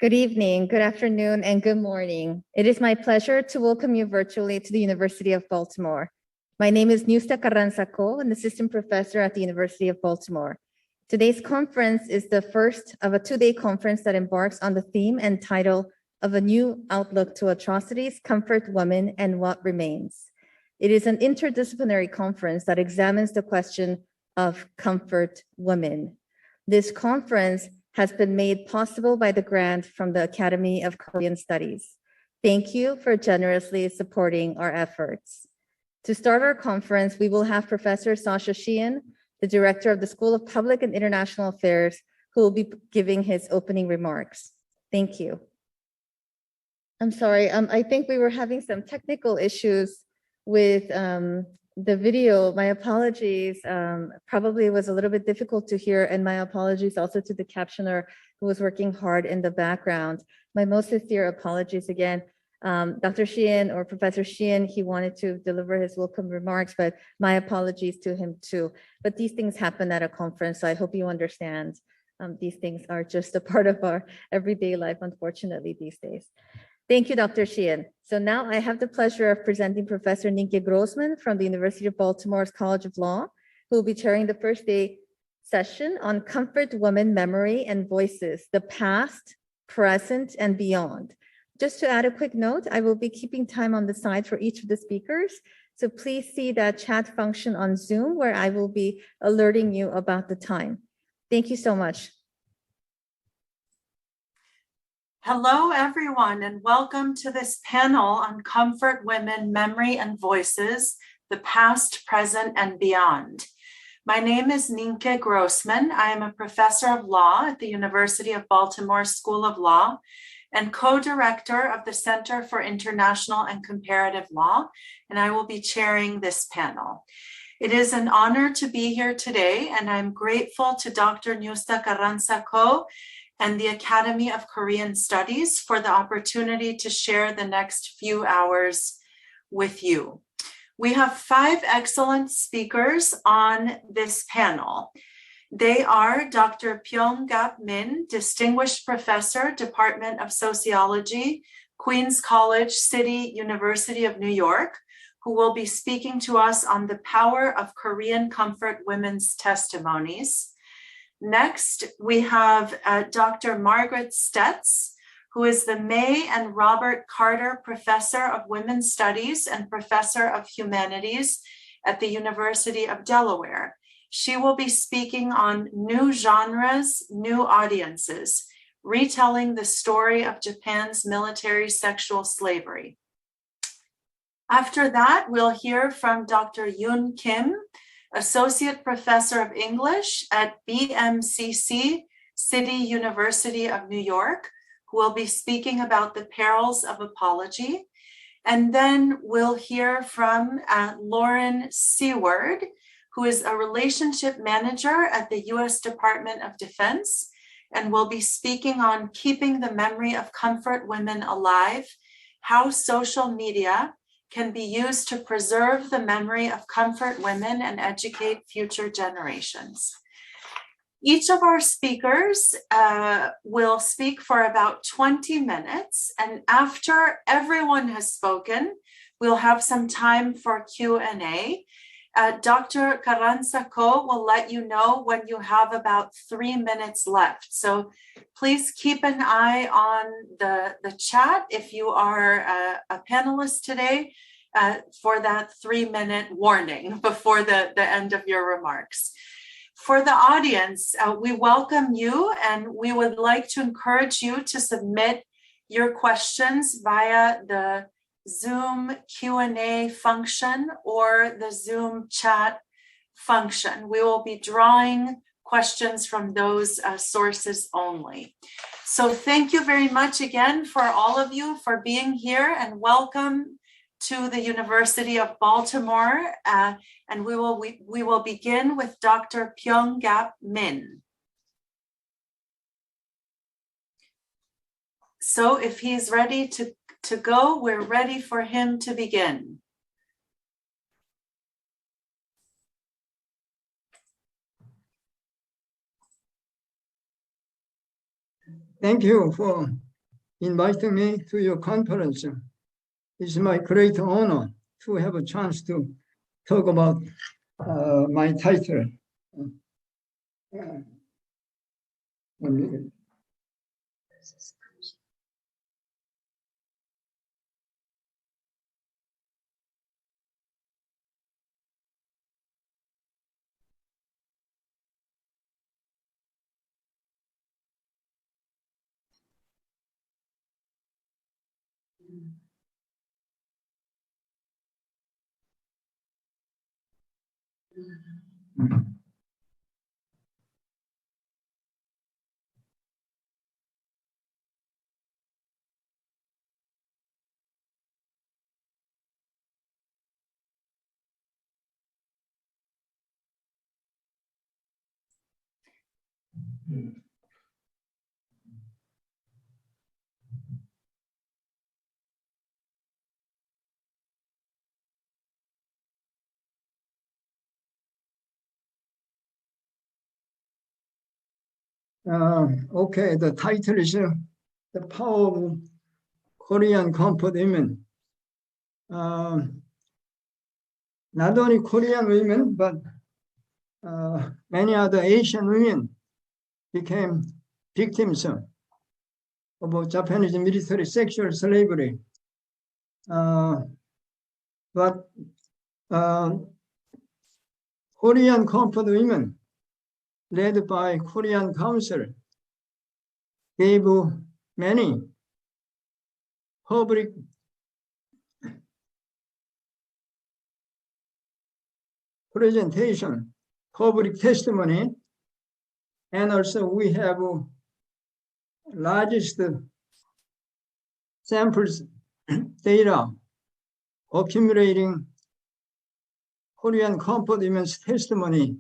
Good evening, good afternoon, and good morning. It is my pleasure to welcome you virtually to the University of Baltimore. My name is Niusta Carranza-Co, an assistant professor at the University of Baltimore. Today's conference is the first of a two-day conference that embarks on the theme and title of A New Outlook to Atrocities, Comfort Women, and What Remains. It is an interdisciplinary conference that examines the question of comfort women. This conference has been made possible by the grant from the Academy of Korean Studies. Thank you for generously supporting our efforts. To start our conference, we will have Professor Sasha Sheehan, the director of the School of Public and International Affairs, who will be giving his opening remarks. Thank you. I'm sorry, I think we were having some technical issues with the video. My apologies. Probably it was a little bit difficult to hear, and my apologies also to the captioner who was working hard in the background. My most sincere apologies again. Dr. Sheehan or Professor Sheehan, he wanted to deliver his welcome remarks, but my apologies to him too. But these things happen at a conference, so I hope you understand. These things are just a part of our everyday life, unfortunately, these days. Thank you, Dr. Sheehan. So now I have the pleasure of presenting Professor Nienke Grossman from the University of Baltimore's College of Law, who will be chairing the first day session on Comfort Women, Memory and Voices, the Past, Present, and Beyond. Just to add a quick note, I will be keeping time on the side for each of the speakers. So please see that chat function on Zoom where I will be alerting you about the time. Thank you so much. Hello, everyone, and welcome to this panel on Comfort Women, Memory and Voices, the Past, Present, and Beyond. My name is Nienke Grossman. I am a professor of law at the University of Baltimore School of Law and co-director of the Center for International and Comparative Law, and I will be chairing this panel. It is an honor to be here today, and I'm grateful to Dr. Niusta Carranza-Co and the Academy of Korean Studies for the opportunity to share the next few hours with you. We have 5 excellent speakers on this panel. They are Dr. Pyong-Gap Min, Distinguished Professor, Department of Sociology, Queens College City University of New York, who will be speaking to us on the power of Korean comfort women's testimonies. Next, we have Dr. Margaret Stetz, who is the May and Robert Carter Professor of Women's Studies and Professor of Humanities at the University of Delaware. She will be speaking on New Genres, New Audiences, retelling the story of Japan's military sexual slavery. After that, we'll hear from Dr. Yoon Kim, Associate Professor of English at BMCC City University of New York, who will be speaking about the perils of apology. And then we'll hear from Lauren Seward, who is a relationship manager at the U.S. Department of Defense, and will be speaking on keeping the memory of comfort women alive, how social media can be used to preserve the memory of comfort women and educate future generations. Each of our speakers will speak for about 20 minutes, and after everyone has spoken, we'll have some time for Q&A. Dr. Carranza-Co will let you know when you have about 3 minutes left. So please keep an eye on the chat if you are a panelist today for that 3-minute warning before the end of your remarks. For the audience, we welcome you, and we would like to encourage you to submit your questions via the Zoom Q&A function or the Zoom chat function. We will be drawing questions from those sources only. So thank you very much again for all of you for being here, and welcome to the University of Baltimore. And we will begin with Dr. Pyong-Gap Min. So if he's ready to go, we're ready for him to begin. Thank you for inviting me to your conference. It's my great honor to have a chance to talk about my title. Okay, the title is The Power of Korean Comfort Women. Not only Korean women, but many other Asian women became victims of Japanese military sexual slavery. But Korean comfort women, led by Korean Council, gave many public presentation, public testimony, and also we have largest samples data accumulating Korean comfort women's testimony.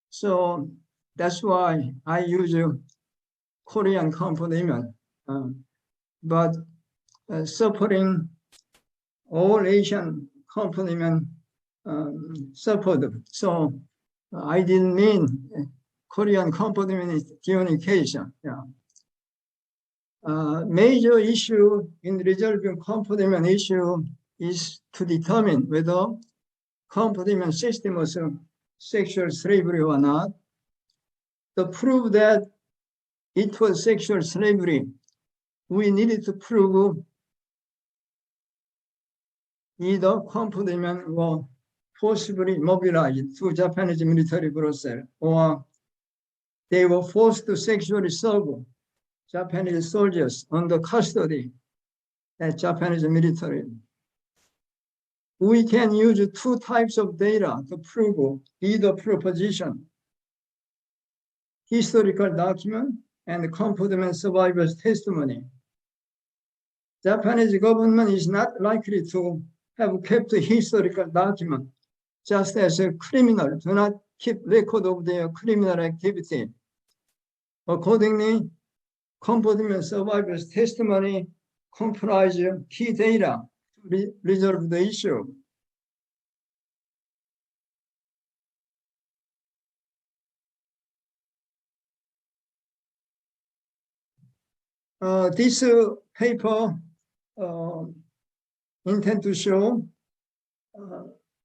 So that's why I use Korean comfort women. But suffering, all Asian comfort women suffered. So I didn't mean Korean comfort women is the only case. Yeah. Major issue in resolving comfort women issue is to determine whether comfort women system was sexual slavery or not. To prove that it was sexual slavery, we needed to prove either comfort women were forcibly mobilized to Japanese military brothel, or they were forced to sexually serve Japanese soldiers under custody at Japanese military. We can use two types of data to prove either proposition: historical document and comfort women survivors' testimony. Japanese government is not likely to have kept a historical document, just as a criminal do not keep record of their criminal activity. Accordingly, comfort women survivors' testimony comprise key data to resolve the issue. This paper intend to show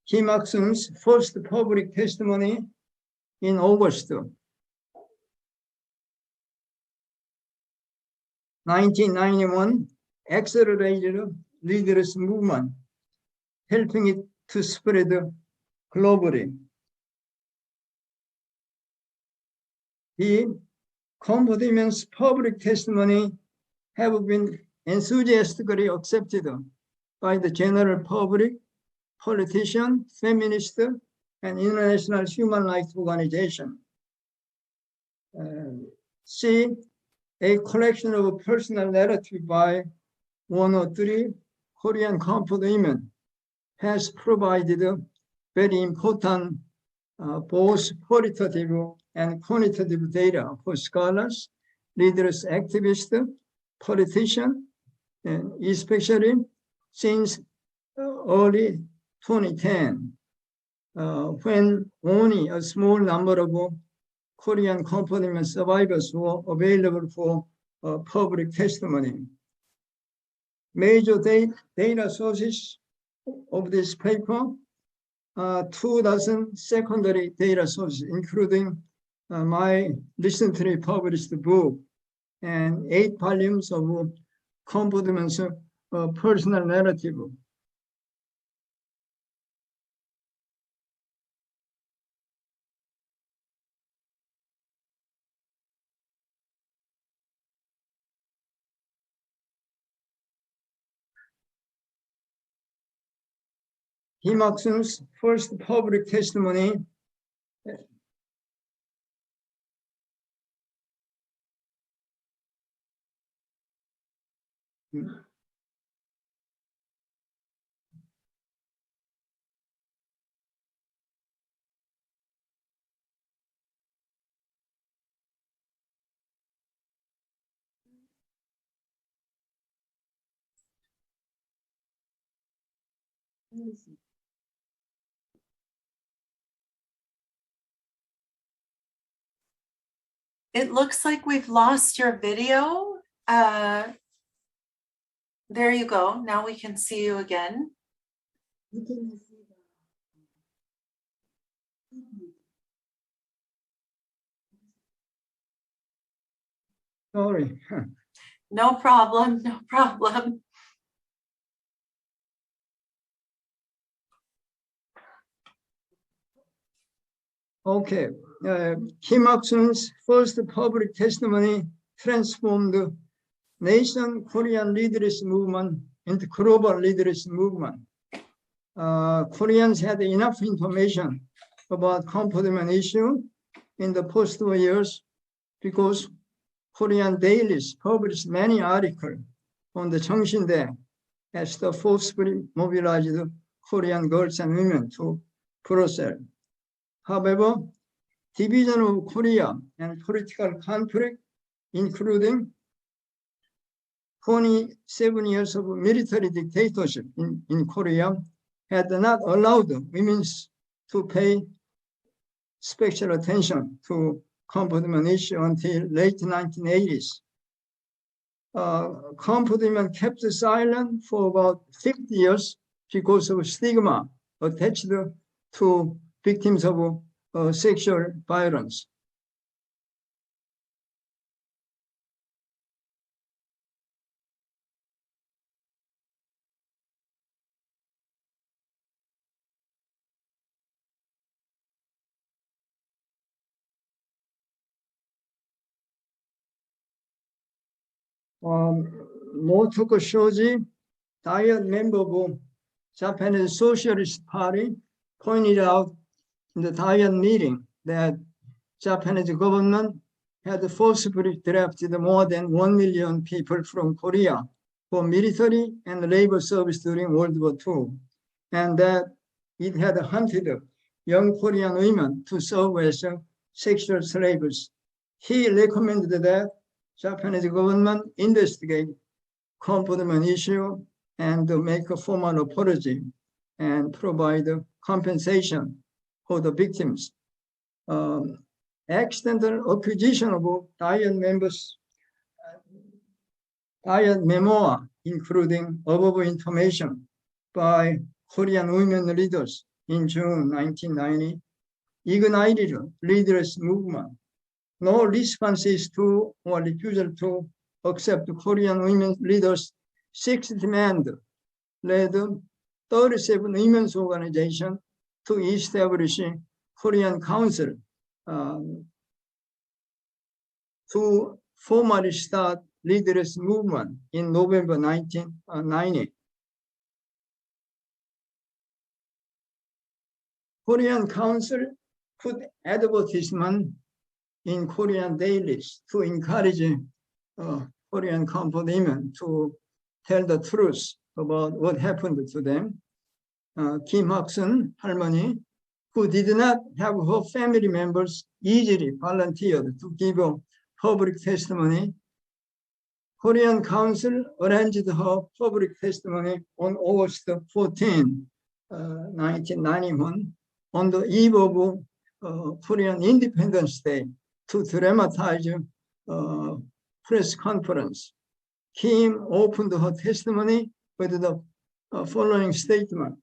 Kim Il-sung's first public testimony in August 1991, accelerated leaders movement, helping it to spread globally. The comfort women's public testimony have been enthusiastically accepted by the general public, politicians, feminists, and international human rights organizations. See a collection of personal narrative by 103 Korean comfort women has provided very important both qualitative and quantitative data for scholars, leaders, activists, politicians, and especially since early 2010, when only a small number of Korean comfort women survivors were available for public testimony. major data sources of this paper, 2,000 secondary data sources, including my recently published book and 8 volumes of comportments personal narrative. Kim Ok-sun's first public testimony It looks like we've lost your video. There you go. Now we can see you again. Sorry. No problem, no problem. Okay. Kim Ok-sun's first public testimony transformed the nation Korean leadership movement into global leadership movement. Koreans had enough information about comportment issue in the post-war years because Korean dailies published many articles on the 정신대 as the forcefully mobilized Korean girls and women to process. However, division of Korea and political conflict, including 27 years of military dictatorship in Korea, had not allowed women to pay special attention to comportment issue until late 1980s. Comportment kept silent for about 50 years because of stigma attached to victims of sexual violence. Motoko Shoji, diet member of Japanese Socialist Party, pointed out in the diet meeting that Japanese government had forcibly drafted more than 1 million people from Korea for military and labor service during World War II, and that it had hunted young Korean women to serve as sexual slaves. He recommended that Japanese government investigate comportment issue and make a formal apology and provide compensation for the victims. Accidental acquisition of diet members, diet memoir, including above information by Korean women leaders in June 1990, ignited leaders' movement. No responses to or refusal to accept Korean women leaders' sixth demand led 37 women's organizations to establish Korean Council to formally start leaders' movement in November 1990. Korean Council put advertisement in Korean dailies to encourage Korean women to tell the truth about what happened to them. Kim Ok-sun, 할머니, who did not have her family members easily volunteered to give a public testimony. Korean Council arranged her public testimony on August 14, 1991, on the eve of Korean Independence Day, to dramatize press conference. Kim opened her testimony with the following statement.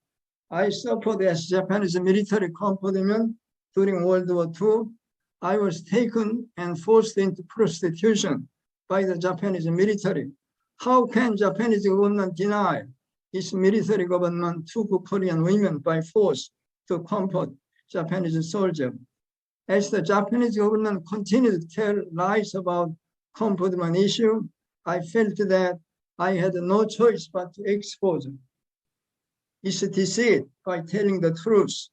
I suffered as Japanese military component during World War II. I was taken and forced into prostitution by the Japanese military. How can Japanese government deny its military government took Korean women by force to comfort Japanese soldiers? As the Japanese government continued to tell lies about comfortment issue, I felt that I had no choice but to expose its deceit by telling the truth.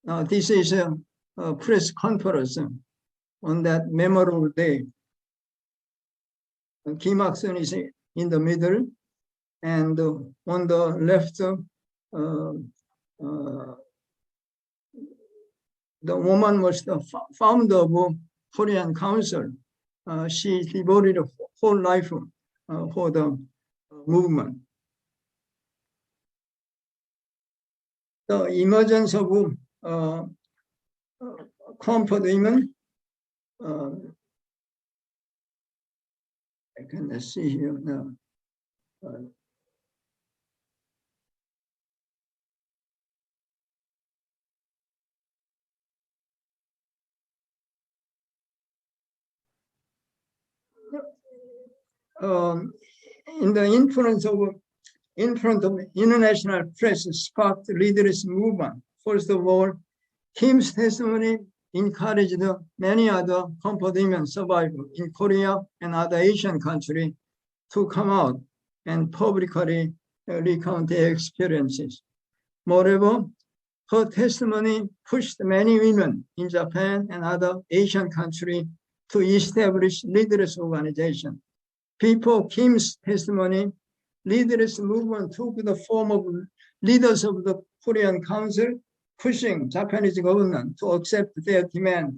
Now, this is a press conference on that memorable day. Kim Il-sung is in the middle, and on the left, the woman was the founder of Korean Council. She devoted her whole life for the movement. The emergence of comfort women, I can see here now. In the influence of international press sparked leaders movement. First of all, Kim's testimony encouraged many other comfort women survivors in Korea and other Asian countries to come out and publicly recount their experiences. Moreover, her testimony pushed many women in Japan and other Asian countries to establish leaders organizations. Before Kim's testimony, leaders movement took the form of leaders of the Korean Council, pushing Japanese government to accept their demand.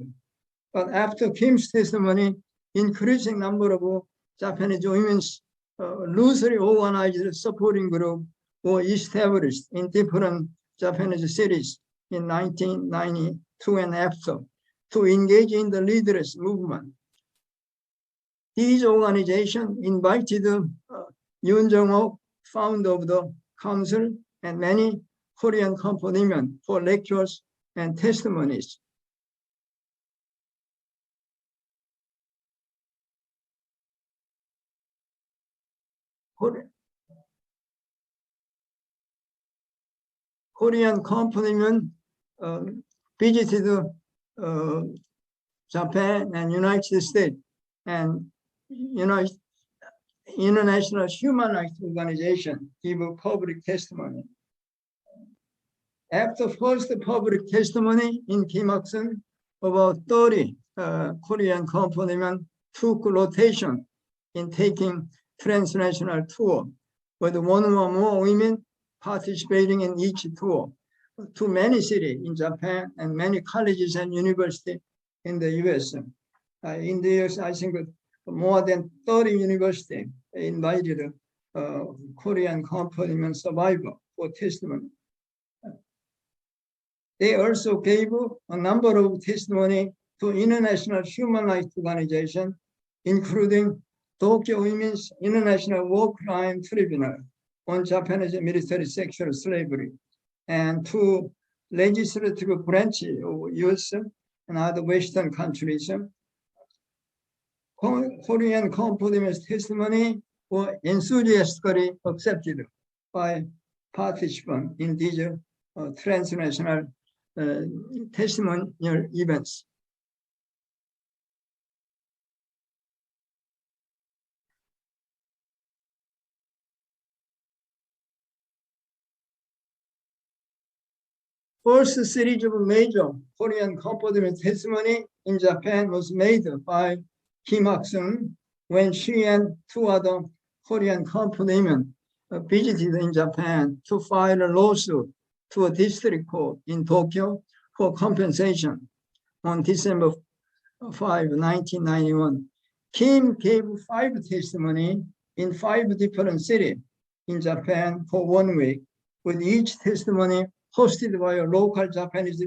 But after Kim's testimony, increasing number of Japanese women's loosely organized supporting groups were established in different Japanese cities in 1992 and after to engage in the leaders movement. These organizations invited Yoon Jong-ok, founder of the council, and many Korean comfort women for lectures and testimonies. Korean comfort women visited Japan and United States and International Human Rights Organization give public testimony. After first public testimony in Kim Il-sung, about 30 Korean comfort women took rotation in taking transnational tour, with one or more women participating in each tour to many cities in Japan and many colleges and universities in the US. In the US, I think more than 30 universities invited Korean comfort women survivors for testimony. They also gave a number of testimony to international human rights organizations, including Tokyo Women's International War Crime Tribunal on Japanese military sexual slavery, and to legislative branch of US and other Western countries. Korean comfort women's testimony were enthusiastically accepted by participants in these transnational testimonial events. First series of major Korean comfort women testimony in Japan was made by Kim Il-sung when she and two other Korean comfort women visited in Japan to file a lawsuit to a district court in Tokyo for compensation on December 5, 1991. Kim gave 5 testimony in 5 different cities in Japan for 1 week, with each testimony hosted by a local Japanese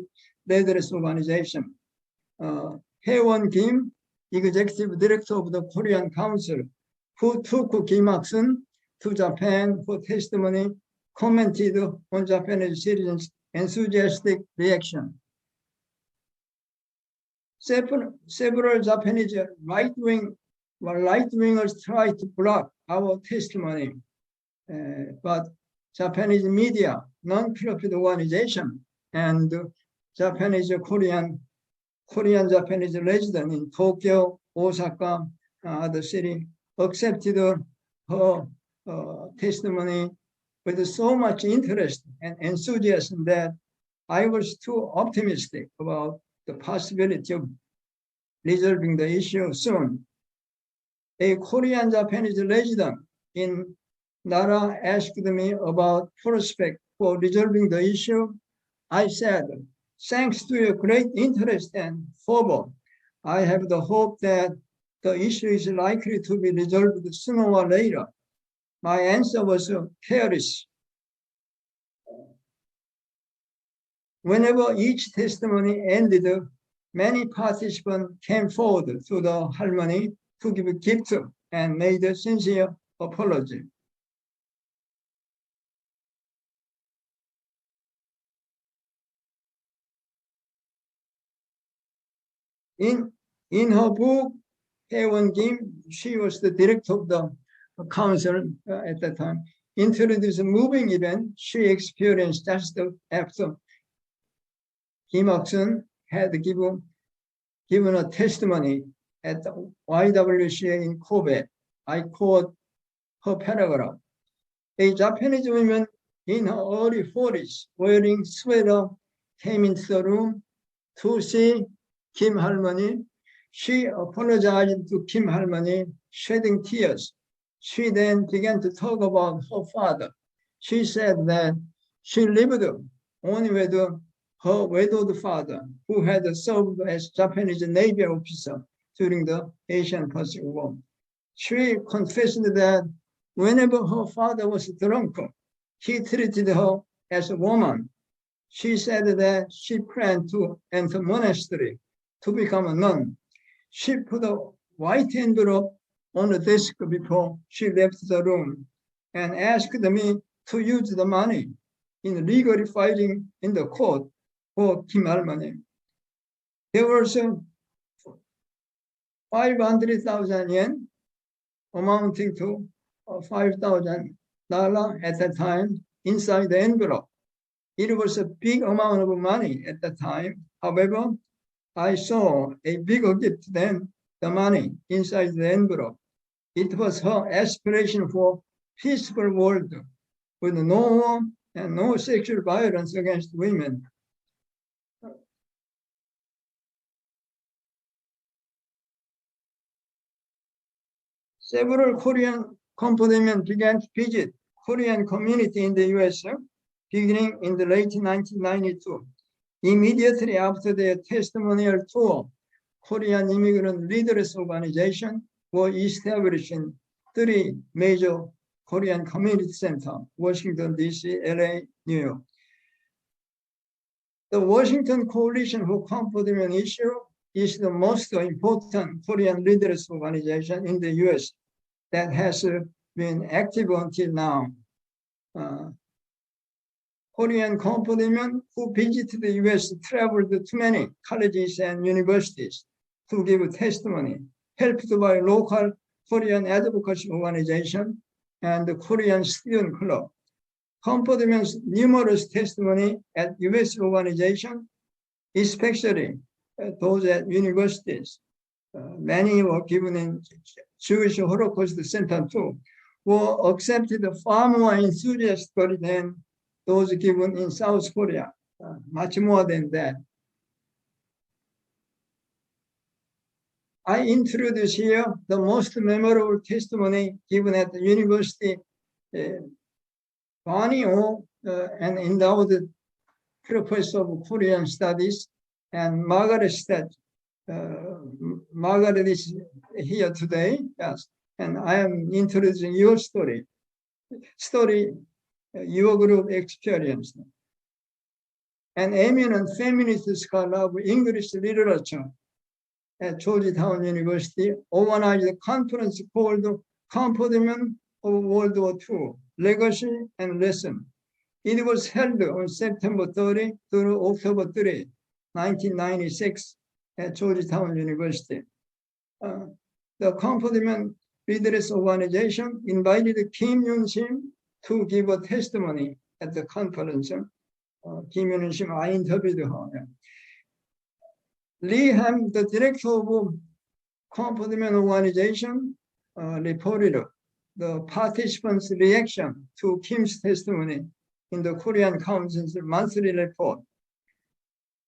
leaders organization. Haewon Kim executive director of the Korean Council, who took Kim Il-sung to Japan for testimony, commented on Japanese citizens' enthusiastic reaction. Several Japanese right-wingers tried to block our testimony, but Japanese media, non-profit organization, and Japanese Korean Japanese resident in Tokyo, Osaka, other city, accepted her testimony with so much interest and enthusiasm that I was too optimistic about the possibility of resolving the issue soon. A Korean Japanese resident in Nara asked me about prospect for resolving the issue. I said, thanks to your great interest and fervor, I have the hope that the issue is likely to be resolved sooner or later. My answer was careless. Whenever each testimony ended, many participants came forward to the harmony to give a gift and made a sincere apology. In her book, Hae-won Kim, she was the director of the council at that time, introduced a moving event she experienced just after Kim Il-sung had given a testimony at the YWCA in Kobe. I quote her paragraph. A Japanese woman in her early 40s wearing sweater came into the room to see Kim Harmony. She apologized to Kim Harmony, shedding tears. She then began to talk about her father. She said that she lived only with her widowed father, who had served as Japanese Navy officer during the Asian Pacific War. She confessed that whenever her father was drunk, he treated her as a woman. She said that she planned to enter monastery to become a nun. She put a white envelope on the desk before she left the room and asked me to use the money in legally filing in the court for Kim Harmony. There was 500,000 yen, amounting to $5,000 at that time, inside the envelope. It was a big amount of money at the time. However, I saw a bigger gift than the money inside the envelope. It was her aspiration for peaceful world with no war and no sexual violence against women. Several Korean company began to visit Korean community in the US beginning in the late 1992. Immediately after their testimonial tour, Korean immigrant leaders organizations were established in 3 major Korean community centers: Washington, D.C., LA, New York. The Washington Coalition for Comfort Women Issue is the most important Korean leaders organization in the US that has been active until now. Korean comfort women who visited the US traveled to many colleges and universities to give testimony, helped by local Korean advocacy organization and the Korean Student Club. Comfort women's numerous testimony at US organizations, especially those at universities, many were given in Jewish Holocaust Center too, were accepted far more enthusiastically than those given in South Korea, much more than that. I introduce here the most memorable testimony given at the University Barney O, an endowed professor of Korean studies, and Margaret Stead. Margaret is here today, yes, and I am introducing your story your group experienced. An eminent feminist scholar of English literature at Georgetown University organized a conference called Component of World War II, Legacy and Lesson. It was held on September 30 through October 3, 1996 at Georgetown University. The Component Redress Organization invited Kim Yoon-sim to give a testimony at the conference. Kim Yoon-sim, I interviewed her. Lee Ham, the director of Component Organization, reported the participants' reaction to Kim's testimony in the Korean Council's monthly report.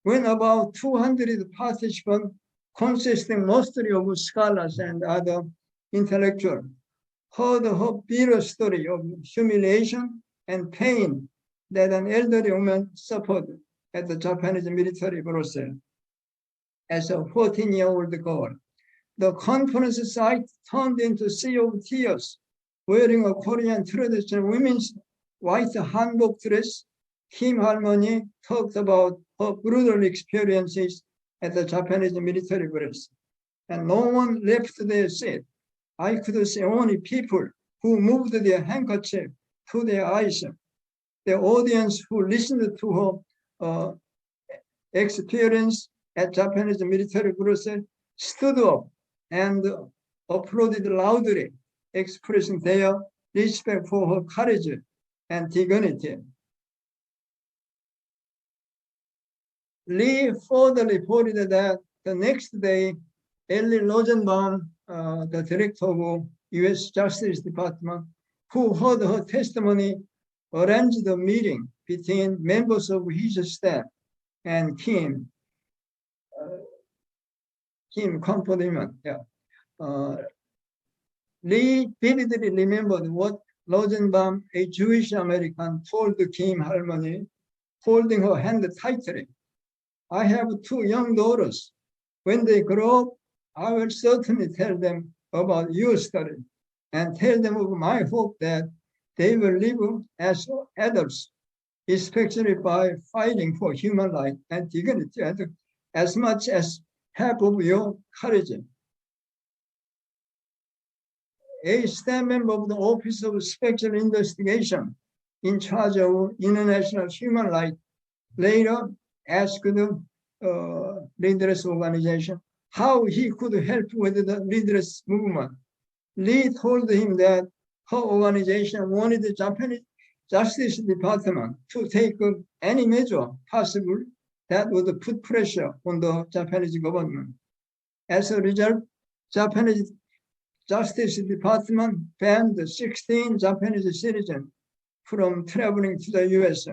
When about 200 participants, consisting mostly of scholars and other intellectuals, heard her bitter story of humiliation and pain that an elderly woman suffered at the Japanese military process as a 14-year-old girl. The conference site turned into a sea of tears. Wearing a Korean traditional women's white hanbok dress, Kim Harmony talked about her brutal experiences at the Japanese military base. And no one left their seat. I could see only people who moved their handkerchief to their eyes. The audience who listened to her experience at Japanese military base stood up and applauded loudly, expressing their respect for her courage and dignity. Lee further reported that the next day, Ellie Rosenbaum, the director of U.S. Justice Department, who heard her testimony, arranged a meeting between members of his staff and Kim Component. Lee vividly remembered what Rosenbaum, a Jewish American, told Kim Harmony, holding her hand tightly. I have 2 young daughters. When they grow up, I will certainly tell them about your story and tell them of my hope that they will live as adults, especially by fighting for human life and dignity as much as half of your courage. A staff member of the Office of Special Investigation in charge of international human rights later asked the redress organization how he could help with the redress movement. Lee told him that her organization wanted the Japanese Justice Department to take any measure possible that would put pressure on the Japanese government. As a result, Japanese Justice Department banned 16 Japanese citizens from traveling to the US.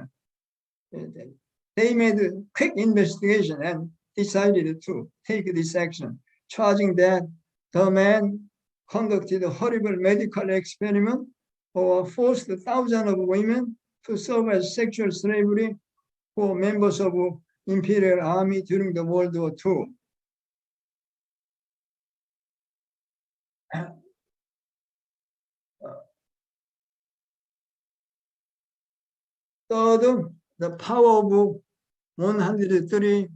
They made a quick investigation and decided to take this action, charging that the man conducted a horrible medical experiment or forced thousands of women to serve as sexual slavery for members of the Imperial Army during the World War II. Third, the power of 103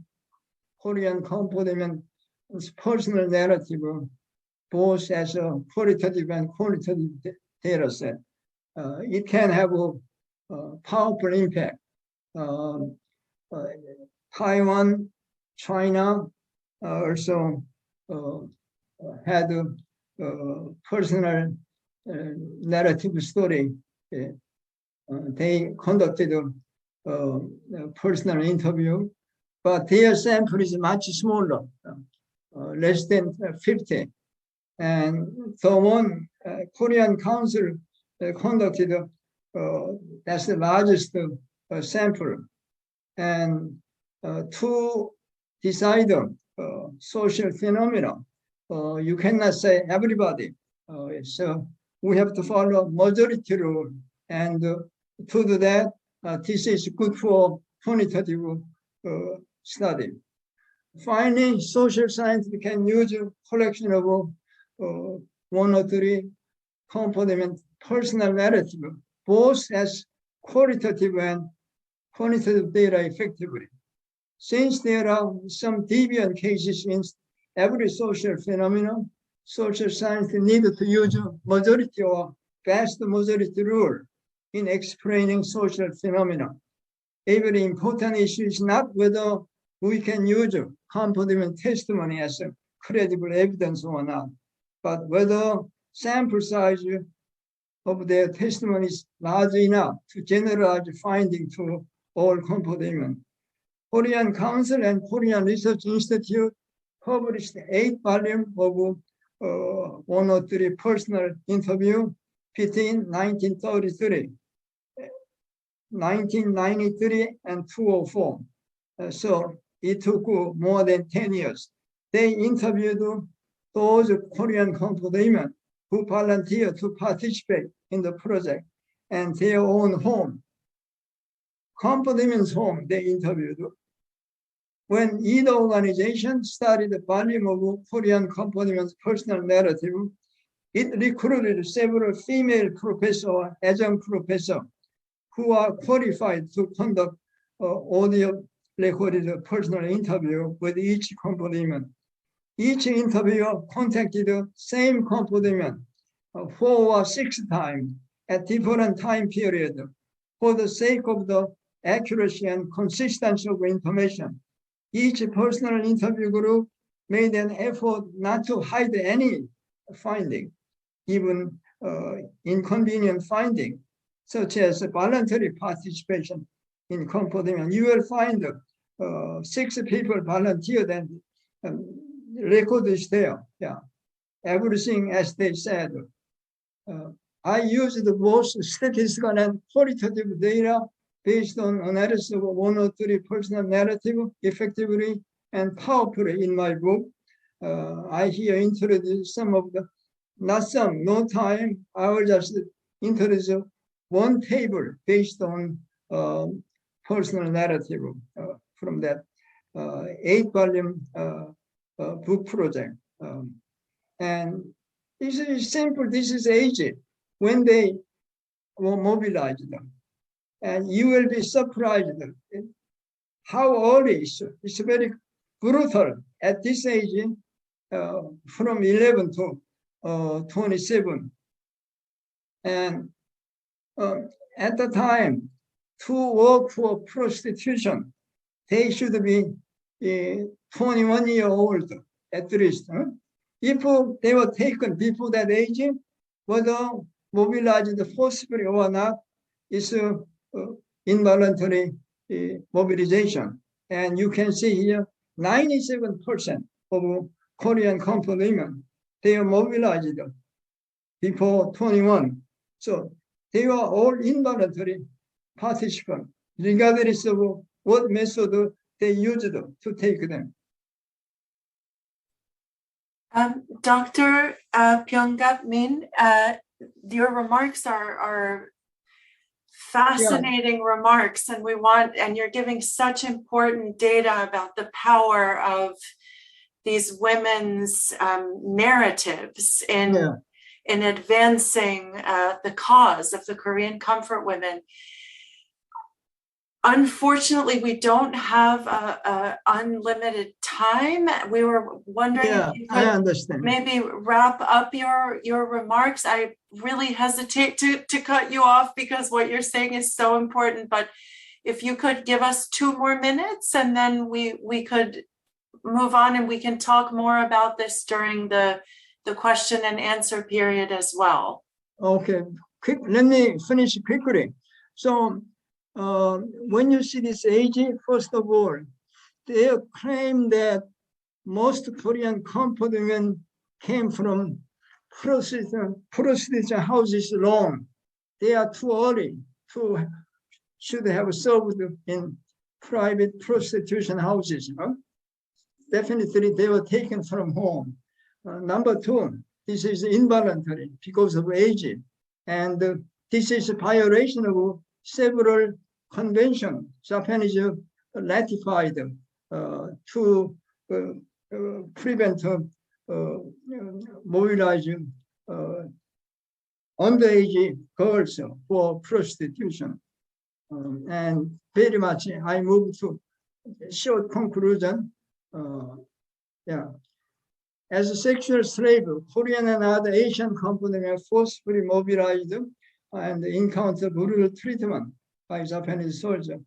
Korean Component's personal narrative, both as a qualitative and quantitative data set. It can have a powerful impact. Taiwan, China also had a personal narrative story. They conducted a personal interview, but their sample is much smaller, less than 50. And the one Korean Council conducted, that's the largest sample. And to decide social phenomena, you cannot say everybody. So we have to follow majority rule. And to do that, this is good for quantitative study. Finally, social science can use a collection of 1 or 3 component personal narrative, both as qualitative and quantitative data effectively. Since there are some deviant cases in every social phenomenon, social science need to use majority or vast majority rule in explaining social phenomena. A very important issue is not whether we can use component testimony as a credible evidence or not, but whether sample size of their testimony is large enough to generalize finding to all component. Korean Council and Korean Research Institute published 8 volumes of 103 personal interview between 1933, 1993, and 2004. So it took more than 10 years. They interviewed those Korean component who volunteered to participate in the project and their own home. Component's home they interviewed. When either organization started the volume of Korean component's personal narrative, it recruited several female professors, adjunct professors, who are qualified to conduct audio recorded personal interview with each component. Each interviewer contacted the same component 4 or 6 times at different time periods for the sake of the accuracy and consistency of information. Each personal interview group made an effort not to hide any finding, even inconvenient finding, such as voluntary participation in component. You will find 6 people volunteered and record is there. Yeah, everything as they said. I used both statistical and qualitative data based on analysis of 103 personal narrative effectively and powerfully in my book. I here introduce some of the, no time. I will just introduce one table based on personal narrative from that 8-volume book project. And this is simple. This is age when they will mobilize them. And you will be surprised how early it's very brutal at this age, from 11 to 27. And at the time, to work for prostitution, they should be 21-year-old at least. If they were taken before that age, whether mobilized forcibly or not, is involuntary mobilization. And you can see here, 97% of Korean women, they are mobilized before 21. So they were all involuntary participants, regardless of what method they used to take them. Dr. Pyeonggap Min, your remarks are fascinating remarks, and you're giving such important data about the power of these women's narratives in advancing the cause of the Korean comfort women. Unfortunately, we don't have unlimited time. We were wondering if you could maybe wrap up your remarks. I really hesitate to cut you off because what you're saying is so important, but if you could give us 2 more minutes and then we could move on and we can talk more about this during the question and answer period as well. Okay, let me finish quickly. So when you see this age, first of all, they claim that most Korean comfort women came from prostitution houses alone. They are too early to should have served in private prostitution houses. Definitely, they were taken from home. Number 2, this is involuntary because of age, and this is a violation of several conventions Japanese ratified to prevent mobilizing underage girls for prostitution. And very much I move to short conclusion. As a sexual slave, Korean and other Asian companies were forcefully mobilized and encountered brutal treatment by Japanese soldiers.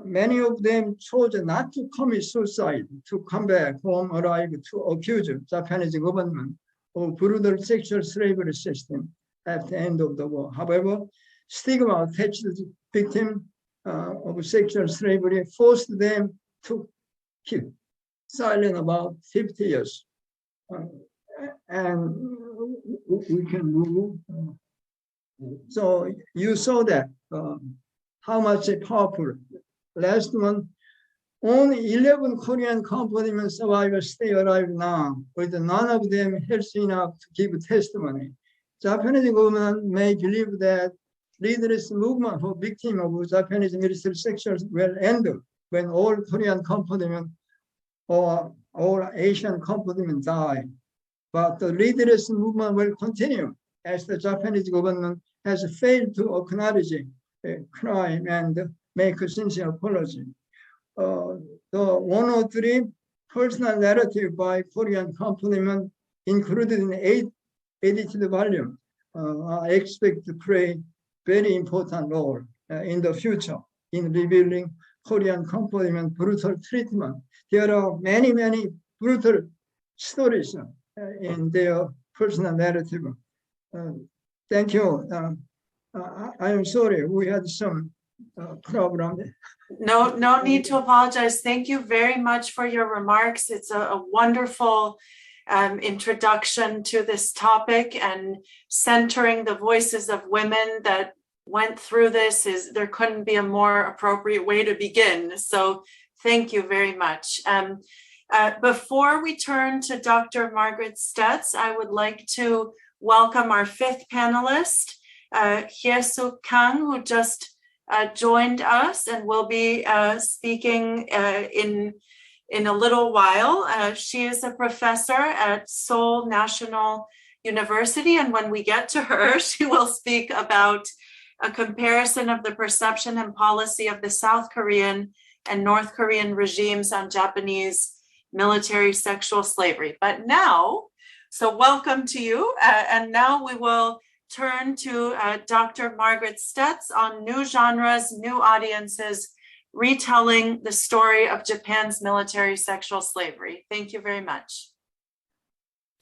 Many of them chose not to commit suicide, to come back home alive, to accuse Japanese government of brutal sexual slavery system at the end of the war. However, stigma attached to victims of sexual slavery forced them to keep silent about 50 years. And we can move. So you saw that how much powerful. Last one, only 11 Korean company survivors stay alive now, but none of them healthy enough to give testimony. Japanese government may believe that leaderless movement for victims of Japanese military sexual will end when all Korean company or all Asian company die. But the leaderless movement will continue as the Japanese government has failed to acknowledge crime and make a sincere apology. The 103 personal narrative by Korean countrymen included in 8 edited volumes are expected to play very important role in the future in revealing Korean countrymen brutal treatment. There are many, many brutal stories in their personal narrative. Thank you. I am sorry, we had some problem. No need to apologize. Thank you very much for your remarks. It's a wonderful introduction to this topic, and centering the voices of women that went through this there couldn't be a more appropriate way to begin. So thank you very much. Before we turn to Dr. Margaret Stetz, I would like to welcome our 5th panelist, Hye-Suk Kang, who just joined us and will be speaking in a little while. She is a professor at Seoul National University, and when we get to her, she will speak about a comparison of the perception and policy of the South Korean and North Korean regimes on Japanese military sexual slavery. But now, so welcome to you, and now we will turn to Dr. Margaret Stetz on new genres, new audiences, retelling the story of Japan's military sexual slavery. Thank you very much.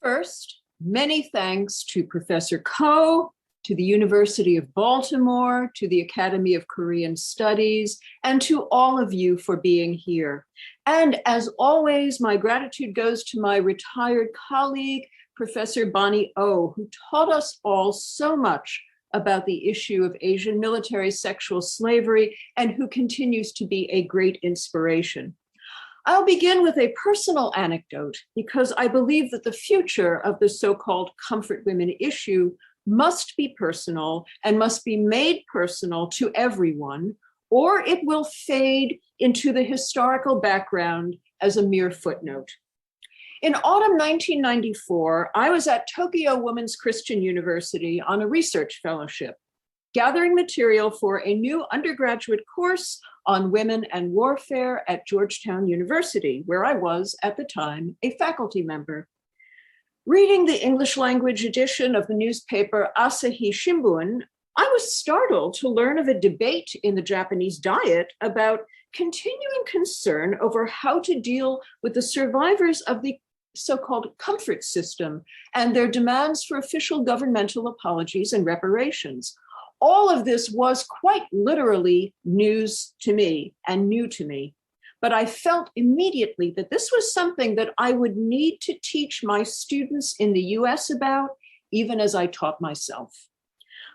First, many thanks to Professor Ko, to the University of Baltimore, to the Academy of Korean Studies, and to all of you for being here. And as always, my gratitude goes to my retired colleague, Professor Bonnie Oh, who taught us all so much about the issue of Asian military sexual slavery and who continues to be a great inspiration. I'll begin with a personal anecdote because I believe that the future of the so-called comfort women issue must be personal and must be made personal to everyone, or it will fade into the historical background as a mere footnote. In autumn 1994, I was at Tokyo Women's Christian University on a research fellowship, gathering material for a new undergraduate course on women and warfare at Georgetown University, where I was at the time a faculty member. Reading the English language edition of the newspaper Asahi Shimbun, I was startled to learn of a debate in the Japanese Diet about continuing concern over how to deal with the survivors of the so-called comfort system and their demands for official governmental apologies and reparations. All of this was quite literally news to me and new to me. But I felt immediately that this was something that I would need to teach my students in the US about, even as I taught myself.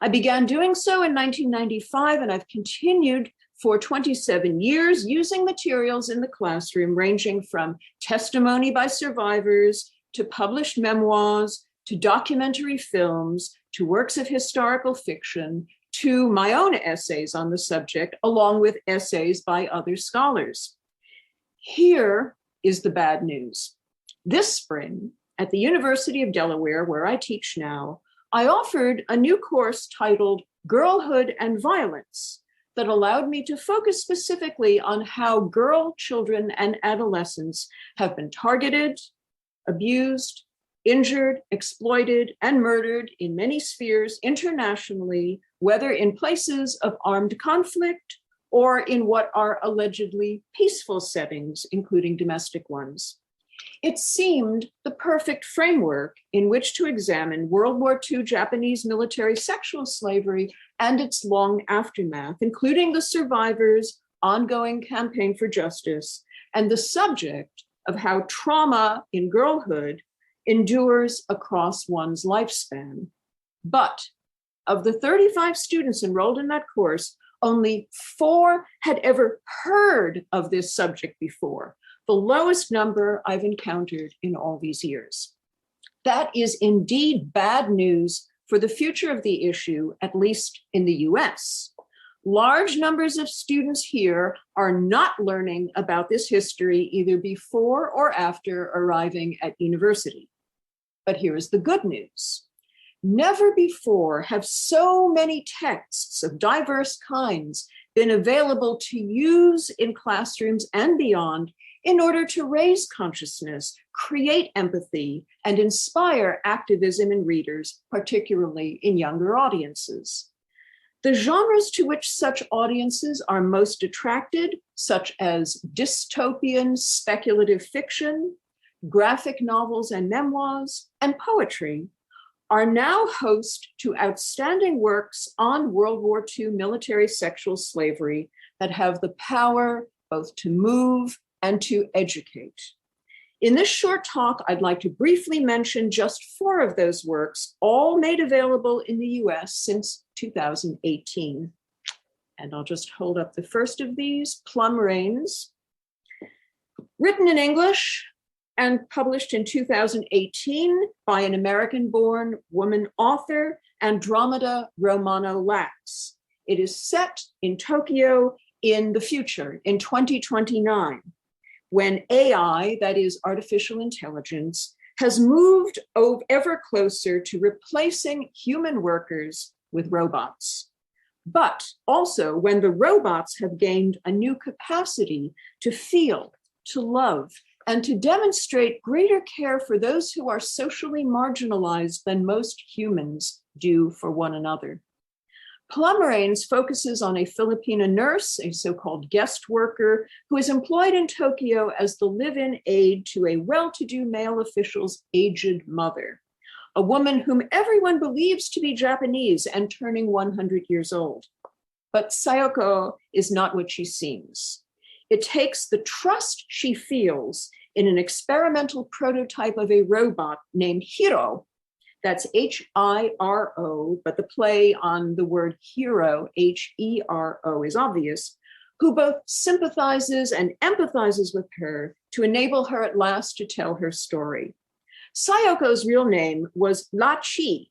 I began doing so in 1995, and I've continued for 27 years using materials in the classroom ranging from testimony by survivors to published memoirs, to documentary films, to works of historical fiction, to my own essays on the subject, along with essays by other scholars. Here is the bad news. This spring, at the University of Delaware, where I teach now, I offered a new course titled Girlhood and Violence that allowed me to focus specifically on how girl children and adolescents have been targeted, abused, injured, exploited, and murdered in many spheres internationally, whether in places of armed conflict or in what are allegedly peaceful settings, including domestic ones. It seemed the perfect framework in which to examine World War II Japanese military sexual slavery and its long aftermath, including the survivors' ongoing campaign for justice, and the subject of how trauma in girlhood endures across one's lifespan. But of the 35 students enrolled in that course, only 4 had ever heard of this subject before, the lowest number I've encountered in all these years. That is indeed bad news for the future of the issue, at least in the US. Large numbers of students here are not learning about this history either before or after arriving at university. But here's the good news. Never before have so many texts of diverse kinds been available to use in classrooms and beyond in order to raise consciousness, create empathy, and inspire activism in readers, particularly in younger audiences. The genres to which such audiences are most attracted, such as dystopian speculative fiction, graphic novels and memoirs, and poetry, are now host to outstanding works on World War II military sexual slavery that have the power both to move and to educate. In this short talk, I'd like to briefly mention just 4 of those works, all made available in the US since 2018. And I'll just hold up the first of these, Plum Rains. Written in English and published in 2018 by an American-born woman author, Andromeda Romano Lax. It is set in Tokyo in the future, in 2029, when AI, that is artificial intelligence, has moved ever closer to replacing human workers with robots. But also when the robots have gained a new capacity to feel, to love, and to demonstrate greater care for those who are socially marginalized than most humans do for one another. Plum Rains focuses on a Filipina nurse, a so-called guest worker, who is employed in Tokyo as the live-in aide to a well-to-do male official's aged mother, a woman whom everyone believes to be Japanese and turning 100 years old. But Sayoko is not what she seems. It takes the trust she feels in an experimental prototype of a robot named Hiro, that's H-I-R-O, but the play on the word hero, H-E-R-O, is obvious, who both sympathizes and empathizes with her to enable her at last to tell her story. Sayoko's real name was La Chi.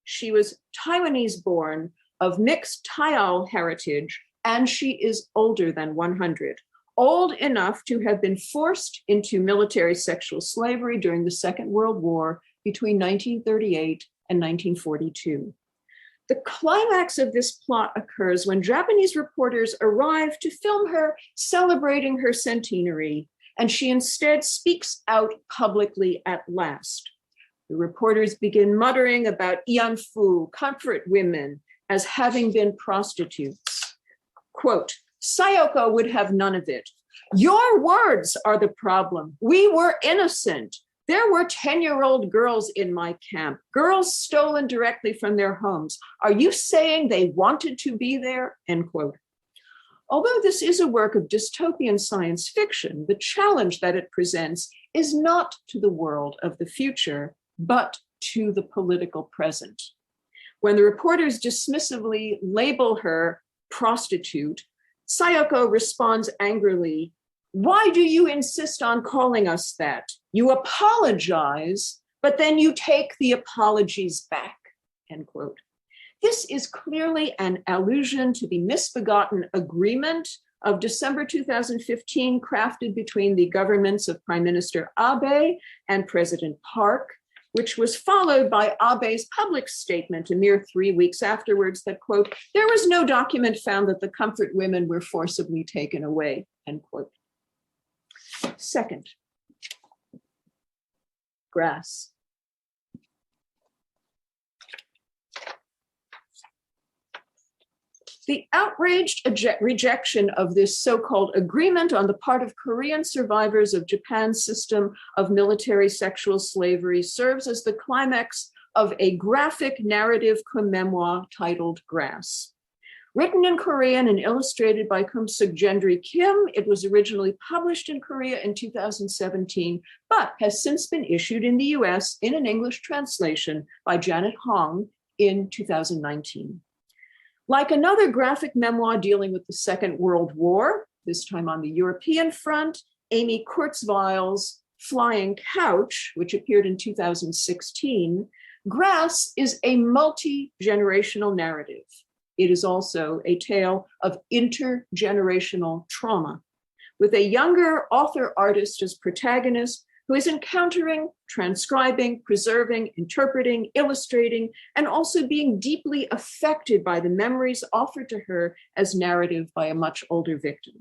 She was Taiwanese born of mixed Taiao heritage, and she is older than 100. Old enough to have been forced into military sexual slavery during the Second World War between 1938 and 1942. The climax of this plot occurs when Japanese reporters arrive to film her celebrating her centenary, and she instead speaks out publicly at last. The reporters begin muttering about ianfu, comfort women, as having been prostitutes. Quote, Sayoko would have none of it. Your words are the problem. We were innocent. There were 10-year-old girls in my camp, girls stolen directly from their homes. Are you saying they wanted to be there? End quote. Although this is a work of dystopian science fiction, the challenge that it presents is not to the world of the future, but to the political present. When the reporters dismissively label her prostitute, Sayoko responds angrily, why do you insist on calling us that? You apologize, but then you take the apologies back, end quote. This is clearly an allusion to the misbegotten agreement of December 2015 crafted between the governments of Prime Minister Abe and President Park, which was followed by Abe's public statement a mere 3 weeks afterwards that, quote, there was no document found that the comfort women were forcibly taken away, end quote. Second, Grass. The outraged rejection of this so-called agreement on the part of Korean survivors of Japan's system of military sexual slavery serves as the climax of a graphic narrative memoir titled Grass. Written in Korean and illustrated by Kumsuk Gendry Kim, it was originally published in Korea in 2017, but has since been issued in the US in an English translation by Janet Hong in 2019. Like another graphic memoir dealing with the Second World War, this time on the European front, Amy Kurzweil's Flying Couch, which appeared in 2016, Grass is a multi-generational narrative. It is also a tale of intergenerational trauma, with a younger author-artist as protagonist who is encountering, transcribing, preserving, interpreting, illustrating, and also being deeply affected by the memories offered to her as narrative by a much older victim.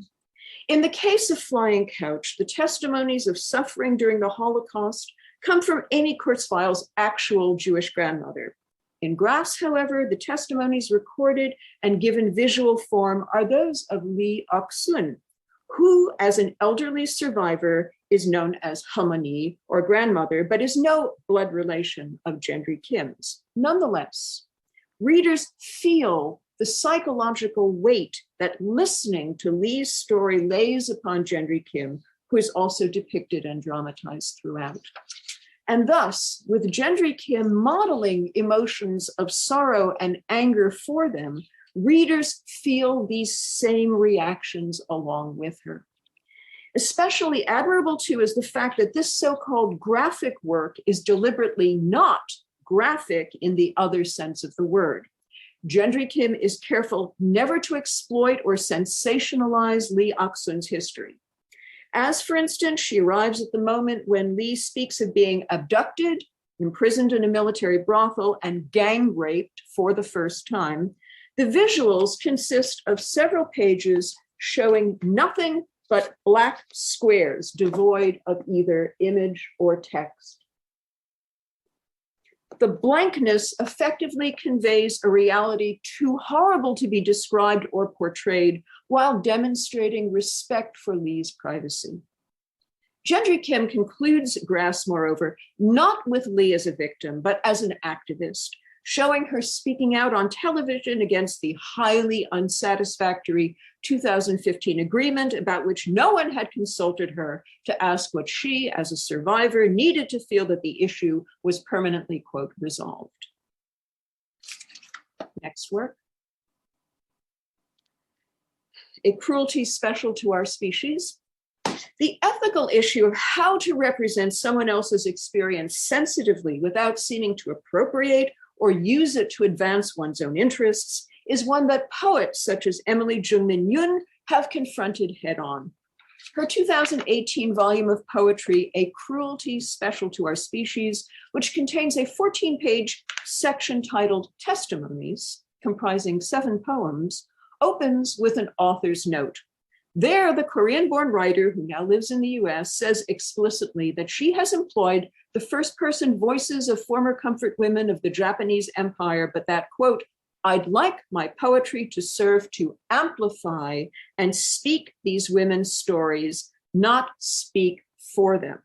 In the case of Flying Couch, the testimonies of suffering during the Holocaust come from Amy Kurzweil's actual Jewish grandmother. In Grass, however, the testimonies recorded and given visual form are those of Lee Ok-sun, who, as an elderly survivor, is known as Halmoni or grandmother, but is no blood relation of Gendry Kim's. Nonetheless, readers feel the psychological weight that listening to Lee's story lays upon Gendry Kim, who is also depicted and dramatized throughout. And thus, with Gendry Kim modeling emotions of sorrow and anger for them, readers feel these same reactions along with her. Especially admirable, too, is the fact that this so-called graphic work is deliberately not graphic in the other sense of the word. Gendry Kim is careful never to exploit or sensationalize Lee Ok-sun's history. As, for instance, she arrives at the moment when Lee speaks of being abducted, imprisoned in a military brothel, and gang raped for the first time. The visuals consist of several pages showing nothing but black squares devoid of either image or text. The blankness effectively conveys a reality too horrible to be described or portrayed while demonstrating respect for Lee's privacy. Gendry Kim concludes Grass, moreover, not with Lee as a victim, but as an activist, showing her speaking out on television against the highly unsatisfactory 2015 agreement about which no one had consulted her to ask what she, as a survivor, needed to feel that the issue was permanently, quote, resolved. Next work. A cruelty special to our species. The ethical issue of how to represent someone else's experience sensitively without seeming to appropriate or use it to advance one's own interests is one that poets such as Emily Jungmin Yoon have confronted head on. Her 2018 volume of poetry, A Cruelty Special to Our Species, which contains a 14-page section titled Testimonies, comprising 7 poems, opens with an author's note. There, the Korean-born writer, who now lives in the US, says explicitly that she has employed the first-person voices of former comfort women of the Japanese Empire, but that, quote, I'd like my poetry to serve to amplify and speak these women's stories, not speak for them.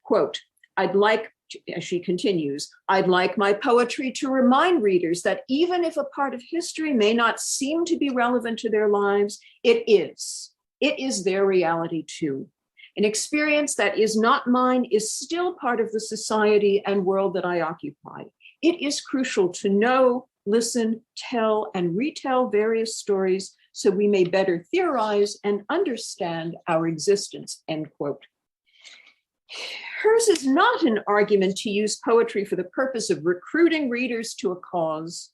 Quote, I'd like, as she continues, I'd like my poetry to remind readers that even if a part of history may not seem to be relevant to their lives, it is. It is their reality too. An experience that is not mine is still part of the society and world that I occupy. It is crucial to know, listen, tell, and retell various stories so we may better theorize and understand our existence, end quote. Hers is not an argument to use poetry for the purpose of recruiting readers to a cause,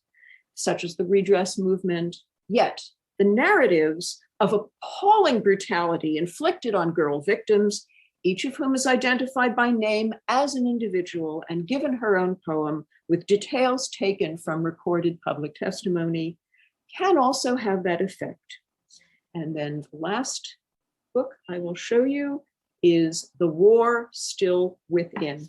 such as the redress movement, yet the narratives of appalling brutality inflicted on girl victims, each of whom is identified by name as an individual and given her own poem with details taken from recorded public testimony, can also have that effect. And then the last book I will show you is The War Still Within.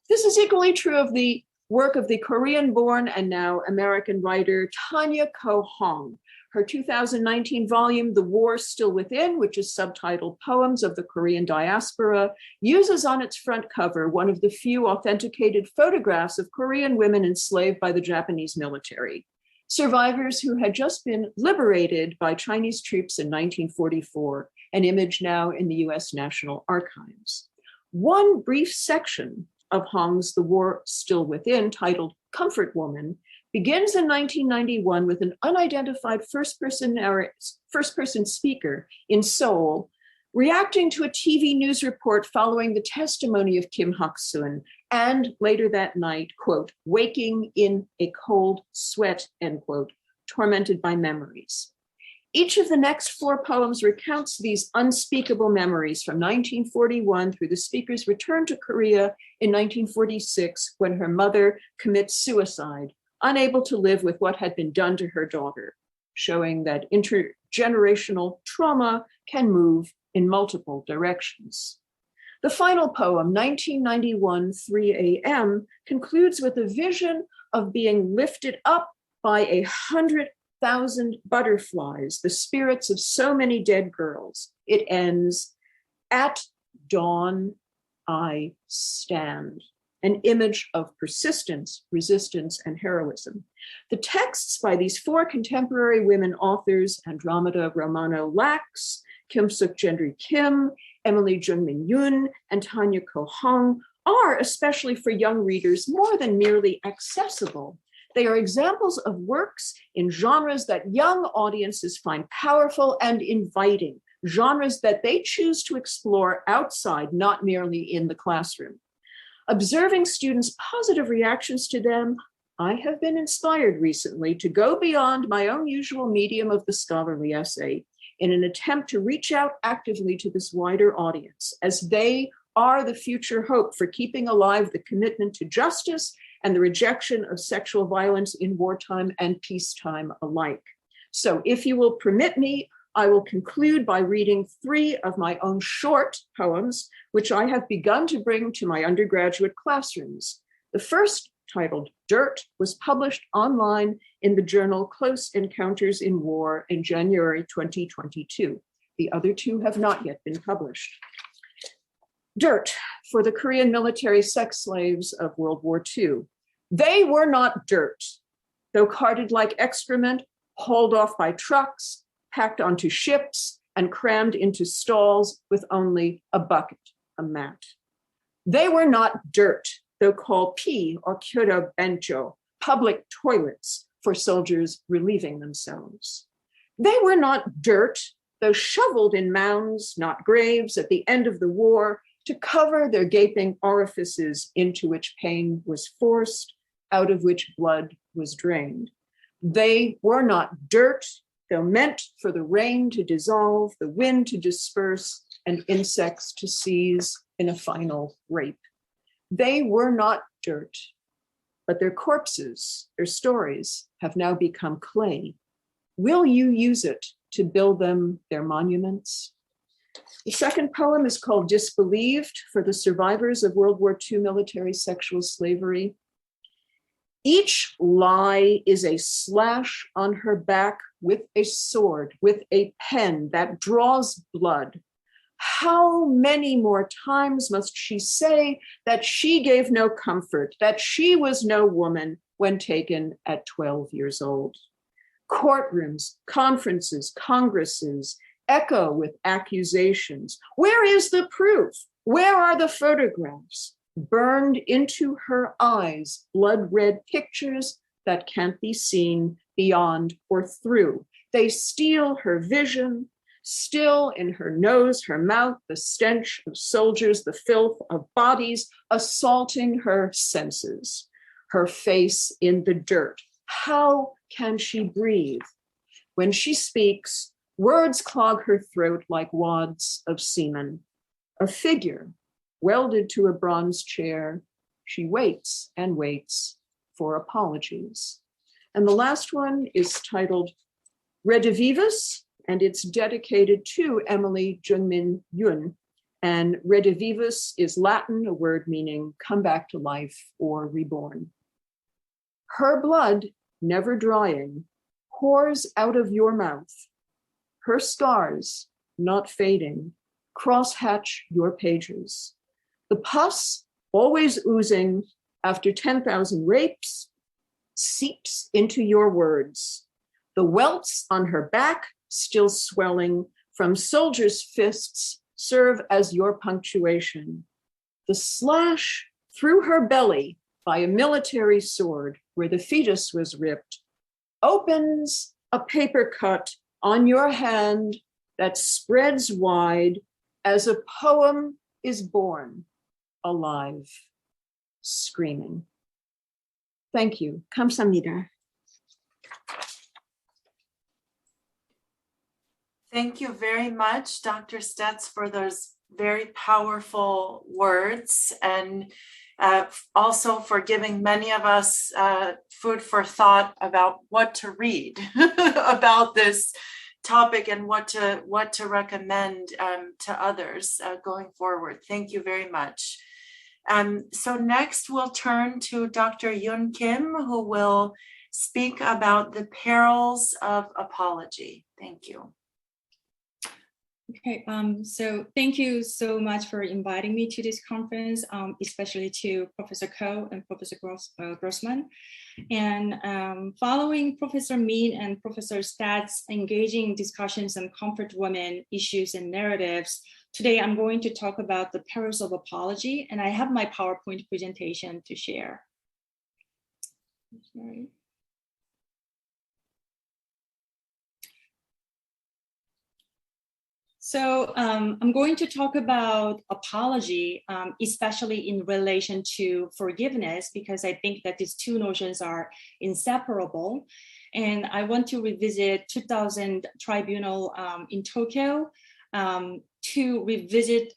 This is equally true of the work of the Korean-born and now American writer Tanya Ko Hong. Her 2019 volume, The War Still Within, which is subtitled Poems of the Korean Diaspora, uses on its front cover one of the few authenticated photographs of Korean women enslaved by the Japanese military, survivors who had just been liberated by Chinese troops in 1944, an image now in the US National Archives. One brief section of Hong's The War Still Within, titled Comfort Woman, begins in 1991 with an unidentified first-person speaker in Seoul reacting to a TV news report following the testimony of Kim Hak-sun, and later that night, quote, waking in a cold sweat, end quote, tormented by memories. Each of the next 4 poems recounts these unspeakable memories from 1941 through the speaker's return to Korea in 1946 when her mother commits suicide, unable to live with what had been done to her daughter, showing that intergenerational trauma can move in multiple directions. The final poem, 1991, 3 a.m., concludes with a vision of being lifted up by 100,000 butterflies, the spirits of so many dead girls. It ends, at dawn, I stand. An image of persistence, resistance, and heroism. The texts by these 4 contemporary women authors, Andromeda Romano Lax, Kim Suk Gendry Kim, Emily Jungmin Yoon, and Tanya Ko Hong, are, especially for young readers, more than merely accessible. They are examples of works in genres that young audiences find powerful and inviting, genres that they choose to explore outside, not merely in the classroom. Observing students' positive reactions to them, I have been inspired recently to go beyond my own usual medium of the scholarly essay in an attempt to reach out actively to this wider audience, as they are the future hope for keeping alive the commitment to justice and the rejection of sexual violence in wartime and peacetime alike. So if you will permit me, I will conclude by reading 3 of my own short poems, which I have begun to bring to my undergraduate classrooms. The first, titled Dirt, was published online in the journal Close Encounters in War in January 2022. The other 2 have not yet been published. Dirt, for the Korean military sex slaves of World War II. They were not dirt, though carted like excrement, hauled off by trucks, packed onto ships, and crammed into stalls with only a bucket, a mat. They were not dirt, though called pee or kyora bencho, public toilets for soldiers relieving themselves. They were not dirt, though shoveled in mounds, not graves, at the end of the war to cover their gaping orifices into which pain was forced, out of which blood was drained. They were not dirt, though meant for the rain to dissolve, the wind to disperse, and insects to seize in a final rape. They were not dirt, but their corpses, their stories, have now become clay. Will you use it to build them their monuments? The second poem is called Disbelieved, for the survivors of World War II military sexual slavery. Each lie is a slash on her back with a sword, with a pen that draws blood. How many more times must she say that she gave no comfort, that she was no woman when taken at 12 years old? Courtrooms, conferences, congresses echo with accusations. Where is the proof? Where are the photographs? Burned into her eyes, blood-red pictures that can't be seen beyond or through. They steal her vision. Still in her nose, her mouth, the stench of soldiers, the filth of bodies assaulting her senses. Her face in the dirt. How can she breathe? When she speaks, words clog her throat like wads of semen. A figure welded to a bronze chair, she waits and waits for apologies. And the last one is titled Redivivus, and it's dedicated to Emily Junmin Yun. And redivivus is Latin, a word meaning come back to life or reborn. Her blood, never drying, pours out of your mouth. Her scars, not fading, crosshatch your pages. The pus, always oozing after 10,000 rapes, seeps into your words. The welts on her back, still swelling from soldiers' fists, serve as your punctuation. The slash through her belly by a military sword where the fetus was ripped opens a paper cut on your hand that spreads wide as a poem is born, alive, screaming. Thank you. 감사합니다. Thank you very much, Dr. Stetz, for those very powerful words, and also for giving many of us food for thought about what to read about this topic and what to recommend to others going forward. Thank you very much. So next we'll turn to Dr. Yun Kim, who will speak about the perils of apology. Thank you. Okay, so thank you so much for inviting me to this conference, especially to Professor Ko and Professor Grossman. And following Professor Min and Professor Stats' engaging discussions on comfort women issues and narratives, today I'm going to talk about the perils of apology, and I have my PowerPoint presentation to share. Sorry. So I'm going to talk about apology, especially in relation to forgiveness, because I think that these two notions are inseparable. And I want to revisit 2000 tribunal in Tokyo to revisit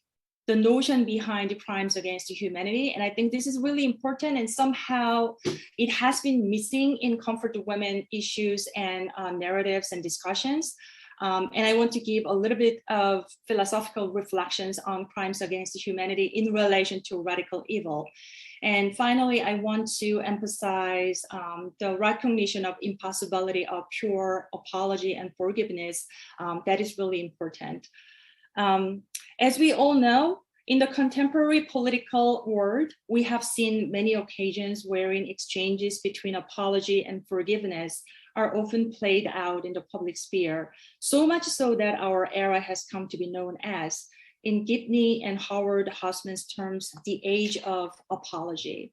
the notion behind crimes against humanity. And I think this is really important, and somehow it has been missing in comfort women issues and narratives and discussions. And I want to give a little bit of philosophical reflections on crimes against humanity in relation to radical evil. And finally, I want to emphasize the recognition of impossibility of pure apology and forgiveness. That is really important. As we all know, in the contemporary political world, we have seen many occasions wherein exchanges between apology and forgiveness are often played out in the public sphere, so much so that our era has come to be known as, in Gibney and Howard Hausman's terms, the age of apology.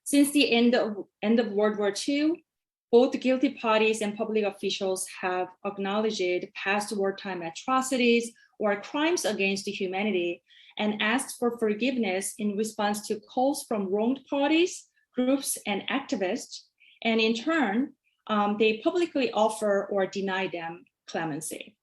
Since the end of World War II, both guilty parties and public officials have acknowledged past wartime atrocities or crimes against humanity and asked for forgiveness in response to calls from wronged parties, groups, and activists. And in turn, they publicly offer or deny them clemency.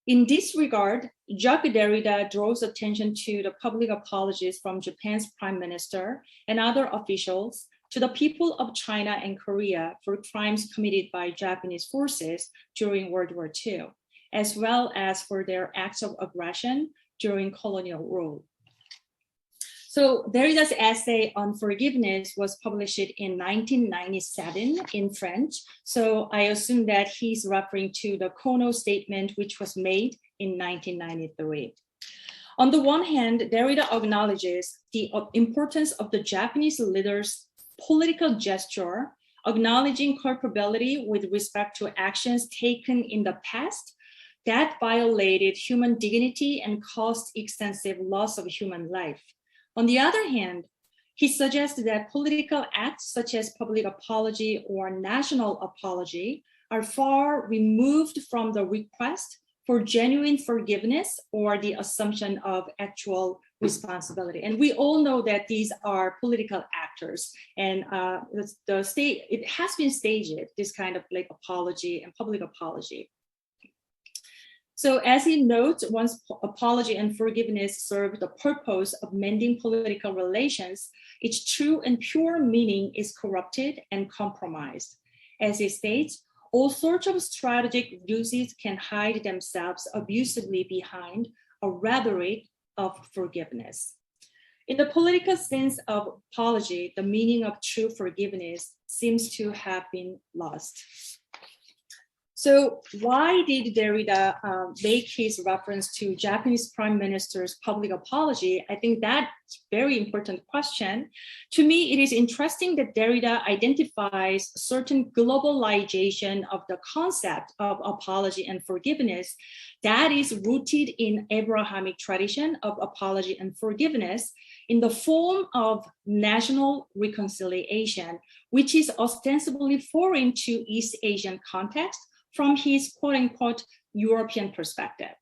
In this regard, Jacques Derrida draws attention to the public apologies from Japan's prime minister and other officials to the people of China and Korea for crimes committed by Japanese forces during World War II, as well as for their acts of aggression during colonial rule. So Derrida's essay on forgiveness was published in 1997 in French. So I assume that he's referring to the Kono statement, which was made in 1993. On the one hand, Derrida acknowledges the importance of the Japanese leaders' political gesture, acknowledging culpability with respect to actions taken in the past that violated human dignity and caused extensive loss of human life. On the other hand, he suggests that political acts such as public apology or national apology are far removed from the request for genuine forgiveness or the assumption of actual responsibility. And we all know that these are political actors, and the state, it has been staged, this kind of like apology and public apology. So as he notes, once apology and forgiveness serve the purpose of mending political relations, its true and pure meaning is corrupted and compromised. As he states, all sorts of strategic ruses can hide themselves abusively behind a rhetoric of forgiveness. In the political sense of apology, the meaning of true forgiveness seems to have been lost. So why did Derrida make his reference to Japanese Prime Minister's public apology? I think that's a very important question. To me, it is interesting that Derrida identifies a certain globalization of the concept of apology and forgiveness that is rooted in Abrahamic tradition of apology and forgiveness in the form of national reconciliation, which is ostensibly foreign to East Asian context, from his quote-unquote European perspective.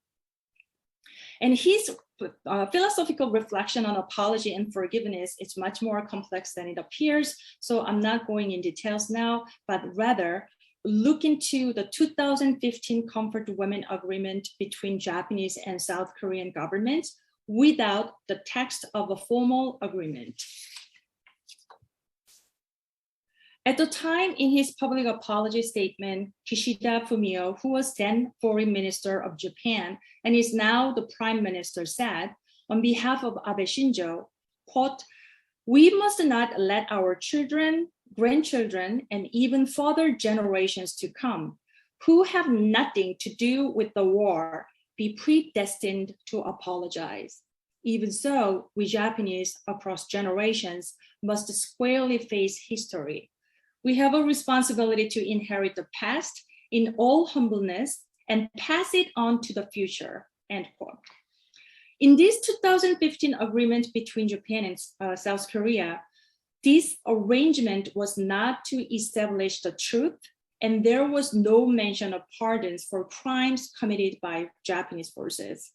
And his philosophical reflection on apology and forgiveness is much more complex than it appears, so I'm not going in details now, but rather look into the 2015 Comfort Women Agreement between Japanese and South Korean governments without the text of a formal agreement. At the time, in his public apology statement, Kishida Fumio, who was then Foreign Minister of Japan and is now the Prime Minister, said, on behalf of Abe Shinzo, quote, "We must not let our children, grandchildren, and even further generations to come, who have nothing to do with the war, be predestined to apologize. Even so, we Japanese across generations must squarely face history. We have a responsibility to inherit the past in all humbleness and pass it on to the future," end quote. In this 2015 agreement between Japan and South Korea, this arrangement was not to establish the truth, and there was no mention of pardons for crimes committed by Japanese forces.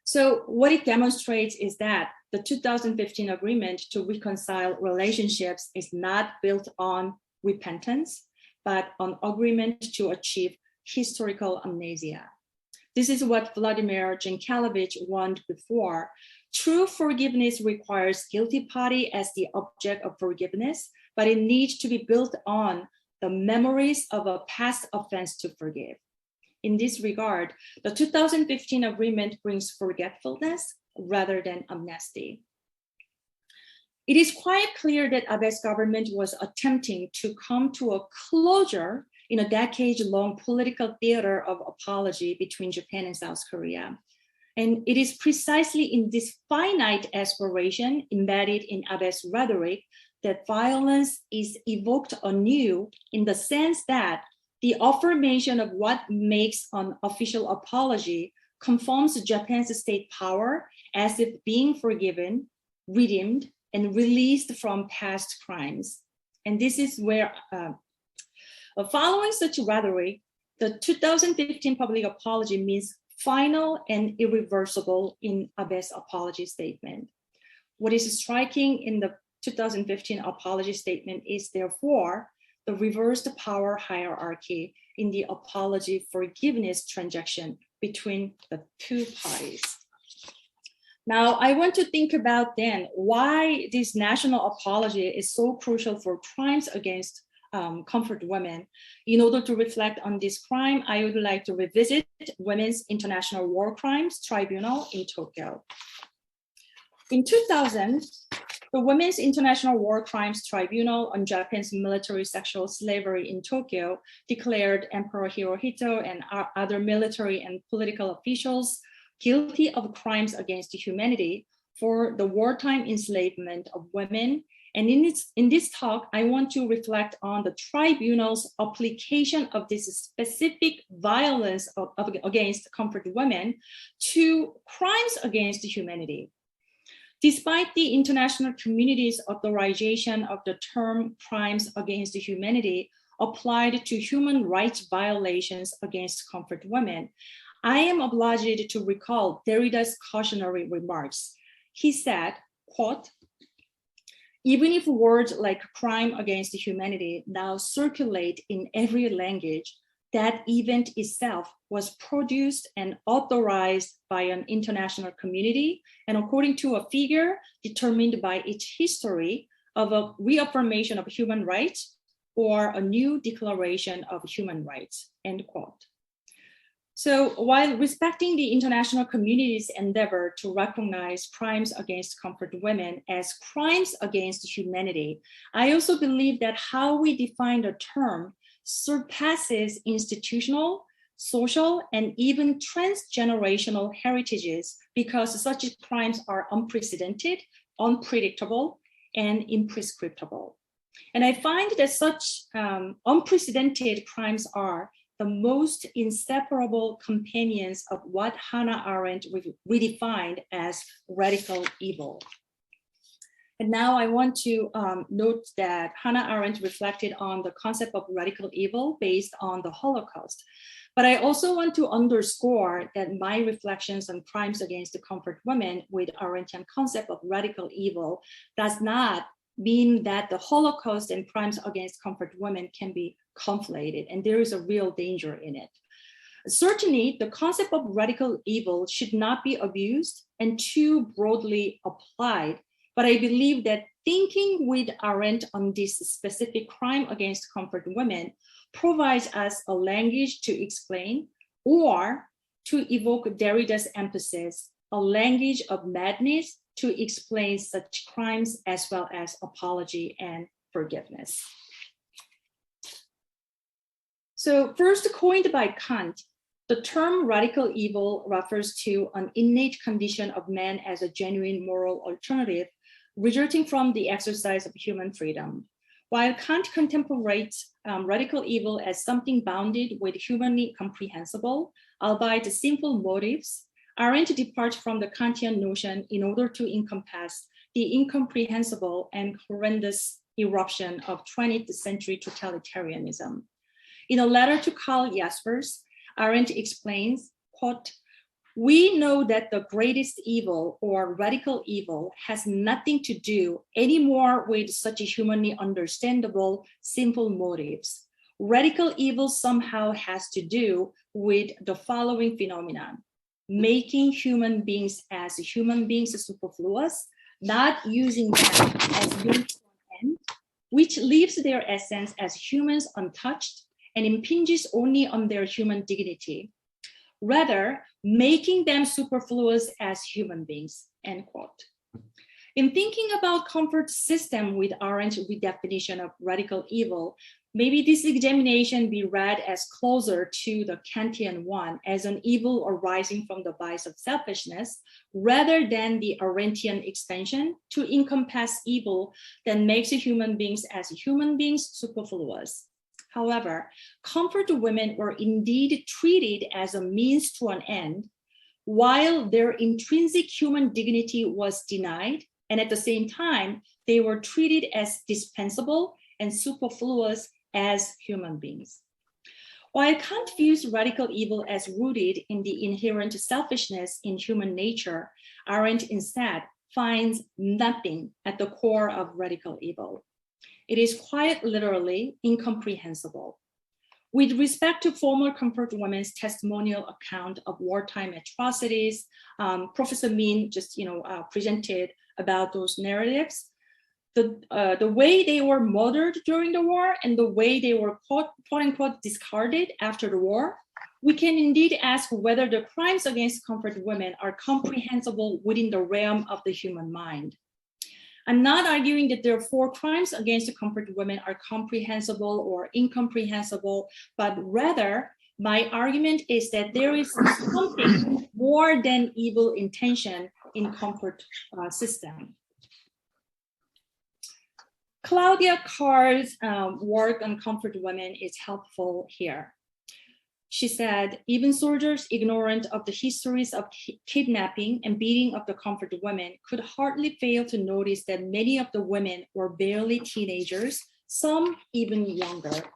So what it demonstrates is that the 2015 agreement to reconcile relationships is not built on repentance, but on agreement to achieve historical amnesia. This is what Vladimir Jankelevich warned before. True forgiveness requires guilty party as the object of forgiveness, but it needs to be built on the memories of a past offense to forgive. In this regard, the 2015 agreement brings forgetfulness rather than amnesty. It is quite clear that Abe's government was attempting to come to a closure in a decade-long political theater of apology between Japan and South Korea. And it is precisely in this finite aspiration embedded in Abe's rhetoric that violence is evoked anew in the sense that the affirmation of what makes an official apology confirms Japan's state power as if being forgiven, redeemed, and released from past crimes. And this is where, following such rhetoric, the 2015 public apology means final and irreversible in Abe's apology statement. What is striking in the 2015 apology statement is therefore the reversed power hierarchy in the apology forgiveness transaction between the two parties. Now, I want to think about then why this national apology is so crucial for crimes against comfort women. In order to reflect on this crime, I would like to revisit Women's International War Crimes Tribunal in Tokyo. In 2000, the Women's International War Crimes Tribunal on Japan's military sexual slavery in Tokyo declared Emperor Hirohito and other military and political officials guilty of crimes against humanity for the wartime enslavement of women. And in this talk, I want to reflect on the tribunal's application of this specific violence against comfort women to crimes against humanity. Despite the international community's authorization of the term crimes against humanity applied to human rights violations against comfort women, I am obliged to recall Derrida's cautionary remarks. He said, quote, "Even if words like crime against humanity now circulate in every language, that event itself was produced and authorized by an international community, and according to a figure determined by its history of a reaffirmation of human rights, or a new declaration of human rights, end quote. So while respecting the international community's endeavor to recognize crimes against comfort women as crimes against humanity, I also believe that how we define the term surpasses institutional, social, and even transgenerational heritages because such crimes are unprecedented, unpredictable, and imprescriptible. And I find that such unprecedented crimes are the most inseparable companions of what Hannah Arendt redefined as radical evil. And now I want to note that Hannah Arendt reflected on the concept of radical evil based on the Holocaust. But I also want to underscore that my reflections on crimes against the comfort women with Arendtian concept of radical evil does not mean that the Holocaust and crimes against comfort women can be conflated, and there is a real danger in it. Certainly, the concept of radical evil should not be abused and too broadly applied, but I believe that thinking with Arendt on this specific crime against comfort women provides us a language to explain or to evoke Derrida's emphasis, a language of madness to explain such crimes as well as apology and forgiveness. So first coined by Kant, the term radical evil refers to an innate condition of man as a genuine moral alternative resulting from the exercise of human freedom. While Kant contemplates radical evil as something bounded with humanly comprehensible, albeit sinful motives, Arendt departs from the Kantian notion in order to encompass the incomprehensible and horrendous eruption of 20th century totalitarianism. In a letter to Karl Jaspers, Arendt explains, quote, "We know that the greatest evil or radical evil has nothing to do anymore with such a humanly understandable simple motives. Radical evil somehow has to do with the following phenomenon: making human beings as human beings superfluous, not using them as means to an end, which leaves their essence as humans untouched and impinges only on their human dignity. Rather, making them superfluous as human beings," end quote. In thinking about comfort system with Arendt's redefinition of radical evil, maybe this examination be read as closer to the Kantian one as an evil arising from the vice of selfishness, rather than the Arendtian extension to encompass evil that makes human beings as human beings superfluous. However, comfort women were indeed treated as a means to an end, while their intrinsic human dignity was denied, and at the same time, they were treated as dispensable and superfluous as human beings. While Kant views radical evil as rooted in the inherent selfishness in human nature, Arendt instead finds nothing at the core of radical evil. It is quite literally incomprehensible. With respect to former comfort women's testimonial account of wartime atrocities, Professor Min just presented about those narratives. The way they were murdered during the war and the way they were quote unquote discarded after the war, we can indeed ask whether the crimes against comfort women are comprehensible within the realm of the human mind. I'm not arguing that therefore crimes against comfort women are comprehensible or incomprehensible, but rather my argument is that there is something more than evil intention in comfort system. Claudia Carr's work on comfort women is helpful here. She said, even soldiers ignorant of the histories of kidnapping and beating of the comfort women could hardly fail to notice that many of the women were barely teenagers, some even younger.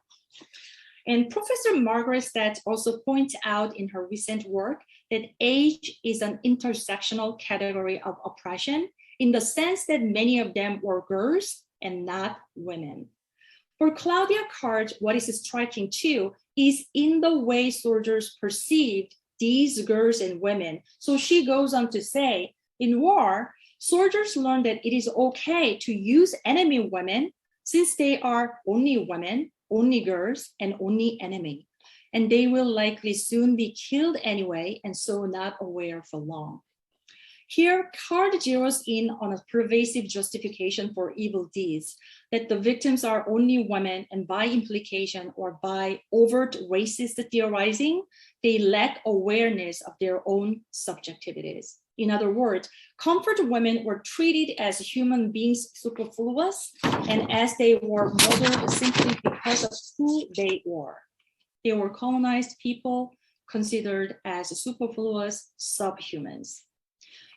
And Professor Margaret Stett also points out in her recent work that age is an intersectional category of oppression in the sense that many of them were girls and not women. For Claudia Carr, what is striking too is in the way soldiers perceived these girls and women. So she goes on to say, in war, soldiers learned that it is okay to use enemy women since they are only women, only girls, and only enemy. And they will likely soon be killed anyway, and so not aware for long. Here, Card zeroes in on a pervasive justification for evil deeds, that the victims are only women, and by implication or by overt racist theorizing, they lack awareness of their own subjectivities. In other words, comfort women were treated as human beings superfluous, and as they were murdered simply because of who they were. They were colonized people considered as superfluous subhumans.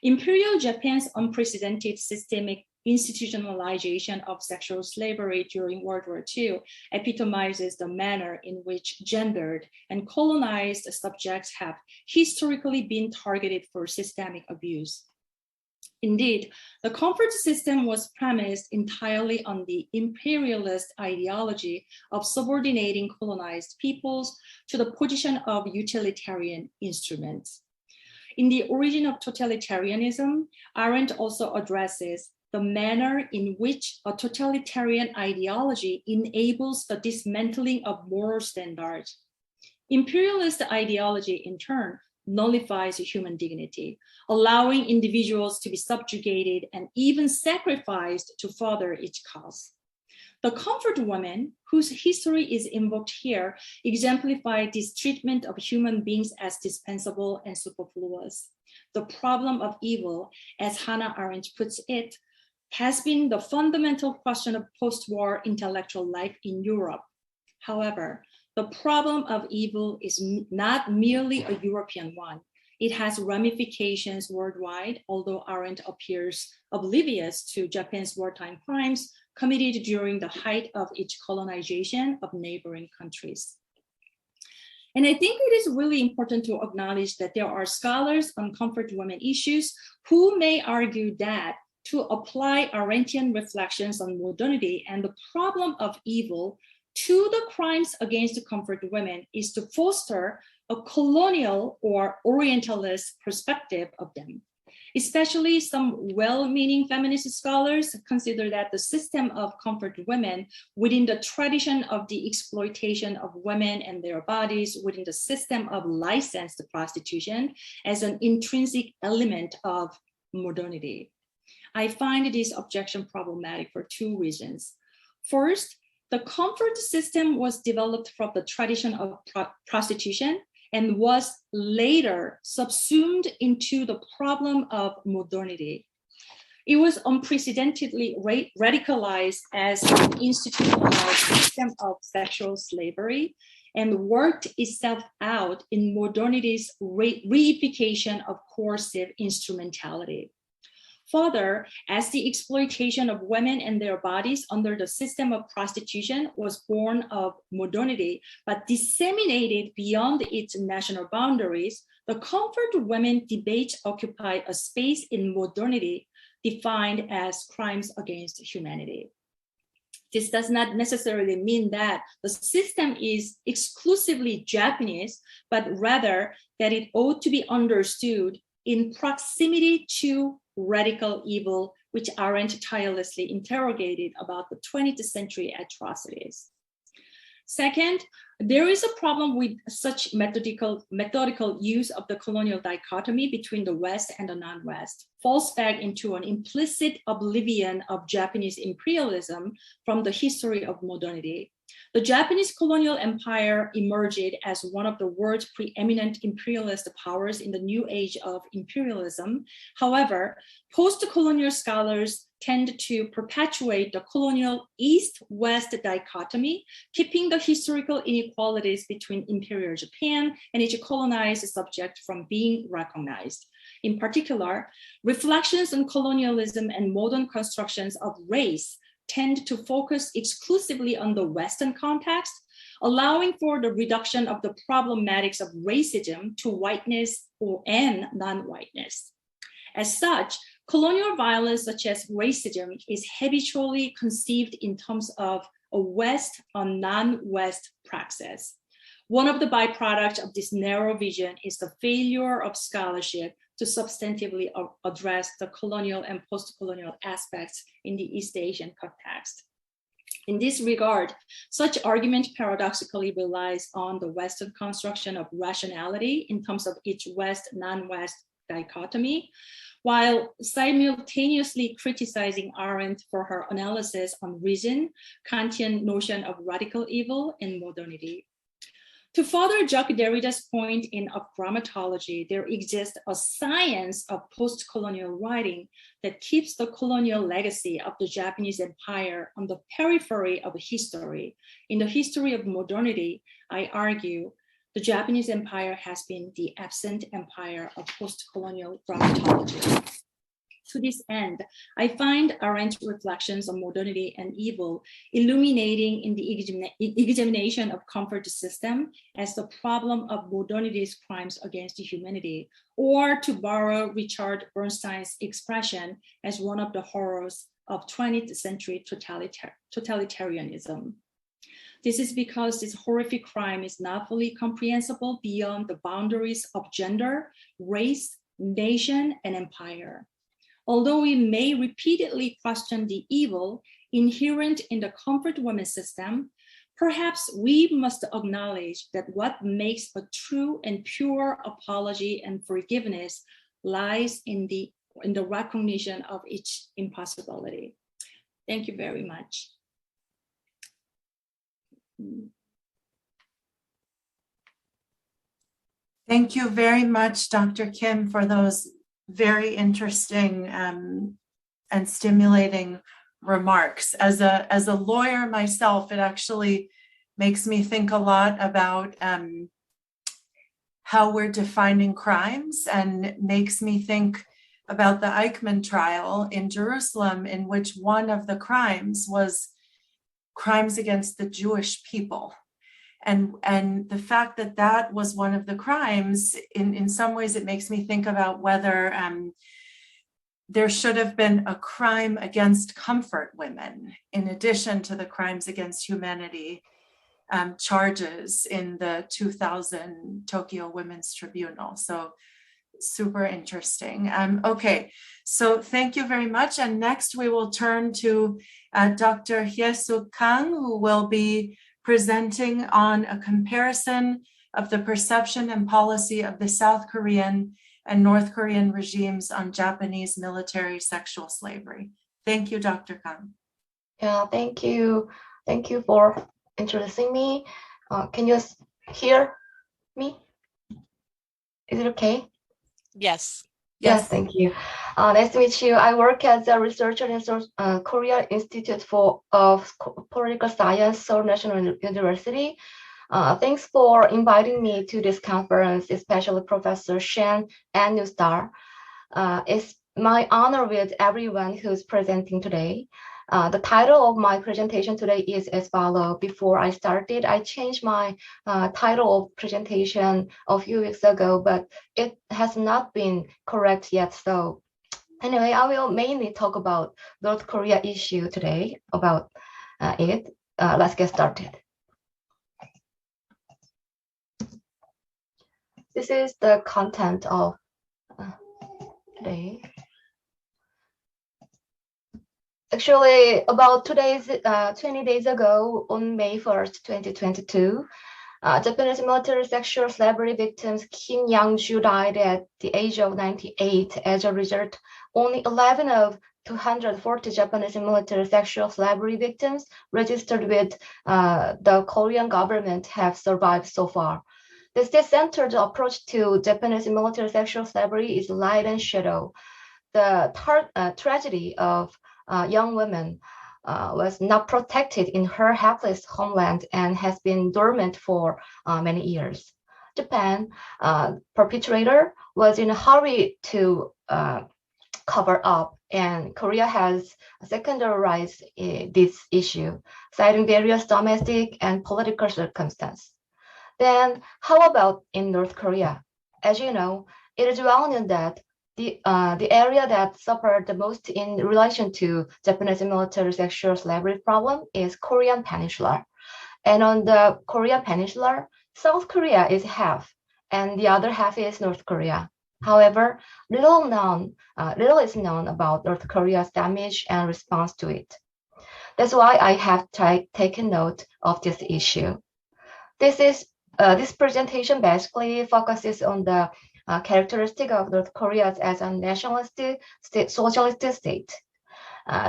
Imperial Japan's unprecedented systemic institutionalization of sexual slavery during World War II epitomizes the manner in which gendered and colonized subjects have historically been targeted for systemic abuse. Indeed, the comfort system was premised entirely on the imperialist ideology of subordinating colonized peoples to the position of utilitarian instruments. In the origin of totalitarianism, Arendt also addresses the manner in which a totalitarian ideology enables the dismantling of moral standards. Imperialist ideology, in turn, nullifies human dignity, allowing individuals to be subjugated and even sacrificed to further its cause. The comfort women, whose history is invoked here, exemplify this treatment of human beings as dispensable and superfluous. The problem of evil, as Hannah Arendt puts it, has been the fundamental question of post-war intellectual life in Europe. However, the problem of evil is not merely a European one. It has ramifications worldwide, although Arendt appears oblivious to Japan's wartime crimes committed during the height of its colonization of neighboring countries. And I think it is really important to acknowledge that there are scholars on comfort women issues who may argue that to apply Arendtian reflections on modernity and the problem of evil to the crimes against comfort women is to foster a colonial or Orientalist perspective of them. Especially some well-meaning feminist scholars consider that the system of comfort women within the tradition of the exploitation of women and their bodies within the system of licensed prostitution as an intrinsic element of modernity. I find this objection problematic for two reasons. First, the comfort system was developed from the tradition of prostitution and was later subsumed into the problem of modernity. It was unprecedentedly radicalized as an institutionalized system of sexual slavery and worked itself out in modernity's reification of coercive instrumentality. Further, as the exploitation of women and their bodies under the system of prostitution was born of modernity, but disseminated beyond its national boundaries, the comfort women debates occupy a space in modernity defined as crimes against humanity. This does not necessarily mean that the system is exclusively Japanese, but rather that it ought to be understood in proximity to radical evil, which Arendt tirelessly interrogated about the 20th century atrocities. Second, there is a problem with such methodical use of the colonial dichotomy between the West and the non-West, falls back into an implicit oblivion of Japanese imperialism from the history of modernity. The Japanese colonial empire emerged as one of the world's preeminent imperialist powers in the new age of imperialism. However, post-colonial scholars tend to perpetuate the colonial East-West dichotomy, keeping the historical inequalities between Imperial Japan and its colonized subject from being recognized. In particular, reflections on colonialism and modern constructions of race tend to focus exclusively on the Western context, allowing for the reduction of the problematics of racism to whiteness and non-whiteness. As such, colonial violence such as racism is habitually conceived in terms of a West on non-West praxis. One of the byproducts of this narrow vision is the failure of scholarship to substantively address the colonial and post-colonial aspects in the East Asian context. In this regard, such argument paradoxically relies on the Western construction of rationality in terms of each West, non-West dichotomy, while simultaneously criticizing Arendt for her analysis on reason, Kantian notion of radical evil and modernity. To further Jacques Derrida's point in grammatology, there exists a science of post-colonial writing that keeps the colonial legacy of the Japanese empire on the periphery of history. In the history of modernity, I argue, the Japanese empire has been the absent empire of post-colonial grammatology. To this end, I find Arendt's reflections on modernity and evil illuminating in the examination of comfort system as the problem of modernity's crimes against humanity, or to borrow Richard Bernstein's expression, as one of the horrors of 20th century totalitarianism. This is because this horrific crime is not fully comprehensible beyond the boundaries of gender, race, nation, and empire. Although we may repeatedly question the evil inherent in the comfort women system, perhaps we must acknowledge that what makes a true and pure apology and forgiveness lies in the recognition of its impossibility. Thank you very much. Thank you very much, Dr. Kim, for those very interesting and stimulating remarks. As a lawyer myself, it actually makes me think a lot about how we're defining crimes, and makes me think about the Eichmann trial in Jerusalem, in which one of the crimes was crimes against the Jewish people. And the fact that that was one of the crimes, in some ways, it makes me think about whether there should have been a crime against comfort women, in addition to the crimes against humanity charges in the 2000 Tokyo Women's Tribunal. So super interesting. Okay, so thank you very much. And next we will turn to Dr. Hye-Suk Kang, who will be presenting on a comparison of the perception and policy of the South Korean and North Korean regimes on Japanese military sexual slavery. Thank you, Dr. Kang. Yeah, thank you. Thank you for introducing me. Can you hear me? Is it okay? Yes. Yes, thank you. Nice to meet you. I work as a researcher in Korea Institute of Political Science, Seoul National University. Thanks for inviting me to this conference, especially Professor Shen and New Star. It's my honor with everyone who's presenting today. The title of my presentation today is as follows. Before I started, I changed my title of presentation a few weeks ago, but it has not been correct yet. So anyway, I will mainly talk about North Korea issue today, about it. Let's get started. This is the content of today. Actually, about 20 days ago, on May 1st, 2022, Japanese military sexual slavery victims Kim Yang-ju died at the age of 98. As a result, only 11 of 240 Japanese military sexual slavery victims registered with the Korean government have survived so far. The state-centered approach to Japanese military sexual slavery is light and shadow. The tragedy of young women was not protected in her hapless homeland and has been dormant for many years. Japan, perpetrator, was in a hurry to cover up, and Korea has secundarized this issue, citing various domestic and political circumstances. Then how about in North Korea? As you know, it is well known that the area that suffered the most in relation to Japanese military sexual slavery problem is Korean Peninsula. And on the Korean Peninsula, South Korea is half, and the other half is North Korea. However, little is known about North Korea's damage and response to it. That's why I have taken note of this issue. This presentation basically focuses on the characteristic of North Korea as a nationalistic socialist state.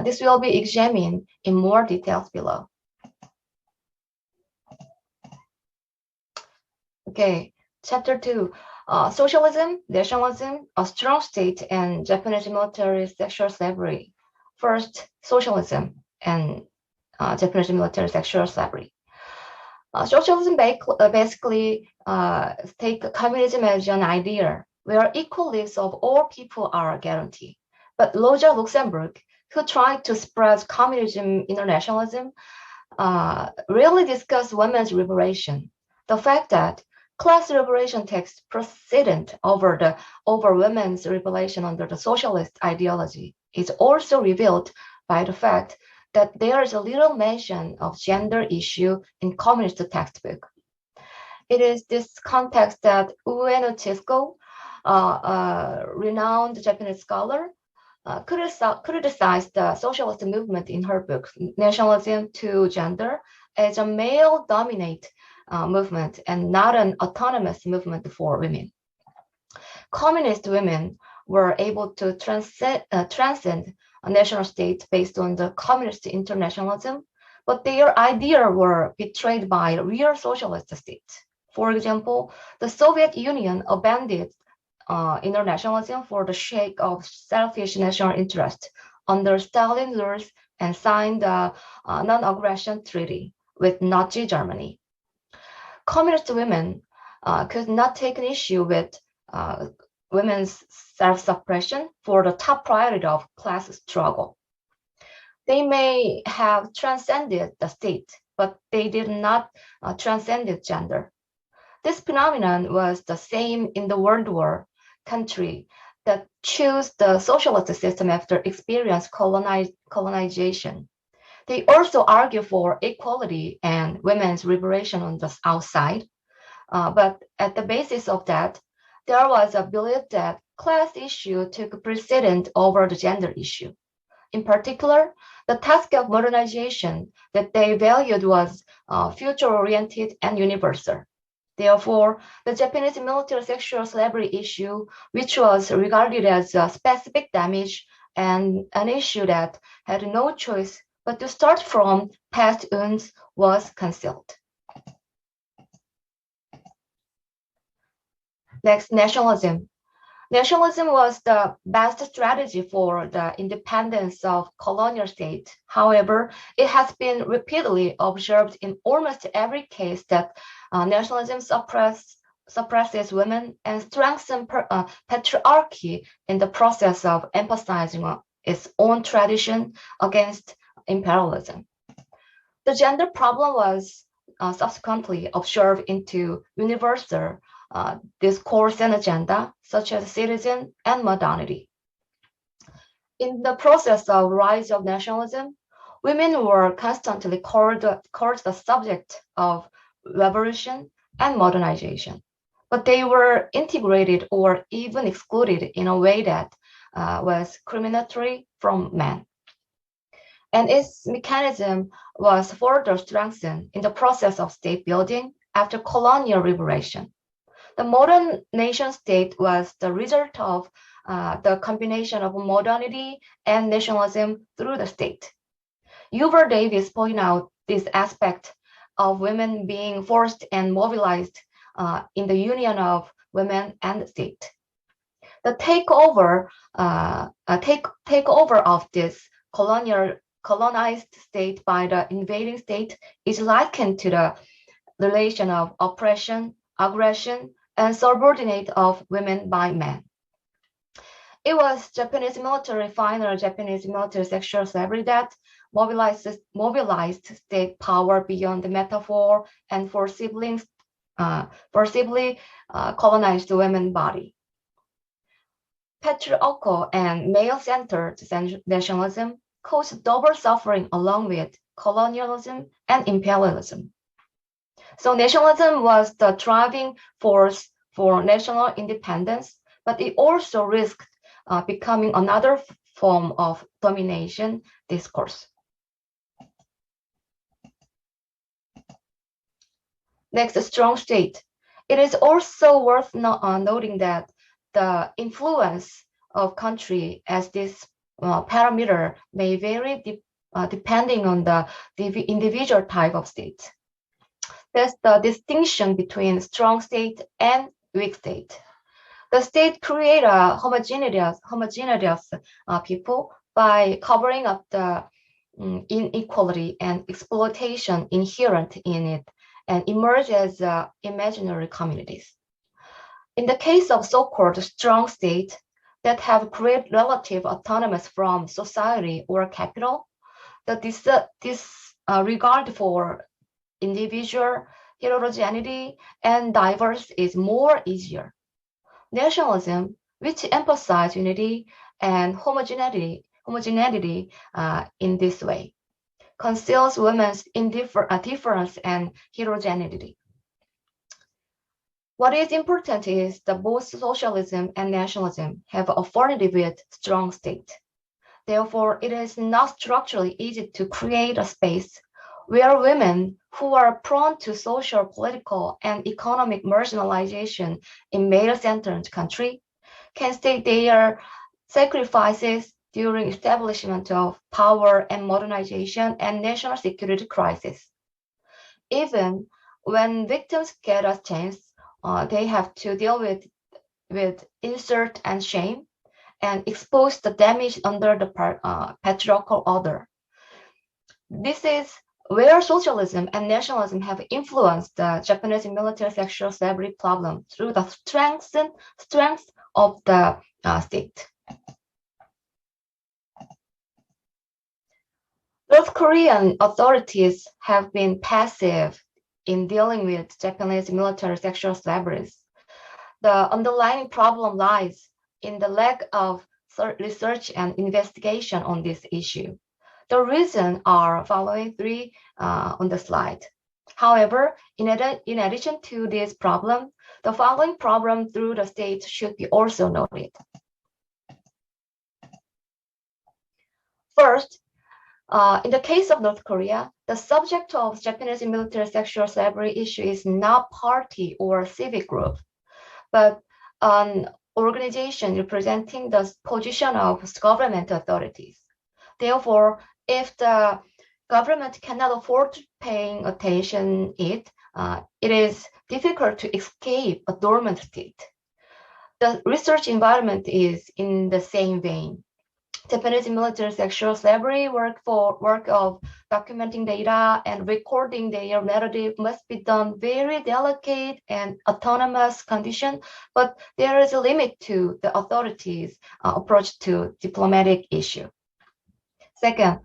This will be examined in more details below. Okay, chapter 2, socialism, nationalism, a strong state, and Japanese military sexual slavery. First, socialism and Japanese military sexual slavery. Socialism basically take communism as an idea where equal lives of all people are guaranteed. But Rosa Luxemburg, who tried to spread communism internationalism, really discussed women's liberation. The fact that class liberation takes precedent over women's liberation under the socialist ideology is also revealed by the fact that there is a little mention of gender issue in communist textbook. It is this context that Ueno Chisco, a renowned Japanese scholar, criticized the socialist movement in her book, Nationalism to Gender, as a male-dominated movement and not an autonomous movement for women. Communist women were able to transcend a national state based on the communist internationalism, but their ideas were betrayed by real socialist states. For example, the Soviet Union abandoned internationalism for the sake of selfish national interest under Stalin's rules and signed the non-aggression treaty with Nazi Germany. Communist women could not take an issue with women's self-suppression for the top priority of class struggle. They may have transcended the state, but they did not transcend gender. This phenomenon was the same in the World War country that chose the socialist system after experience colonization. They also argue for equality and women's liberation on the outside, but at the basis of that, there was a belief that class issue took precedence over the gender issue. In particular, the task of modernization that they valued was future-oriented and universal. Therefore, the Japanese military sexual slavery issue, which was regarded as a specific damage and an issue that had no choice but to start from past wounds, was concealed. Next, nationalism. Nationalism was the best strategy for the independence of colonial states. However, it has been repeatedly observed in almost every case that nationalism suppresses women and strengthens patriarchy in the process of emphasizing its own tradition against imperialism. The gender problem was subsequently observed into universal discourse and agenda, such as citizen and modernity. In the process of rise of nationalism, women were constantly called the subject of revolution and modernization, but they were integrated or even excluded in a way that was discriminatory from men. And its mechanism was further strengthened in the process of state building after colonial liberation. The modern nation state was the result of the combination of modernity and nationalism through the state. Hubert Davis pointed out this aspect of women being forced and mobilized in the union of women and the state. The takeover of this colonized state by the invading state is likened to the relation of oppression, aggression, and subordinate of women by men. It was Japanese military sexual slavery that mobilized state power beyond the metaphor and forcibly colonized the women's body. Patriarchal and male-centered nationalism caused double suffering along with colonialism and imperialism. So nationalism was the driving force for national independence, but it also risked becoming another form of domination discourse. Next, strong state. It is also worth noting that the influence of country as this parameter may vary depending on the individual type of state. That's the distinction between strong state and weak state. The state create a homogeneous people by covering up the inequality and exploitation inherent in it and emerge as imaginary communities. In the case of so-called strong state that have great relative autonomy from society or capital, the disregard for individual heterogeneity and diverse is more easier. Nationalism, which emphasizes unity and homogeneity in this way, conceals women's difference and heterogeneity. What is important is that both socialism and nationalism have affinity with strong state. Therefore, it is not structurally easy to create a space where women who are prone to social, political, and economic marginalization in male-centered country can state their sacrifices during establishment of power and modernization and national security crisis. Even when victims get a chance, they have to deal with insult and shame and expose the damage under the patriarchal order. This is where socialism and nationalism have influenced the Japanese military sexual slavery problem through the strength of the state. North Korean authorities have been passive in dealing with Japanese military sexual slavery. The underlying problem lies in the lack of research and investigation on this issue. The reasons are following three on the slide. However, in addition to this problem, the following problem through the state should be also noted. First, in the case of North Korea, the subject of Japanese military sexual slavery issue is not party or civic group, but an organization representing the position of government authorities. Therefore, if the government cannot afford paying attention it is difficult to escape a dormant state. The research environment is in the same vein. Japanese military sexual slavery work of documenting data and recording their narrative must be done very delicate and autonomous condition, but there is a limit to the authorities' approach to diplomatic issue. Second,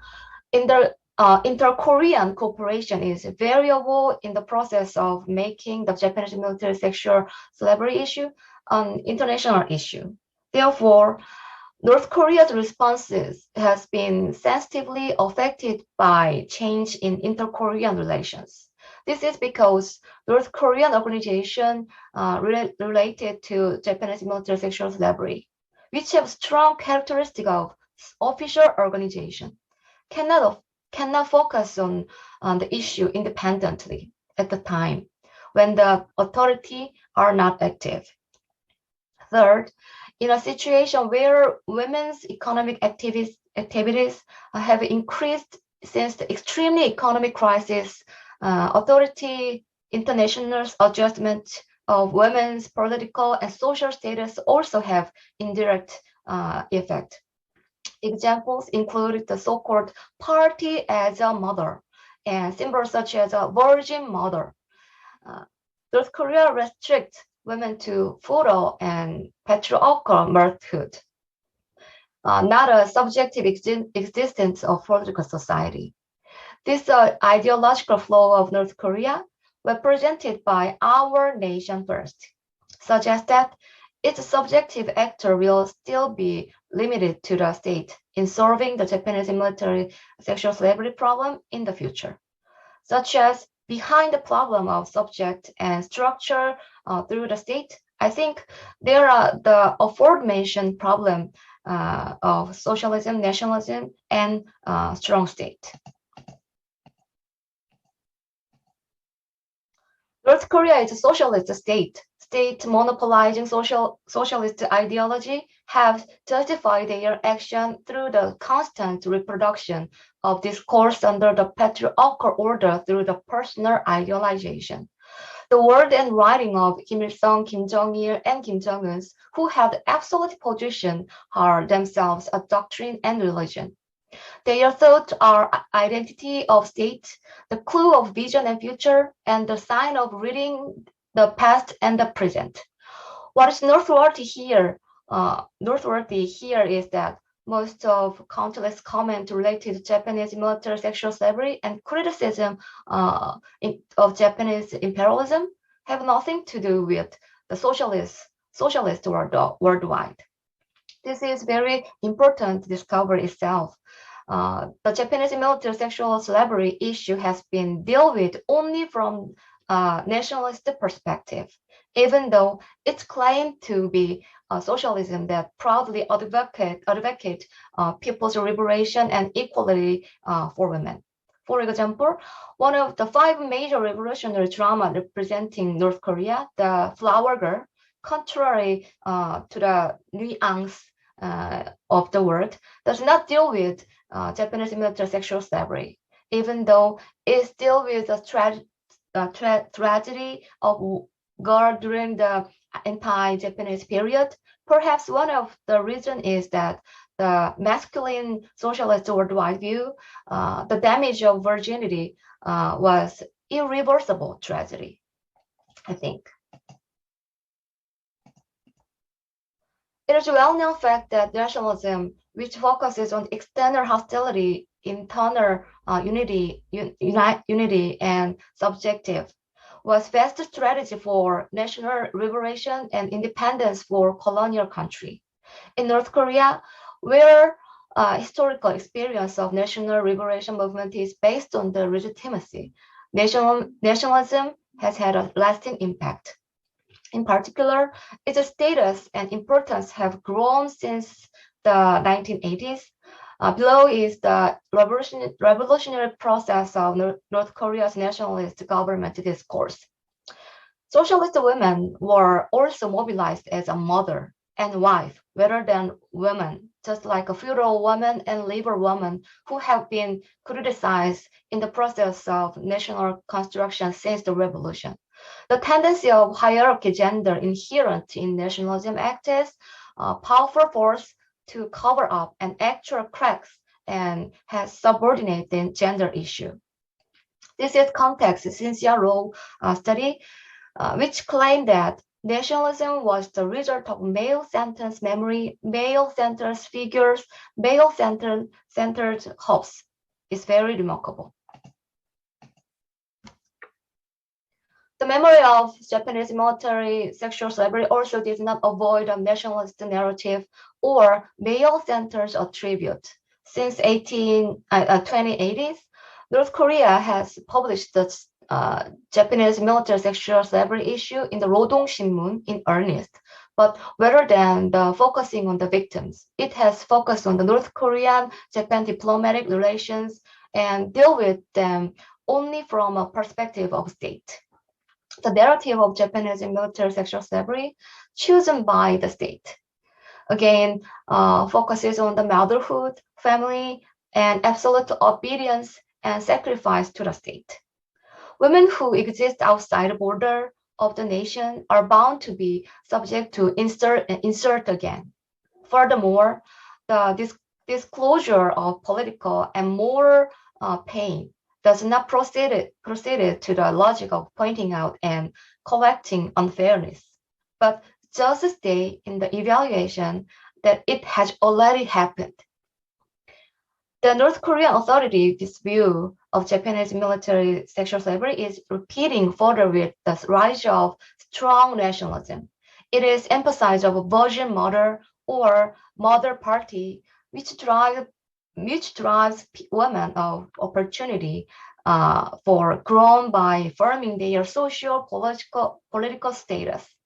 inter-Korean cooperation is variable in the process of making the Japanese military sexual slavery issue an international issue. Therefore, North Korea's responses has been sensitively affected by change in inter-Korean relations. This is because North Korean organizations related to Japanese military sexual slavery, which have strong characteristic of official organization, cannot focus on the issue independently at the time when the authorities are not active. Third, in a situation where women's economic activities have increased since the extremely economic crisis, international adjustment of women's political and social status also have indirect effect. Examples include the so-called party as a mother and symbols such as a virgin mother. North Korea restricts women to feudal and patriarchal motherhood, not a subjective existence of political society. This ideological flow of North Korea, represented by our nation first, suggests that its subjective actor will still be limited to the state in solving the Japanese military sexual slavery problem in the future, such as behind the problem of subject and structure through the state. I think there are the aforementioned problem of socialism, nationalism, and strong state. North Korea is a socialist state. State monopolizing socialist ideology have justified their action through the constant reproduction of discourse under the patriarchal order through the personal idealization. The word and writing of Kim Il-sung, Kim Jong-il, and Kim Jong-un, who held absolute position, are themselves a doctrine and religion. Their thoughts are identity of state, the clue of vision and future, and the sign of reading the past and the present. What is noteworthy here is that most of countless comments related to Japanese military sexual slavery and criticism of Japanese imperialism have nothing to do with the socialist worldwide. This is very important discovery itself. The Japanese military sexual slavery issue has been dealt with only from a nationalist perspective, even though it's claimed to be a socialism that proudly advocate people's liberation and equality for women. For example, one of the 5 major revolutionary drama representing North Korea, The Flower Girl, contrary to the nuance of the word, does not deal with Japanese military sexual slavery, even though it deals with the tragedy of girl during the anti-Japanese period. Perhaps one of the reasons is that the masculine socialist worldwide view, the damage of virginity was irreversible tragedy, I think. It is a well-known fact that nationalism, which focuses on external hostility, internal unity and subjective, was best strategy for national liberation and independence for colonial country. In North Korea, where historical experience of national liberation movement is based on the legitimacy, nationalism has had a lasting impact. In particular, its status and importance have grown since the 1980s. Below is the revolutionary process of North Korea's nationalist government discourse. Socialist women were also mobilized as a mother and wife rather than women, just like a feudal woman and labor woman who have been criticized in the process of national construction since the revolution. The tendency of hierarchy gender inherent in nationalism acts as a powerful force to cover up an actual cracks and has subordinated the gender issue. This is context Cynthia Rowe study, which claimed that nationalism was the result of male-centered memory, male-centered figures, male-centered hopes. It's very remarkable. The memory of Japanese military sexual slavery also did not avoid a nationalist narrative or male-centered attribute. Since 2080s, North Korea has published the Japanese military sexual slavery issue in the Rodong Shinmun in earnest, but rather than focusing on the victims, it has focused on the North Korean-Japan diplomatic relations and deal with them only from a perspective of state. The narrative of Japanese military sexual slavery chosen by the state, again, focuses on the motherhood, family, and absolute obedience and sacrifice to the state. Women who exist outside the border of the nation are bound to be subject to insert again. Furthermore, the disclosure of political and moral pain does not proceed to the logic of pointing out and correcting unfairness, but just stay in the evaluation that it has already happened. The North Korean authorities' view of Japanese military sexual slavery is repeating further with the rise of strong nationalism. It is emphasized of a virgin mother or mother party, which drives women of opportunity for grown by affirming their political status.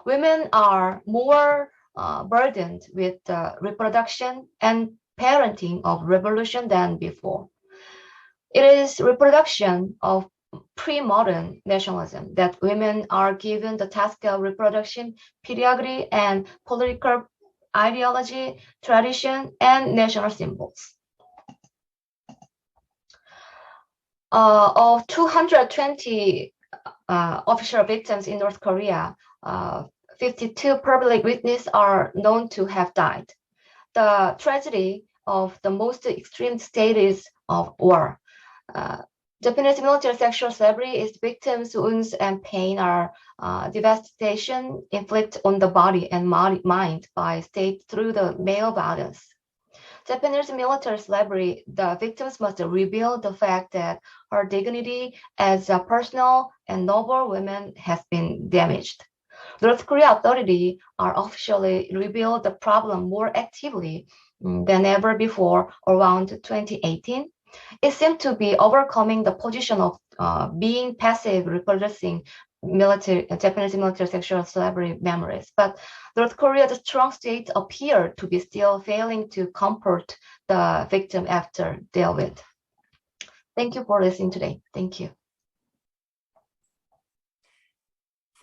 Women are more burdened with reproduction and parenting of revolution than before. It is reproduction of pre-modern nationalism, that women are given the task of reproduction, pedagogy, and political ideology, tradition, and national symbols. Of 220 official victims in North Korea, 52 public witnesses are known to have died. The tragedy of the most extreme stages of war. Japanese military sexual slavery is victims' wounds and pain are devastation inflicted on the body and mind by state through the male violence. Japanese military slavery, the victims must reveal the fact that her dignity as a personal and noble woman has been damaged. North Korea authorities are officially revealed the problem more actively than ever before around 2018. It seemed to be overcoming the position of being passive, reproducing Japanese military sexual slavery memories. But North Korea's strong state appeared to be still failing to comfort the victim after deal with. Thank you for listening today. Thank you.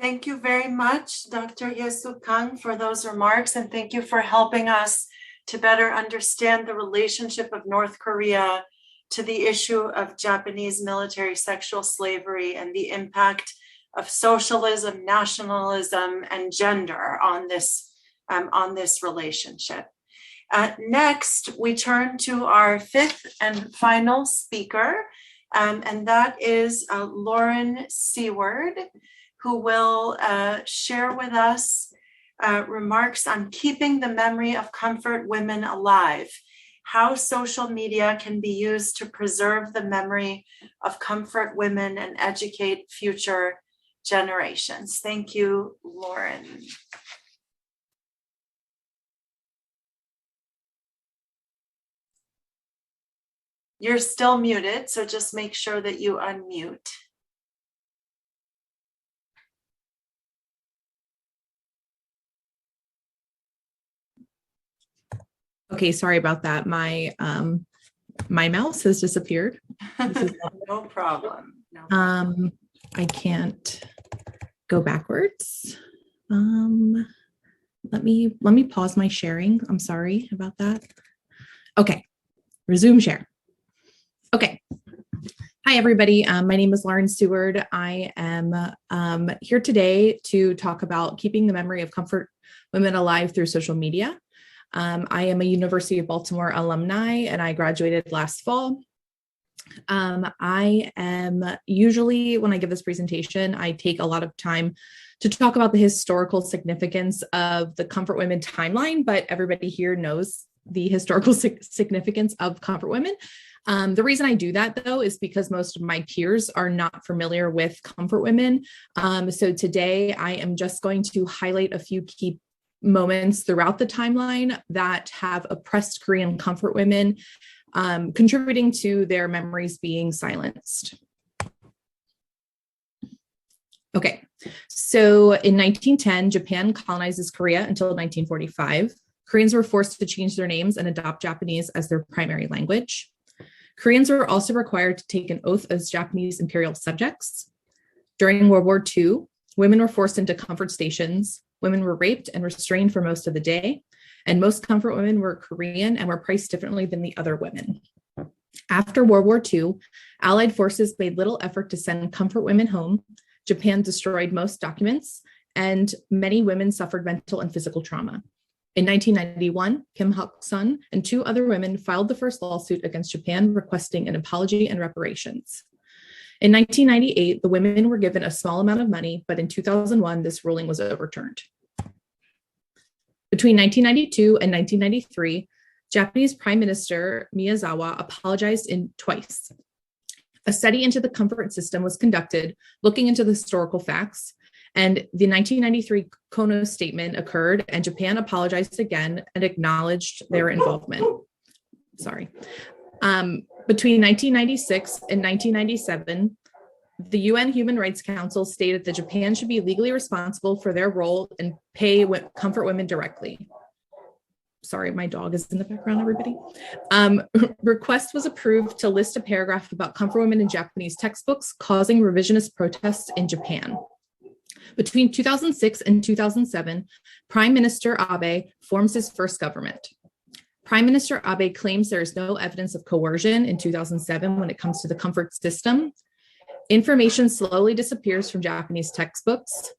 Thank you very much, Dr. Yesu Kang, for those remarks, and thank you for helping us to better understand the relationship of North Korea to the issue of Japanese military sexual slavery and the impact of socialism, nationalism, and gender on this relationship. Next, we turn to our fifth and final speaker, and that is Lauren Seward, who will share with us remarks on keeping the memory of comfort women alive, how social media can be used to preserve the memory of comfort women and educate future generations. Thank you, Lauren. You're still muted, so just make sure that you unmute. Okay, sorry about that. My mouse has disappeared. No problem. No problem. I can't go backwards. Let me pause my sharing. I'm sorry about that. Okay, resume share. Okay. Hi, everybody. My name is Lauren Seward. I am here today to talk about keeping the memory of comfort women alive through social media. I am a University of Baltimore alumni, and I graduated last fall. I am usually, when I give this presentation, I take a lot of time to talk about the historical significance of the Comfort Women timeline, but everybody here knows the historical significance of Comfort Women. The reason I do that, though, is because most of my peers are not familiar with Comfort Women. So today I am just going to highlight a few key moments throughout the timeline that have oppressed Korean comfort women, contributing to their memories being silenced. Okay, so in 1910, Japan colonizes Korea until 1945. Koreans were forced to change their names and adopt Japanese as their primary language. Koreans were also required to take an oath as Japanese imperial subjects. During World War II, women were forced into comfort stations. Women were raped and restrained for most of the day, and most comfort women were Korean and were priced differently than the other women. After World War II, Allied forces made little effort to send comfort women home. Japan destroyed most documents, and many women suffered mental and physical trauma. In 1991, Kim Hak-sun and 2 other women filed the first lawsuit against Japan requesting an apology and reparations. In 1998, the women were given a small amount of money, but in 2001, this ruling was overturned. Between 1992 and 1993, Japanese Prime Minister Miyazawa apologized twice. A study into the comfort system was conducted, looking into the historical facts, and the 1993 Kono statement occurred, and Japan apologized again and acknowledged their involvement. Sorry. Between 1996 and 1997, the UN Human Rights Council stated that Japan should be legally responsible for their role and pay comfort women directly. sorry, my dog is in the background, everybody. Request was approved to list a paragraph about comfort women in Japanese textbooks, causing revisionist protests in Japan. Between 2006 and 2007, Prime Minister Abe forms his first government. Prime Minister Abe claims there is no evidence of coercion in 2007 when it comes to the comfort system. Information slowly disappears from Japanese textbooks.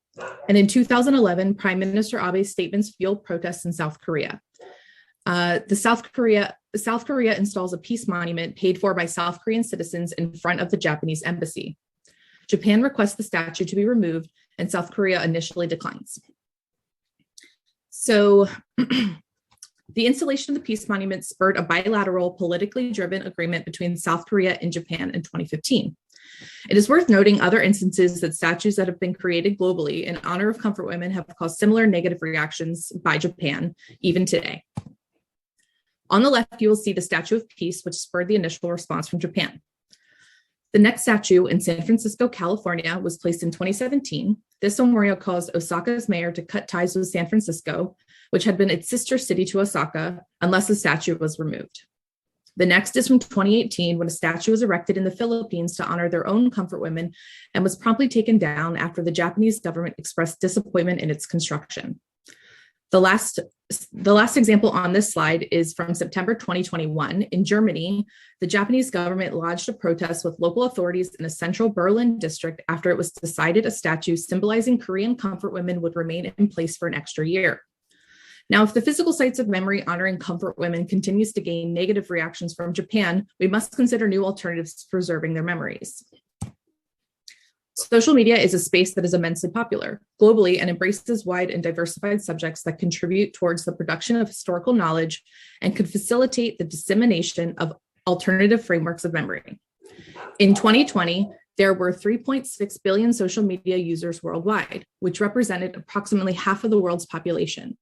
And in 2011, Prime Minister Abe's statements fueled protests in South Korea. South Korea installs a peace monument paid for by South Korean citizens in front of the Japanese embassy. Japan requests the statue to be removed, and South Korea initially declines. So the installation of the peace monument spurred a bilateral, politically driven agreement between South Korea and Japan in 2015. It is worth noting other instances that statues that have been created globally in honor of comfort women have caused similar negative reactions by Japan, even today. On the left, you will see the Statue of Peace, which spurred the initial response from Japan. The next statue in San Francisco, California, was placed in 2017. This memorial caused Osaka's mayor to cut ties with San Francisco, which had been its sister city to Osaka, unless the statue was removed. The next is from 2018, when a statue was erected in the Philippines to honor their own comfort women and was promptly taken down after the Japanese government expressed disappointment in its construction. The last example on this slide is from September 2021. In Germany, the Japanese government lodged a protest with local authorities in a central Berlin district after it was decided a statue symbolizing Korean comfort women would remain in place for an extra year. Now, if the physical sites of memory honoring comfort women continues to gain negative reactions from Japan, we must consider new alternatives to preserving their memories. Social media is a space that is immensely popular globally and embraces wide and diversified subjects that contribute towards the production of historical knowledge and could facilitate the dissemination of alternative frameworks of memory. In 2020, there were 3.6 billion social media users worldwide, which represented approximately half of the world's population.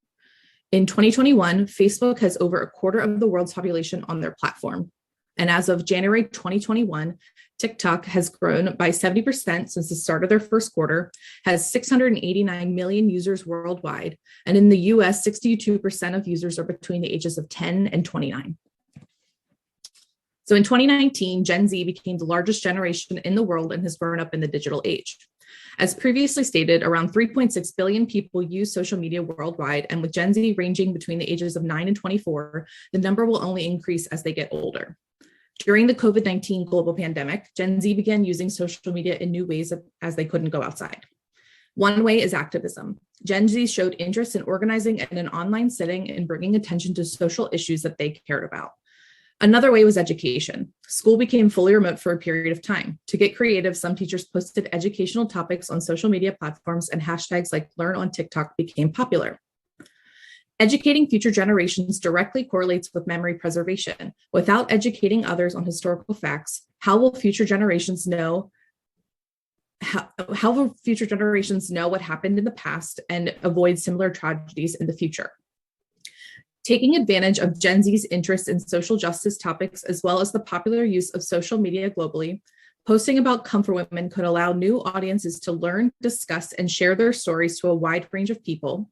In 2021, Facebook has over a quarter of the world's population on their platform. And as of January 2021, TikTok has grown by 70% since the start of their first quarter, has 689 million users worldwide. And in the US, 62% of users are between the ages of 10 and 29. So in 2019, Gen Z became the largest generation in the world and has grown up in the digital age. As previously stated, around 3.6 billion people use social media worldwide, and with Gen Z ranging between the ages of 9 and 24, the number will only increase as they get older. During the COVID-19 global pandemic, Gen Z began using social media in new ways as they couldn't go outside. One way is activism. Gen Z showed interest in organizing in an online setting and bringing attention to social issues that they cared about. Another way was education. School became fully remote for a period of time. To get creative, some teachers posted educational topics on social media platforms, and hashtags like Learn on TikTok became popular. Educating future generations directly correlates with memory preservation. Without educating others on historical facts, how will future generations know what happened in the past and avoid similar tragedies in the future? Taking advantage of Gen Z's interest in social justice topics, as well as the popular use of social media globally, posting about comfort women could allow new audiences to learn, discuss, and share their stories to a wide range of people.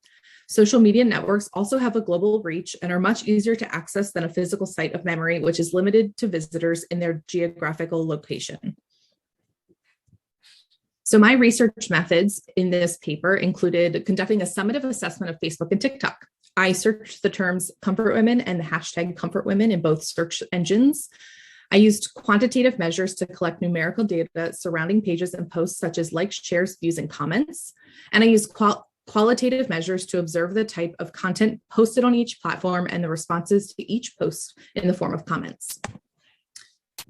Social media networks also have a global reach and are much easier to access than a physical site of memory, which is limited to visitors in their geographical location. So my research methods in this paper included conducting a summative assessment of Facebook and TikTok. I searched the terms comfort women and the hashtag comfort women in both search engines. I used quantitative measures to collect numerical data surrounding pages and posts such as likes, shares, views, and comments. And I used qualitative measures to observe the type of content posted on each platform and the responses to each post in the form of comments.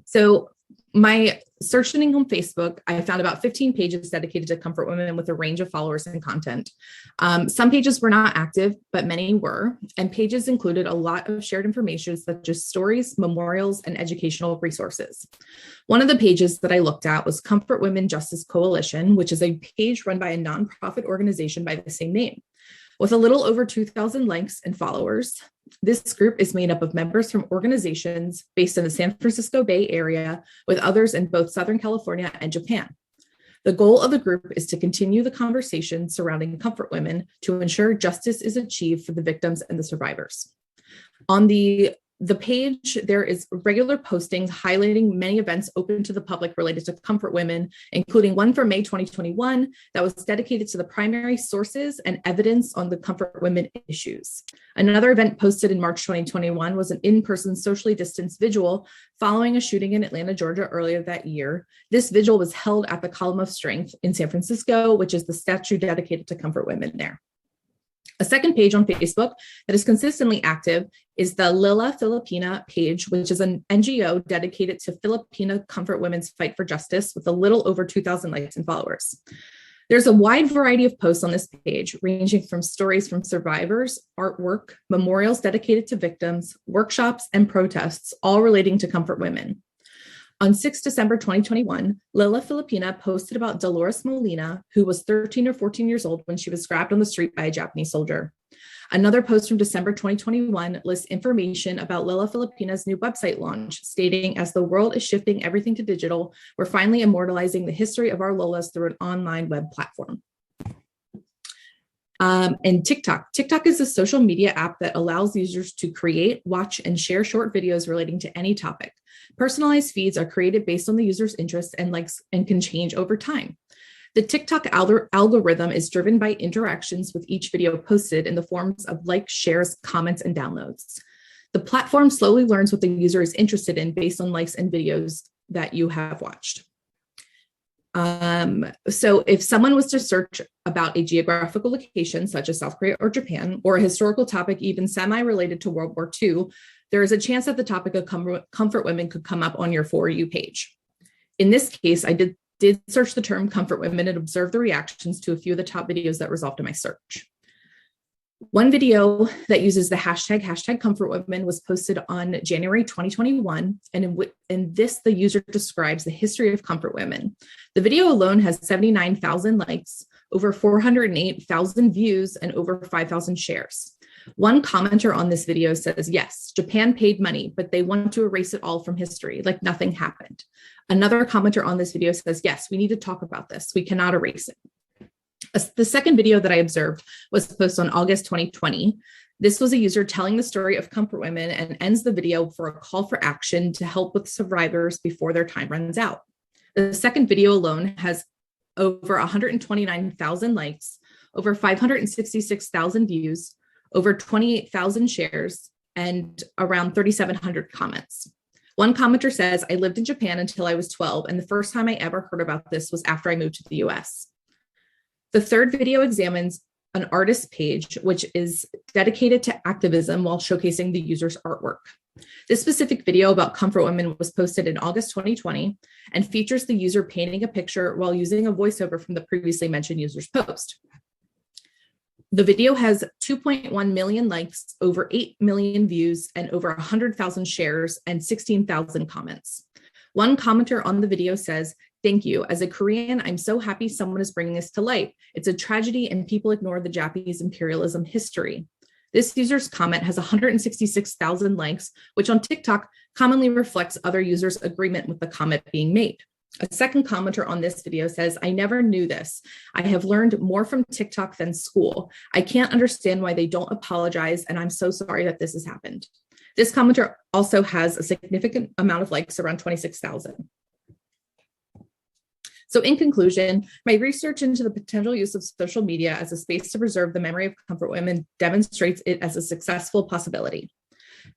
So my searching on Facebook, I found about 15 pages dedicated to comfort women with a range of followers and content. Some pages were not active, but many were, and pages included a lot of shared information such as stories, memorials, and educational resources. One of the pages that I looked at was Comfort Women Justice Coalition, which is a page run by a nonprofit organization by the same name. With a little over 2,000 likes and followers, this group is made up of members from organizations based in the San Francisco Bay Area, with others in both Southern California and Japan. The goal of the group is to continue the conversation surrounding comfort women to ensure justice is achieved for the victims and the survivors. On the page, there is regular postings highlighting many events open to the public related to comfort women, including one from May 2021 that was dedicated to the primary sources and evidence on the comfort women issues. Another event posted in March 2021 was an in-person socially distanced vigil following a shooting in Atlanta, Georgia earlier that year. This vigil was held at the Column of Strength in San Francisco, which is the statue dedicated to comfort women there. A second page on Facebook that is consistently active is the Lila Filipina page, which is an NGO dedicated to Filipina comfort women's fight for justice with a little over 2,000 likes and followers. There's a wide variety of posts on this page, ranging from stories from survivors, artwork, memorials dedicated to victims, workshops, and protests, all relating to comfort women. On 6 December 2021, Lila Filipina posted about Dolores Molina, who was 13 or 14 years old when she was grabbed on the street by a Japanese soldier. Another post from December 2021 lists information about Lila Filipina's new website launch, stating, "As the world is shifting everything to digital, we're finally immortalizing the history of our Lolas through an online web platform." And TikTok. TikTok is a social media app that allows users to create, watch, and share short videos relating to any topic. Personalized feeds are created based on the user's interests and likes and can change over time. The TikTok algorithm is driven by interactions with each video posted in the forms of likes, shares, comments, and downloads. The platform slowly learns what the user is interested in based on likes and videos that you have watched. So if someone was to search about a geographical location, such as South Korea or Japan, or a historical topic even semi-related to World War II, there is a chance that the topic of comfort women could come up on your For You page. In this case, I did search the term comfort women and observe the reactions to a few of the top videos that resolved in my search. One video that uses the hashtag comfort women was posted on January 2021, and in this, the user describes the history of comfort women. The video alone has 79,000 likes, over 408,000 views, and over 5,000 shares. One commenter on this video says, "Yes, Japan paid money, but they want to erase it all from history, like nothing happened." Another commenter on this video says, "Yes, we need to talk about this. We cannot erase it." The second video that I observed was posted on August 2020. This was a user telling the story of comfort women and ends the video for a call for action to help with survivors before their time runs out. The second video alone has over 129,000 likes, over 566,000 views, over 28,000 shares, and around 3,700 comments. One commenter says, "I lived in Japan until I was 12, and the first time I ever heard about this was after I moved to the US." The third video examines an artist page, which is dedicated to activism while showcasing the user's artwork. This specific video about comfort women was posted in August 2020 and features the user painting a picture while using a voiceover from the previously mentioned user's post. The video has 2.1 million likes, over 8 million views, and over 100,000 shares and 16,000 comments. One commenter on the video says, "Thank you. As a Korean, I'm so happy someone is bringing this to light. It's a tragedy and people ignore the Japanese imperialism history." This user's comment has 166,000 likes, which on TikTok commonly reflects other users' agreement with the comment being made. A second commenter on this video says, "I never knew this. I have learned more from TikTok than school. I can't understand why they don't apologize, and I'm so sorry that this has happened." This commenter also has a significant amount of likes, around 26,000. So in conclusion, my research into the potential use of social media as a space to preserve the memory of comfort women demonstrates it as a successful possibility.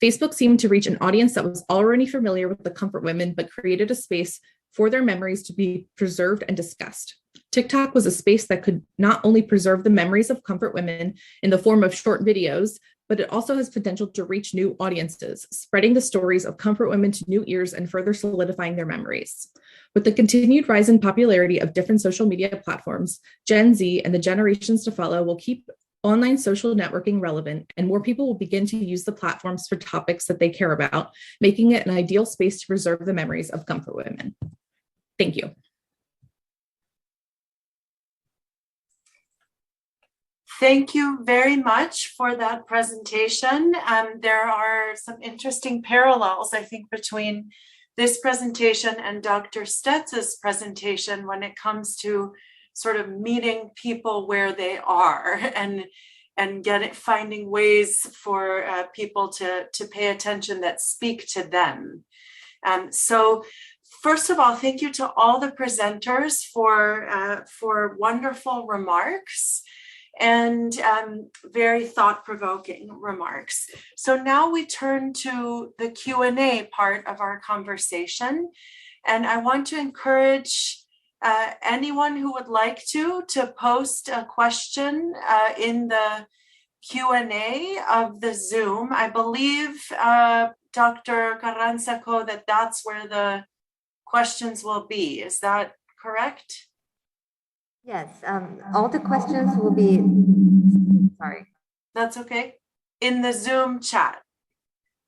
Facebook seemed to reach an audience that was already familiar with the comfort women, but created a space for their memories to be preserved and discussed. TikTok was a space that could not only preserve the memories of comfort women in the form of short videos, but it also has potential to reach new audiences, spreading the stories of comfort women to new ears and further solidifying their memories. With the continued rise in popularity of different social media platforms, Gen Z and the generations to follow will keep online social networking relevant, and more people will begin to use the platforms for topics that they care about, making it an ideal space to preserve the memories of comfort women. Thank you. Thank you very much for that presentation. There are some interesting parallels, I think, between this presentation and Dr. Stetz's presentation when it comes to sort of meeting people where they are finding ways for people to pay attention that speak to them. So first of all, thank you to all the presenters for wonderful remarks and very thought-provoking remarks. So now we turn to the Q&A part of our conversation. And I want to encourage anyone who would like to post a question in the Q&A of the Zoom. I believe, Dr. Carranza-Co, that's where the questions will be. Is that correct? Yes, all the questions will be, sorry. That's okay. In the Zoom chat.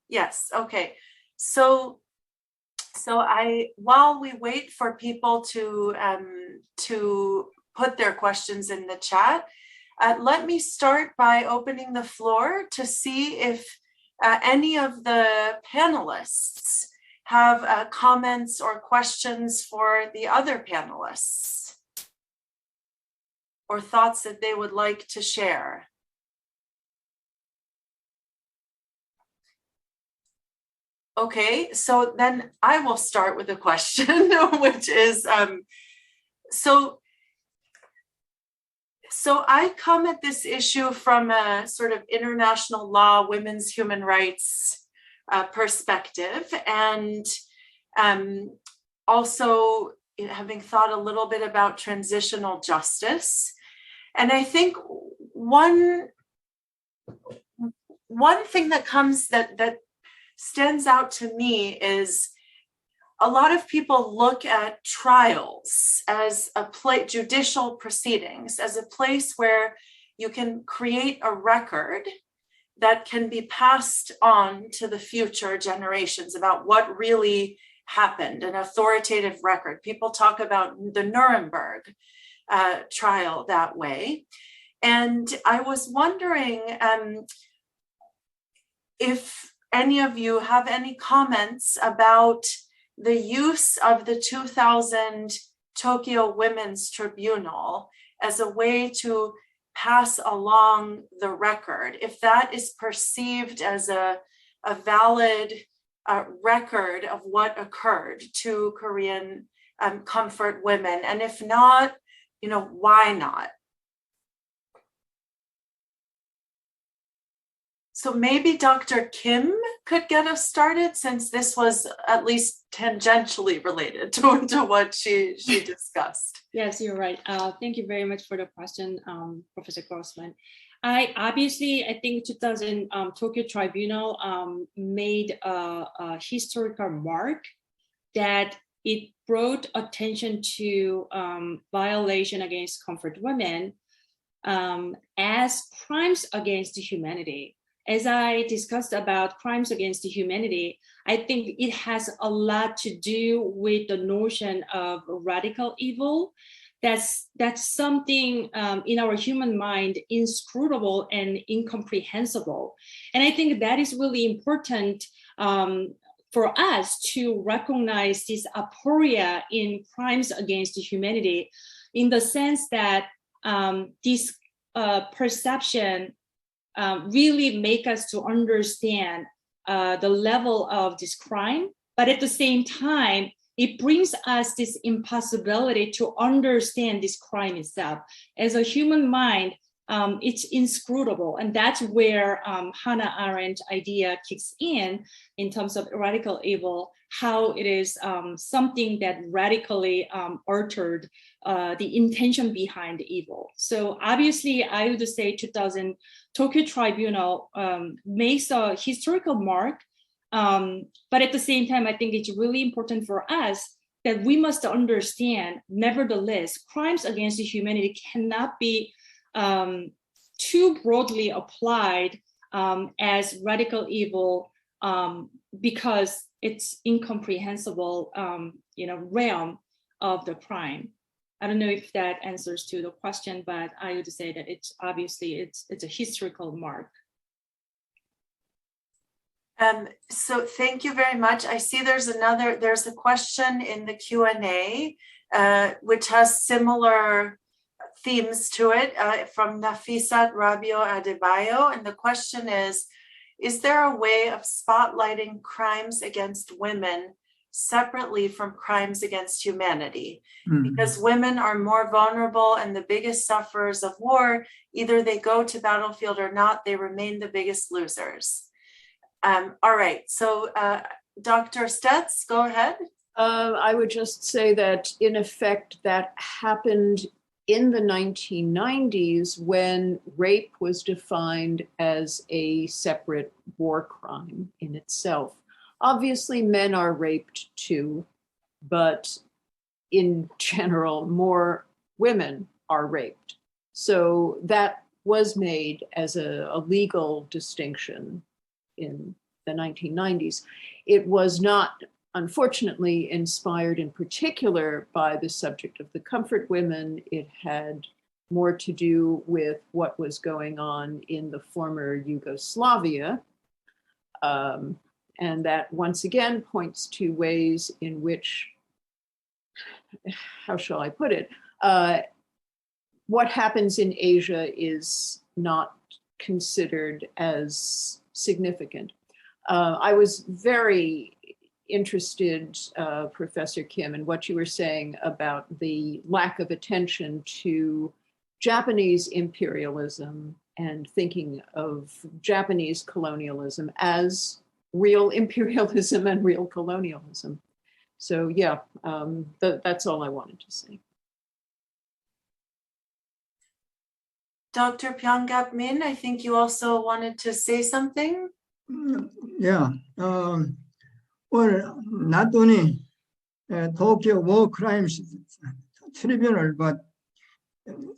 Yes, okay. So while we wait for people to put their questions in the chat, let me start by opening the floor to see if any of the panelists have comments or questions for the other panelists, or thoughts that they would like to share. Okay, so then I will start with a question, which is, so I come at this issue from a sort of international law, women's human rights perspective, and also having thought a little bit about transitional justice. And I think one thing that stands out to me is a lot of people look at trials as judicial proceedings as a place where you can create a record that can be passed on to the future generations about what really happened, an authoritative record. People talk about the Nuremberg trial that way. And I was wondering if any of you have any comments about the use of the 2000 Tokyo Women's Tribunal as a way to pass along the record, if that is perceived as a valid record of what occurred to Korean comfort women, and if not, why not? So maybe Dr. Kim could get us started, since this was at least tangentially related to what she discussed. Yes, you're right. Thank you very much for the question, Professor Grossman. I think 2000 Tokyo Tribunal made a historical mark that it brought attention to violation against comfort women as crimes against humanity. As I discussed about crimes against humanity, I think it has a lot to do with the notion of radical evil. That's something in our human mind inscrutable and incomprehensible. And I think that is really important for us to recognize this aporia in crimes against humanity, in the sense that this perception really make us to understand the level of this crime, but at the same time, it brings us this impossibility to understand this crime itself. As a human mind, it's inscrutable, and that's where Hannah Arendt idea kicks in terms of radical evil, how it is something that radically altered the intention behind the evil. So obviously, I would say 2000 Tokyo Tribunal makes a historical mark, but at the same time, I think it's really important for us that we must understand, nevertheless, crimes against humanity cannot be too broadly applied as radical evil because it's incomprehensible, realm of the crime. I don't know if that answers to the question, but I would say that it's obviously it's a historical mark. So thank you very much. I see there's a question in the Q&A which has similar themes to it from Nafisat Rabio Adebayo. And the question is there a way of spotlighting crimes against women separately from crimes against humanity? Because women are more vulnerable and the biggest sufferers of war. Either they go to battlefield or not, they remain the biggest losers. All right, so Dr. Stetz, go ahead. I would just say that in effect that happened in the 1990s when rape was defined as a separate war crime in itself. Obviously, men are raped too, but in general, more women are raped. So that was made as a legal distinction in the 1990s. It was not, unfortunately, inspired in particular by the subject of the comfort women. It had more to do with what was going on in the former Yugoslavia. And that once again points to ways in which, how shall I put it, what happens in Asia is not considered as significant. I was very interested, Professor Kim, in what you were saying about the lack of attention to Japanese imperialism and thinking of Japanese colonialism as real imperialism and real colonialism. So yeah, that's all I wanted to say. Dr. Pyonggap Min, I think you also wanted to say something. Yeah. Well, not only Tokyo War Crimes Tribunal, but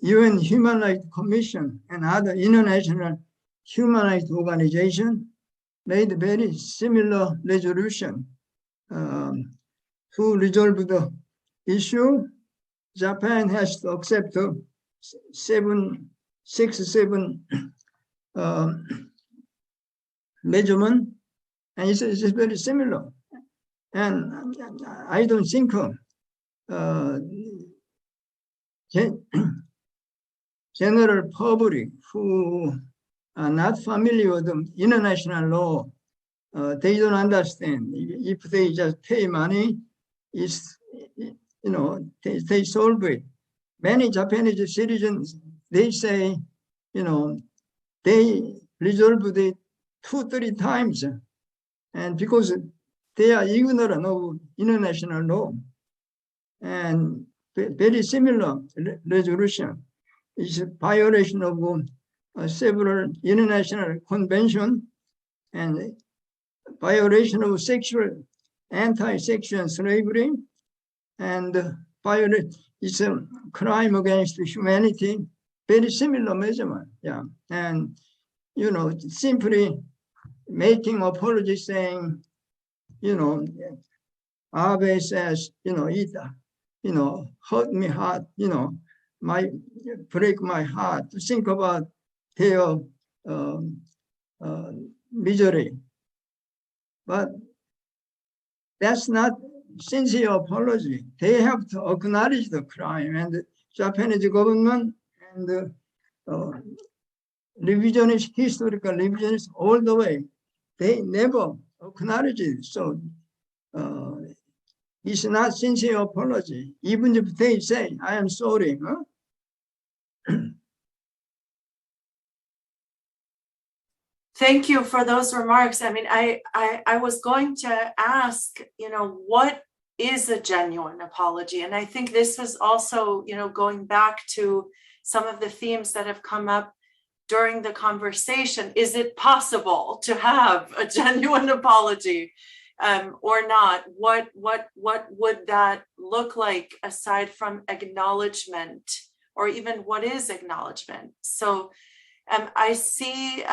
UN Human Rights Commission and other international human rights organizations made very similar resolution to resolve the issue. Japan has to accept 767 measurement, and it's very similar. And I don't think general public who are not familiar with the international law, they don't understand. If they just pay money, it's, they solve it. Many Japanese citizens, they say, they resolved it 2-3 times, and because they are ignorant of international law. And very similar resolution is a violation of several international conventions and violation of anti-sexual slavery, and it's a crime against humanity. Very similar measurement, yeah. And simply making apology, saying, Abe says, it, hurt me heart, break my heart to think about their misery. But that's not sincere apology. They have to acknowledge the crime, and the Japanese government and the revisionist, historical revisionists all the way, they never acknowledge it. So it's not sincere apology, even if they say, I am sorry. Huh? Thank you for those remarks. I mean, I was going to ask, what is a genuine apology? And I think this was also, going back to some of the themes that have come up during the conversation. Is it possible to have a genuine apology or not? What would that look like aside from acknowledgement, or even what is acknowledgement? So I see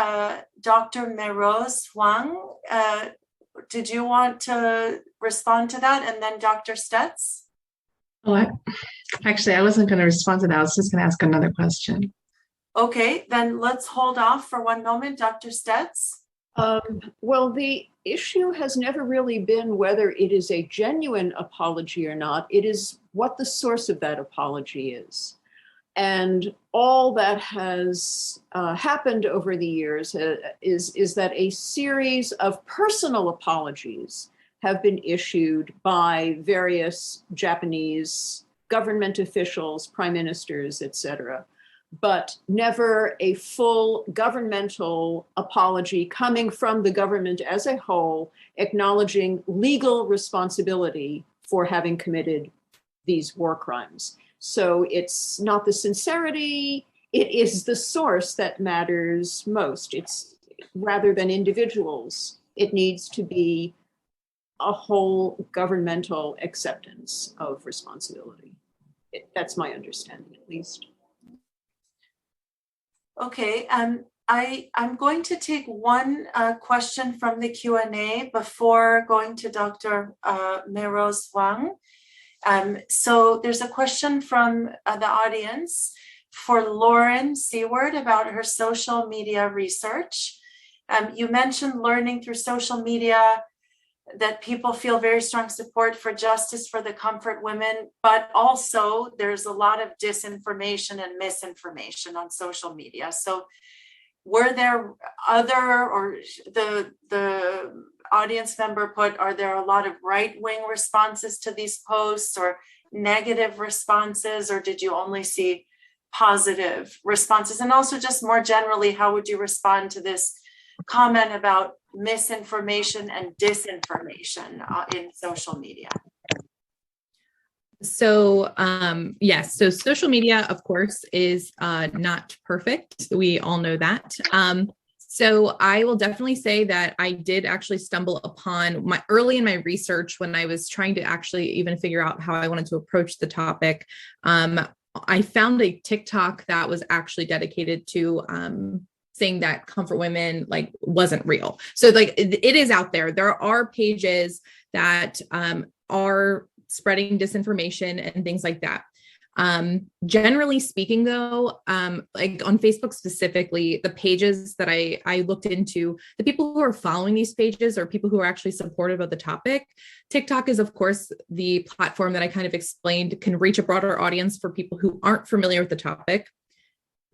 Dr. Meroz Huang. Did you want to respond to that? And then Dr. Stetz? Oh, I wasn't going to respond to that. I was just going to ask another question. Okay, then let's hold off for one moment. Dr. Stetz? Well, the issue has never really been whether it is a genuine apology or not. It is what the source of that apology is. And all that has happened over the years is that a series of personal apologies have been issued by various Japanese government officials, prime ministers, etc., but never a full governmental apology coming from the government as a whole, acknowledging legal responsibility for having committed these war crimes. So it's not the sincerity, it is the source that matters most. It's rather than individuals, it needs to be a whole governmental acceptance of responsibility. That's my understanding, at least. Okay, I'm going to take one question from the Q&A before going to Dr. Meros Wang. So there's a question from the audience for Lauren Seward about her social media research. You mentioned learning through social media that people feel very strong support for justice for the comfort women, but also there's a lot of disinformation and misinformation on social media. So were there other, or the audience member put, are there a lot of right-wing responses to these posts or negative responses, or did you only see positive responses? And also just more generally, how would you respond to this comment about misinformation and disinformation in social media? So yes, so social media, of course, is not perfect. We all know that. So I will definitely say that I did actually stumble upon early in my research when I was trying to actually even figure out how I wanted to approach the topic. I found a TikTok that was actually dedicated to saying that comfort women like wasn't real. So like it is out there. There are pages that are spreading disinformation and things like that. Generally speaking though, like on Facebook specifically, the pages that I looked into, the people who are following these pages are people who are actually supportive of the topic. TikTok is of course the platform that I kind of explained can reach a broader audience for people who aren't familiar with the topic.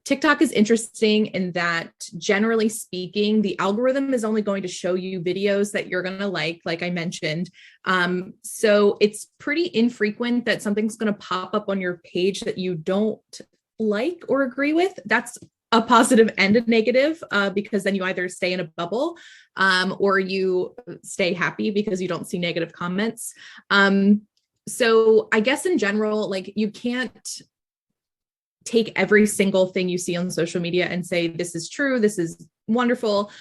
TikTok is interesting in that, generally speaking, the algorithm is only going to show you videos that you're going to like I mentioned. So it's pretty infrequent that something's going to pop up on your page that you don't like or agree with. That's a positive and a negative, because then you either stay in a bubble or you stay happy because you don't see negative comments. So I guess in general, like you can't take every single thing you see on social media and say, this is true, this is wonderful.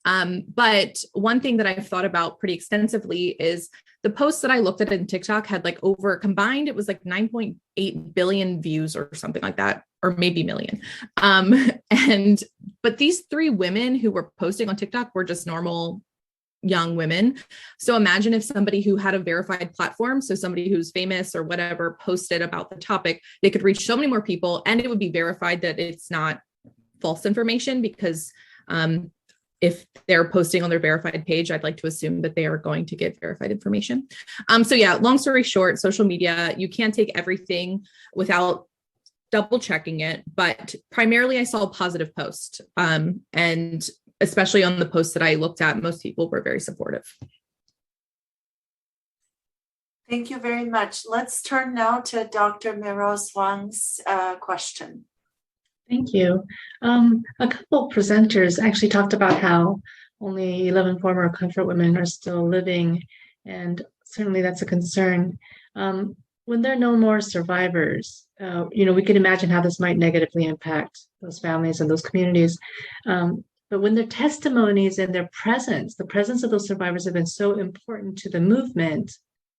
But one thing that I've thought about pretty extensively is the posts that I looked at in TikTok had like over combined, it was like 9.8 billion views or something like that, or maybe million. But these three women who were posting on TikTok were just normal young women. So imagine if somebody who had a verified platform, so somebody who's famous or whatever, posted about the topic, they could reach so many more people and it would be verified that it's not false information, because if they're posting on their verified page, I'd like to assume that they are going to get verified information. So yeah, long story short, social media, you can't take everything without double checking it, but primarily I saw positive posts, and especially on the posts that I looked at, most people were very supportive. Thank you very much. Let's turn now to Dr. Meros Wang's question. Thank you. A couple of presenters actually talked about how only 11 former comfort women are still living, and certainly that's a concern. When there are no more survivors, we can imagine how this might negatively impact those families and those communities. But when their testimonies and their presence, the presence of those survivors have been so important to the movement,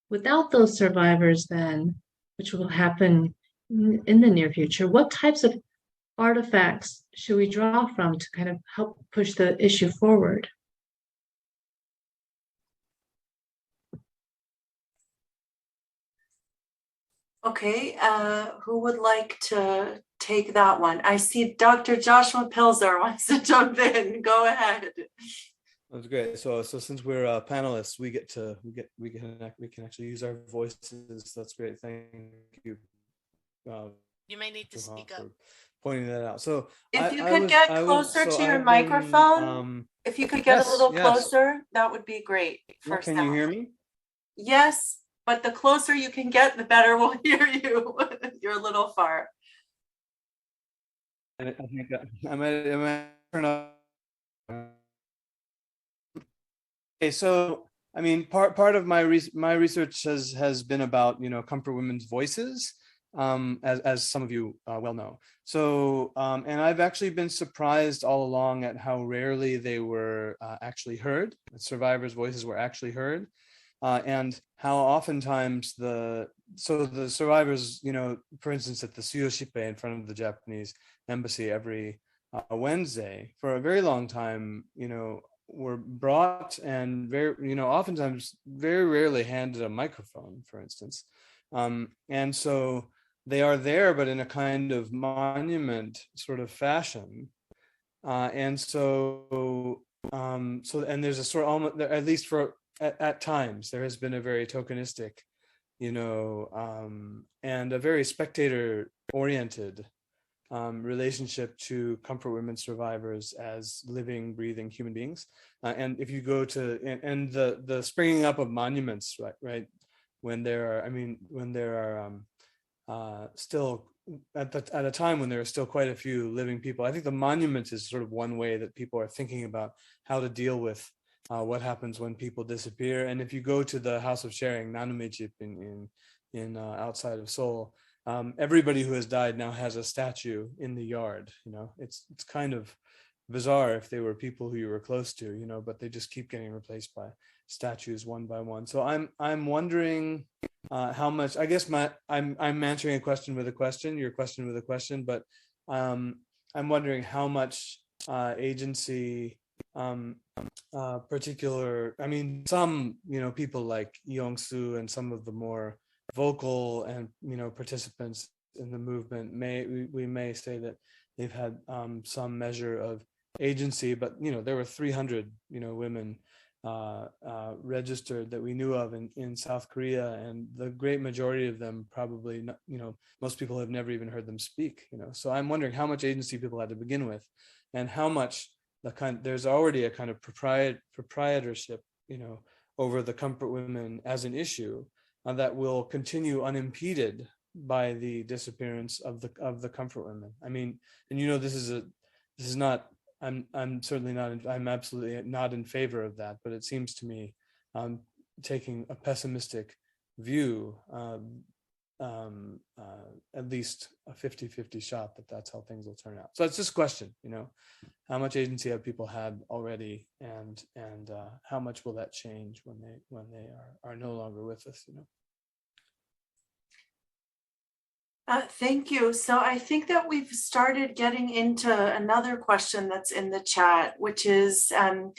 without those survivors then, which will happen in the near future, what types of artifacts should we draw from to kind of help push the issue forward? Okay, who would like to take that one? I see Dr. Joshua Pilzer wants to jump in. Go ahead. That's great. So since we're panelists, we can actually use our voices. That's great. Thank you. You may need to speak up. for pointing that out. So If you could get closer to your microphone, if you could get a little closer, that would be great. Can you hear me? Yes, but the closer you can get, the better we'll hear you. You're a little far. I think I might turn off. Okay, so I mean, part of my research has been about, you know, comfort women's voices, as some of you well know. So and I've actually been surprised all along at how rarely they were actually heard. Survivors' voices were actually heard, and how oftentimes the survivors, you know, for instance, at the Suyoshipe in front of the Japanese embassy every Wednesday for a very long time, you know, were brought and oftentimes very rarely handed a microphone, for instance. And so they are there, but in a kind of monument sort of fashion. And there's a sort of almost, at least for at times, there has been a very tokenistic, you know, and a very spectator oriented relationship to comfort women survivors as living, breathing human beings. And if you go to and the springing up of monuments, right, when there are still at a time when there are still quite a few living people, I think the monument is sort of one way that people are thinking about how to deal with what happens when people disappear. And if you go to the House of Sharing, Nanumejip in outside of Seoul, everybody who has died now has a statue in the yard. You know, it's kind of bizarre if they were people who you were close to, you know, but they just keep getting replaced by statues one by one. So I'm wondering how much, I guess I'm answering a question with a question, your question with a question, but I'm wondering how much agency particular, I mean, some, you know, people like Yong-Soo and some of the more vocal and, you know, participants in the movement we may say that they've had some measure of agency, but, you know, there were 300, you know, women registered that we knew of in South Korea, and the great majority of them probably not, you know, most people have never even heard them speak, you know. So I'm wondering how much agency people had to begin with, and how much there's already a kind of proprietorship, you know, over the comfort women as an issue that will continue unimpeded by the disappearance of the comfort women. I mean, and you know, this is not, I'm certainly not, I'm absolutely not in favor of that, but it seems to me, taking a pessimistic view, at least a 50-50 shot that that's how things will turn out. So it's just a question, you know, how much agency have people had already, and how much will that change when they are no longer with us, you know? Thank you. So I think that we've started getting into another question that's in the chat, which is an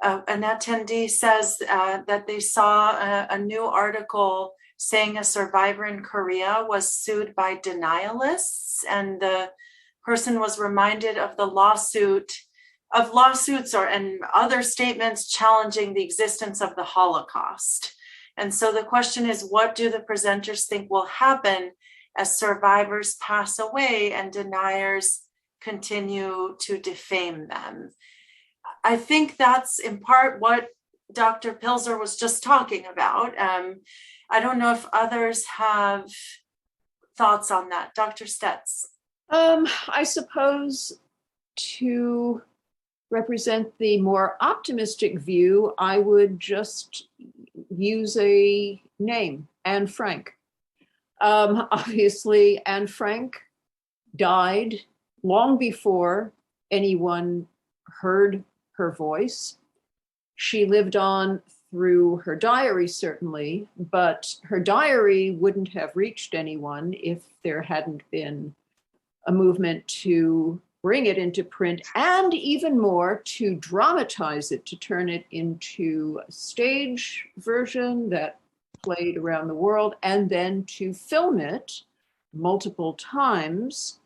attendee says that they saw a new article saying a survivor in Korea was sued by denialists, and the person was reminded of the lawsuits and other statements challenging the existence of the Holocaust. And so the question is, what do the presenters think will happen as survivors pass away and deniers continue to defame them? I think that's in part what Dr. Pilzer was just talking about. I don't know if others have thoughts on that. Dr. Stetz. I suppose to represent the more optimistic view, I would just use a name, Anne Frank. Obviously, Anne Frank died long before anyone heard her voice. She lived on through her diary, certainly, but her diary wouldn't have reached anyone if there hadn't been a movement to bring it into print, and even more, to dramatize it, to turn it into a stage version that played around the world, and then to film it multiple times,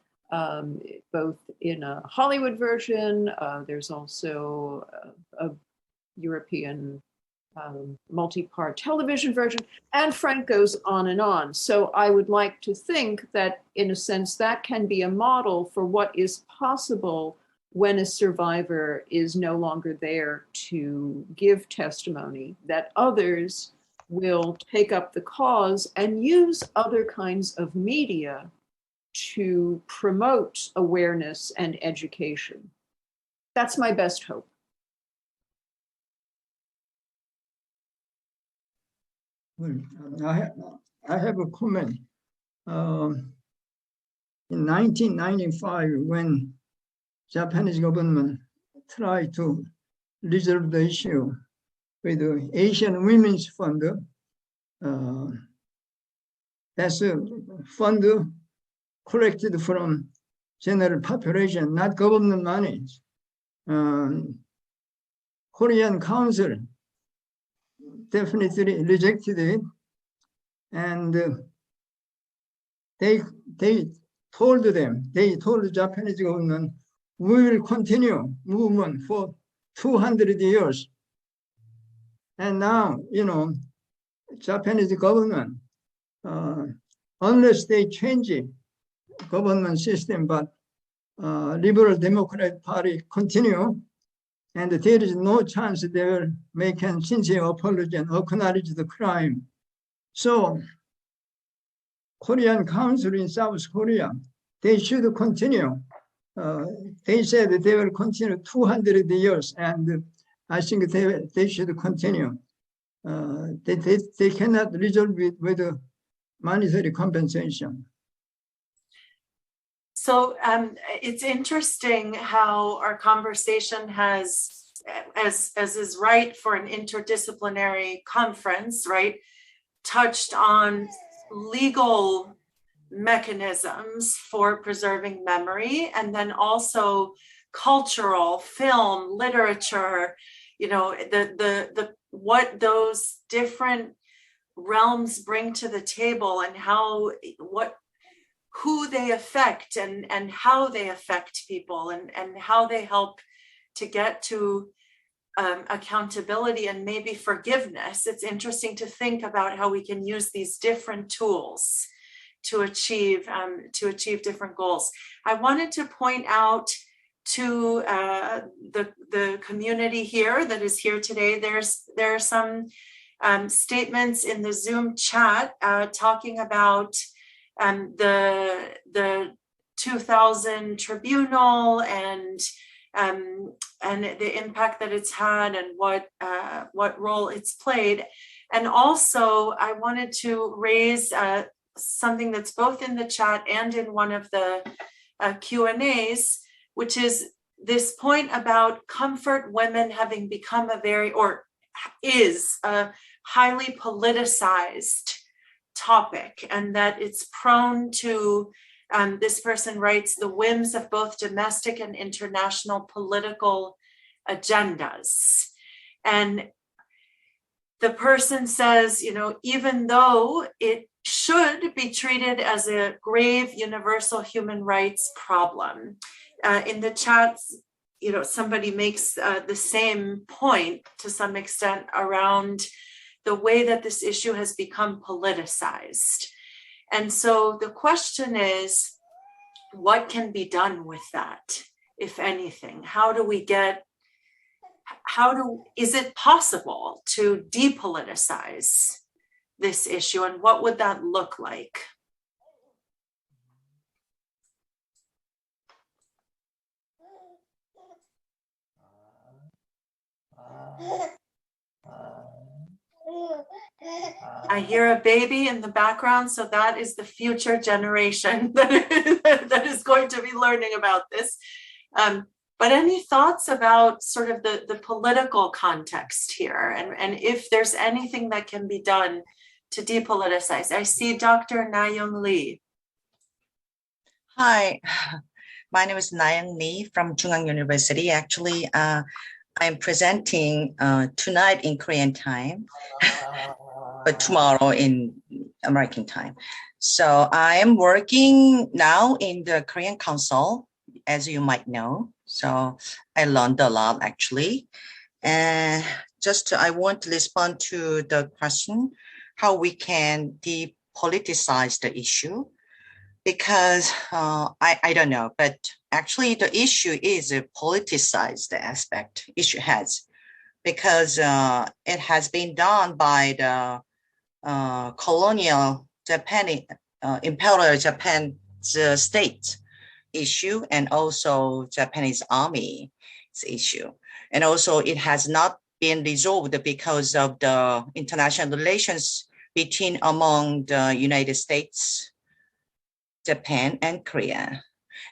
both in a Hollywood version. There's also a European multi-part television version, and Frank goes on and on. So I would like to think that, in a sense, that can be a model for what is possible when a survivor is no longer there to give testimony, that others will take up the cause and use other kinds of media to promote awareness and education. That's my best hope. Well, I have a comment. In 1995, when Japanese government tried to resolve the issue with the Asian Women's Fund, that's a fund collected from general population, not government money. Korean Council definitely rejected it, and they told the Japanese government, we will continue movement for 200 years. And now, Japanese government, unless they change it, government system, but Liberal Democratic Party continue, and there is no chance they will make a sincere apology and acknowledge the crime. So Korean Council in South Korea, they should continue. They said that they will continue 200 years, and I think they should continue. They cannot resolve it with a monetary compensation. So it's interesting how our conversation has, as is right for an interdisciplinary conference, right, touched on legal mechanisms for preserving memory, and then also cultural, film, literature, the what those different realms bring to the table, and who they affect, and how they affect people, and how they help to get to accountability and maybe forgiveness. It's interesting to think about how we can use these different tools to achieve different goals. I wanted to point out to the community here that is here today. There are some statements in the Zoom chat talking about the 2000 tribunal and the impact that it's had, and what role it's played. And also, I wanted to raise something that's both in the chat and in one of the Q&As, which is this point about comfort women having become is a highly politicized topic, and that it's prone to, this person writes, the whims of both domestic and international political agendas. And the person says, even though it should be treated as a grave universal human rights problem, in the chat, somebody makes the same point to some extent around the way that this issue has become politicized. And so the question is, what can be done with that, if anything? Is it possible to depoliticize this issue, and what would that look like? I hear a baby in the background, so that is the future generation that is going to be learning about this. But any thoughts about sort of the political context here, and if there's anything that can be done to depoliticize? I see Dr. Na-Young Lee. Hi, my name is Na-Young Lee from Chungang University. Actually, I'm presenting tonight in Korean time, but tomorrow in American time. So I am working now in the Korean Council, as you might know. So I learned a lot actually. And I want to respond to the question, how we can depoliticize the issue, because I don't know, but actually the issue is a politicized aspect, issue has, because it has been done by the colonial Japan, Imperial Japan's state issue, and also Japanese army's issue. And also it has not been resolved because of the international relations among the United States, Japan, and Korea.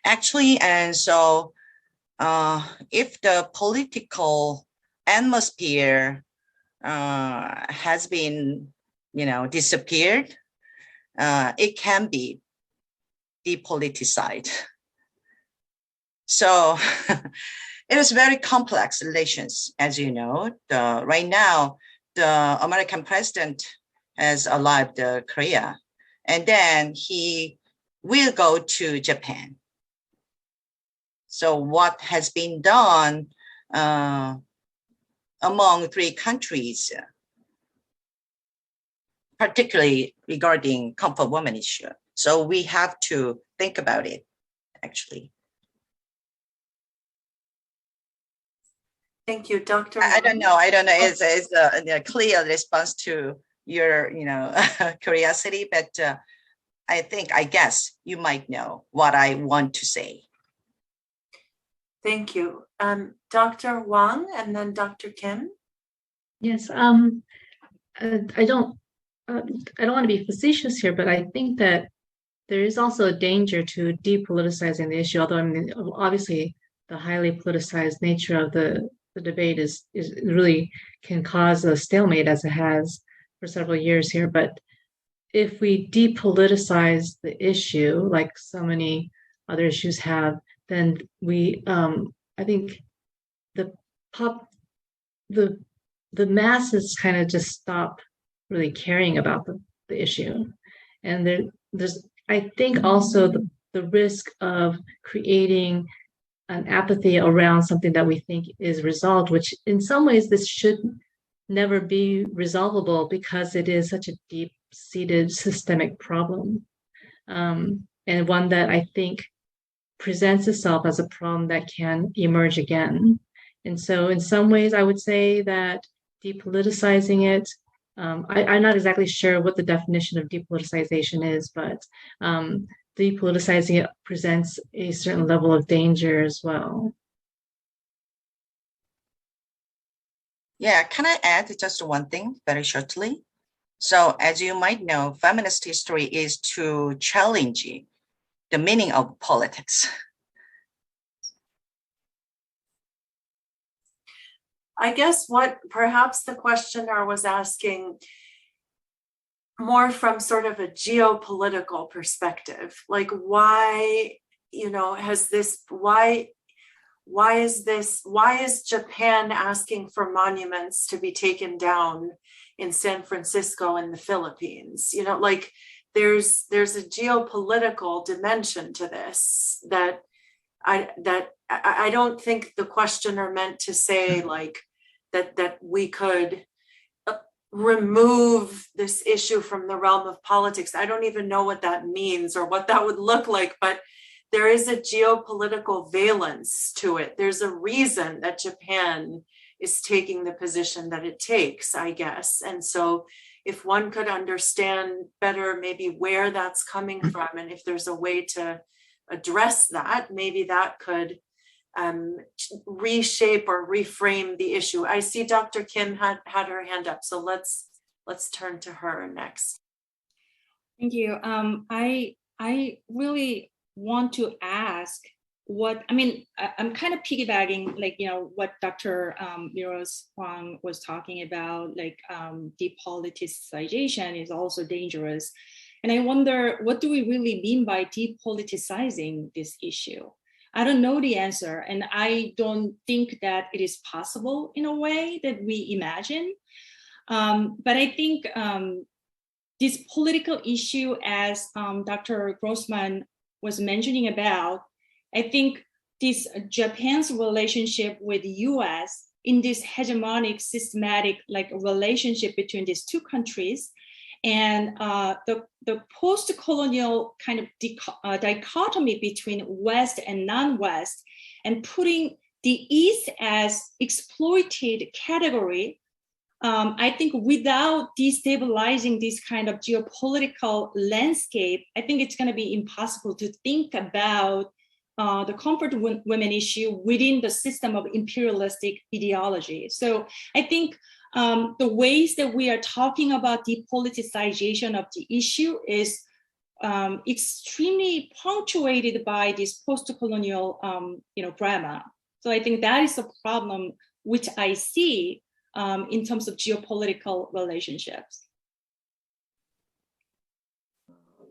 Actually, and so if the political atmosphere has been, disappeared, it can be depoliticized. So it is very complex relations, as you know. Right now, the American president has arrived Korea, and then he will go to Japan. So what has been done among three countries, particularly regarding comfort women issue. So we have to think about it, actually. Thank you, Dr. I don't know. It's a clear response to your, curiosity, but I guess you might know what I want to say. Thank you. Dr. Wang and then Dr. Kim. Yes, I don't want to be facetious here, but I think that there is also a danger to depoliticizing the issue, although obviously the highly politicized nature of the debate is really can cause a stalemate, as it has for several years here. But if we depoliticize the issue, like so many other issues have, then we I think the masses kind of just stop really caring about the issue. And there's I think also the risk of creating an apathy around something that we think is resolved, which in some ways this should never be resolvable because it is such a deep-seated systemic problem, and one that I think presents itself as a problem that can emerge again. And so in some ways, I would say that depoliticizing it, I'm not exactly sure what the definition of depoliticization is, but depoliticizing it presents a certain level of danger as well. Yeah, can I add just one thing very shortly? So as you might know, feminist history is to challenge the meaning of politics. I guess what perhaps the questioner was asking more from sort of a geopolitical perspective, like why is Japan asking for monuments to be taken down in San Francisco and the Philippines? Like there's a geopolitical dimension to this that I don't think the questioner meant to say like that we could remove this issue from the realm of politics. I don't even know what that means or what that would look like, but there is a geopolitical valence to it. There's a reason that Japan is taking the position that it takes, I guess. And so if one could understand better maybe where that's coming from, and if there's a way to address that, maybe that could reshape or reframe the issue. I see Dr. Kim had her hand up, so let's turn to her next. Thank you. I really want to ask I'm kind of piggybacking, like, what Dr. Miros Huang was talking about, like depoliticization is also dangerous. And I wonder, what do we really mean by depoliticizing this issue? I don't know the answer, and I don't think that it is possible in a way that we imagine. But I think this political issue, as Dr. Grossman was mentioning about, I think this Japan's relationship with the US in this hegemonic, systematic like relationship between these two countries. And the post-colonial kind of dichotomy between West and non-West, and putting the East as exploited category, I think without destabilizing this kind of geopolitical landscape, I think it's going to be impossible to think about the comfort women issue within the system of imperialistic ideology. So I think the ways that we are talking about depoliticization of the issue is extremely punctuated by this post-colonial drama. So I think that is a problem which I see in terms of geopolitical relationships.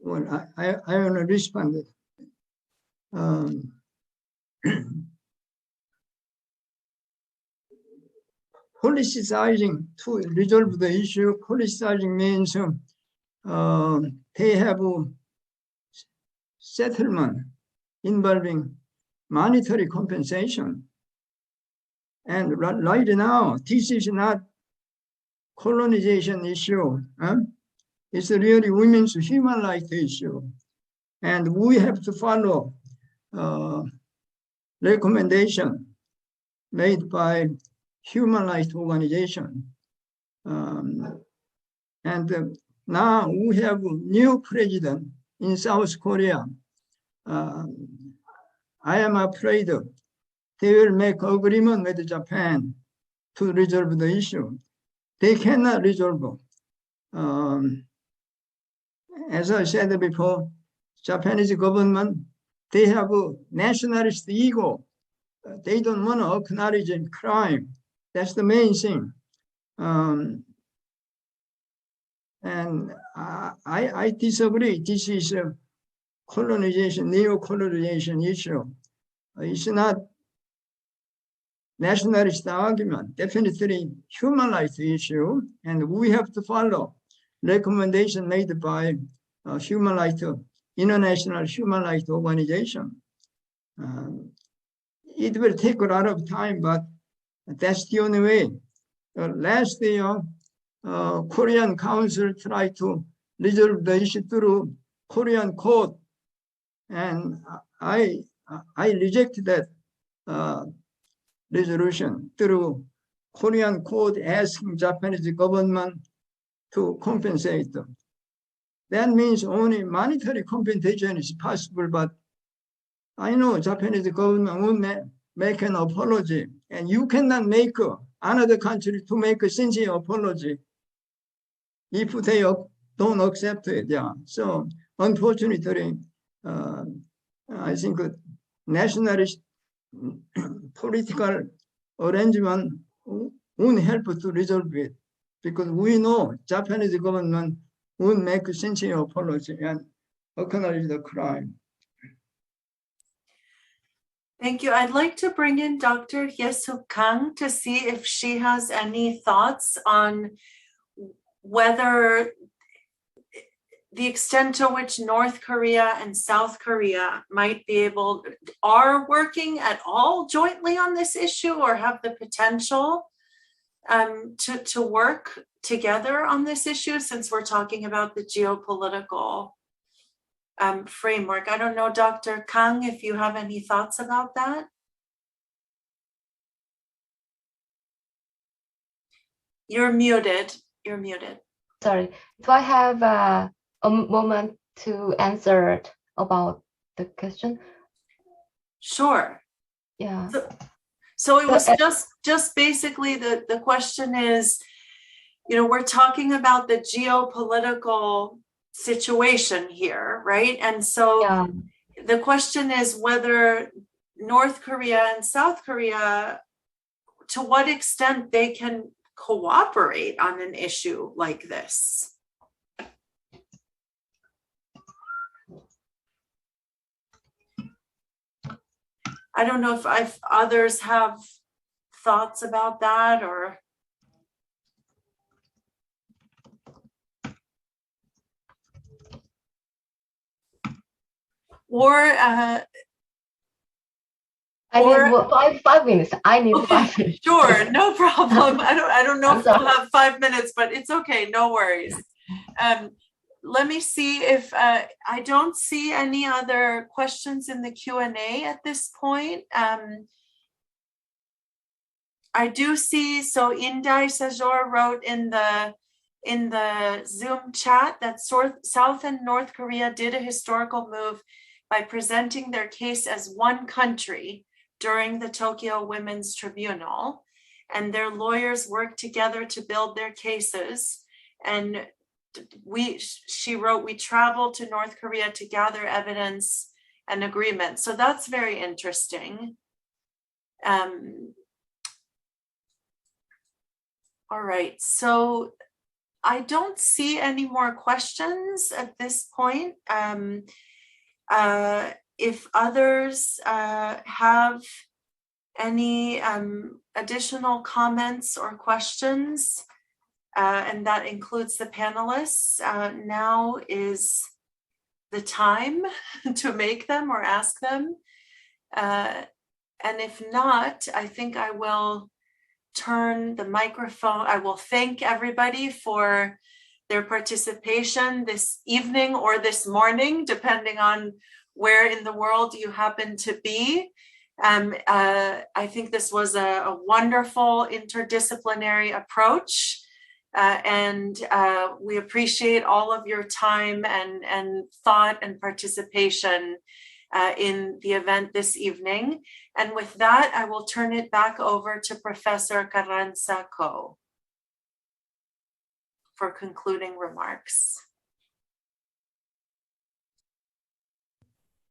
Well, I want to respond. Politicizing to resolve the issue, politicizing means they have a settlement involving monetary compensation. And right now, this is not colonization issue. It's really women's human rights issue. And we have to follow recommendation made by human rights organization. Now we have a new president in South Korea. I am afraid they will make agreement with Japan to resolve the issue. They cannot resolve. As I said before, Japanese government, they have a nationalist ego. They don't want to acknowledge crime. That's the main thing. And I disagree. This is a colonization, neo-colonization issue. It's not nationalist argument, definitely human rights issue, and we have to follow recommendation made by human rights, international human rights organization. It will take a lot of time, but that's the only way. Last year, Korean Council tried to resolve the issue through Korean court, and I rejected that resolution through Korean court asking Japanese government to compensate them. That means only monetary compensation is possible, but I know Japanese government won't make an apology, and you cannot make another country to make a sincere apology if they don't accept it. Yeah. So unfortunately, I think nationalist political arrangement won't help to resolve it, because we know Japanese government won't make a sincere apology and acknowledge the crime. Thank you. I'd like to bring in Dr. Hye-Suk Kang to see if she has any thoughts on whether the extent to which North Korea and South Korea are working at all jointly on this issue, or have the potential to work together on this issue, since we're talking about the geopolitical framework. I don't know, Dr. Kang, if you have any thoughts about that. You're muted. You're muted. Sorry. Do I have a moment to answer about the question? Sure. Yeah. So it was just basically the question is, we're talking about the geopolitical situation here, right? And so the question is whether North Korea and South Korea, to what extent they can cooperate on an issue like this. I don't know if others have thoughts about that, or I Or- need 5 minutes. I need Okay, 5 minutes. Sure, no problem. I don't know I'm if we'll sorry. have 5 minutes, but it's okay, no worries. Let me see if I don't see any other questions in the Q&A at this point. I do see, so Indai Sajor wrote in the Zoom chat that South and North Korea did a historical move by presenting their case as one country during the Tokyo Women's Tribunal, and their lawyers worked together to build their cases. And she wrote, we traveled to North Korea to gather evidence and agreement. So that's very interesting. All right, so I don't see any more questions at this point. If others have any additional comments or questions, and that includes the panelists, now is the time to make them or ask them. And if not, I think I will turn the microphone. I will thank everybody for their participation this evening or this morning, depending on where in the world you happen to be. I think this was a wonderful interdisciplinary approach, and we appreciate all of your time and thought and participation in the event this evening. And with that, I will turn it back over to Professor Carranza-Ko for concluding remarks.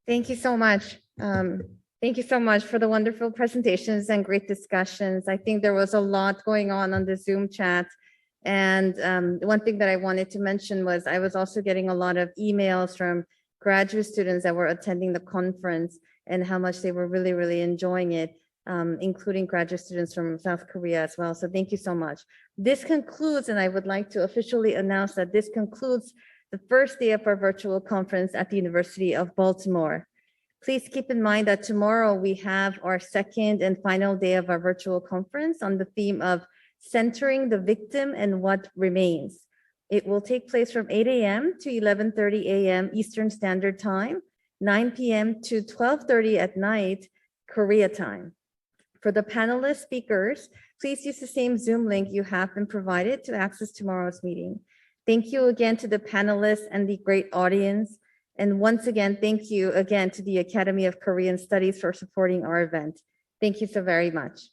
Thank you so much. Thank you so much for the wonderful presentations and great discussions. I think there was a lot going on the Zoom chat. And one thing that I wanted to mention was I was also getting a lot of emails from graduate students that were attending the conference and how much they were really, really enjoying it, including graduate students from South Korea as well. So thank you so much. This concludes, and I would like to officially announce that this concludes the first day of our virtual conference at the University of Baltimore. Please keep in mind that tomorrow we have our second and final day of our virtual conference on the theme of centering the victim and what remains. It will take place from 8 a.m. to 11:30 a.m. Eastern Standard Time, 9 p.m. to 12:30 at night, Korea time. For the panelist speakers, please use the same Zoom link you have been provided to access tomorrow's meeting. Thank you again to the panelists and the great audience. And once again, thank you again to the Academy of Korean Studies for supporting our event. Thank you so very much.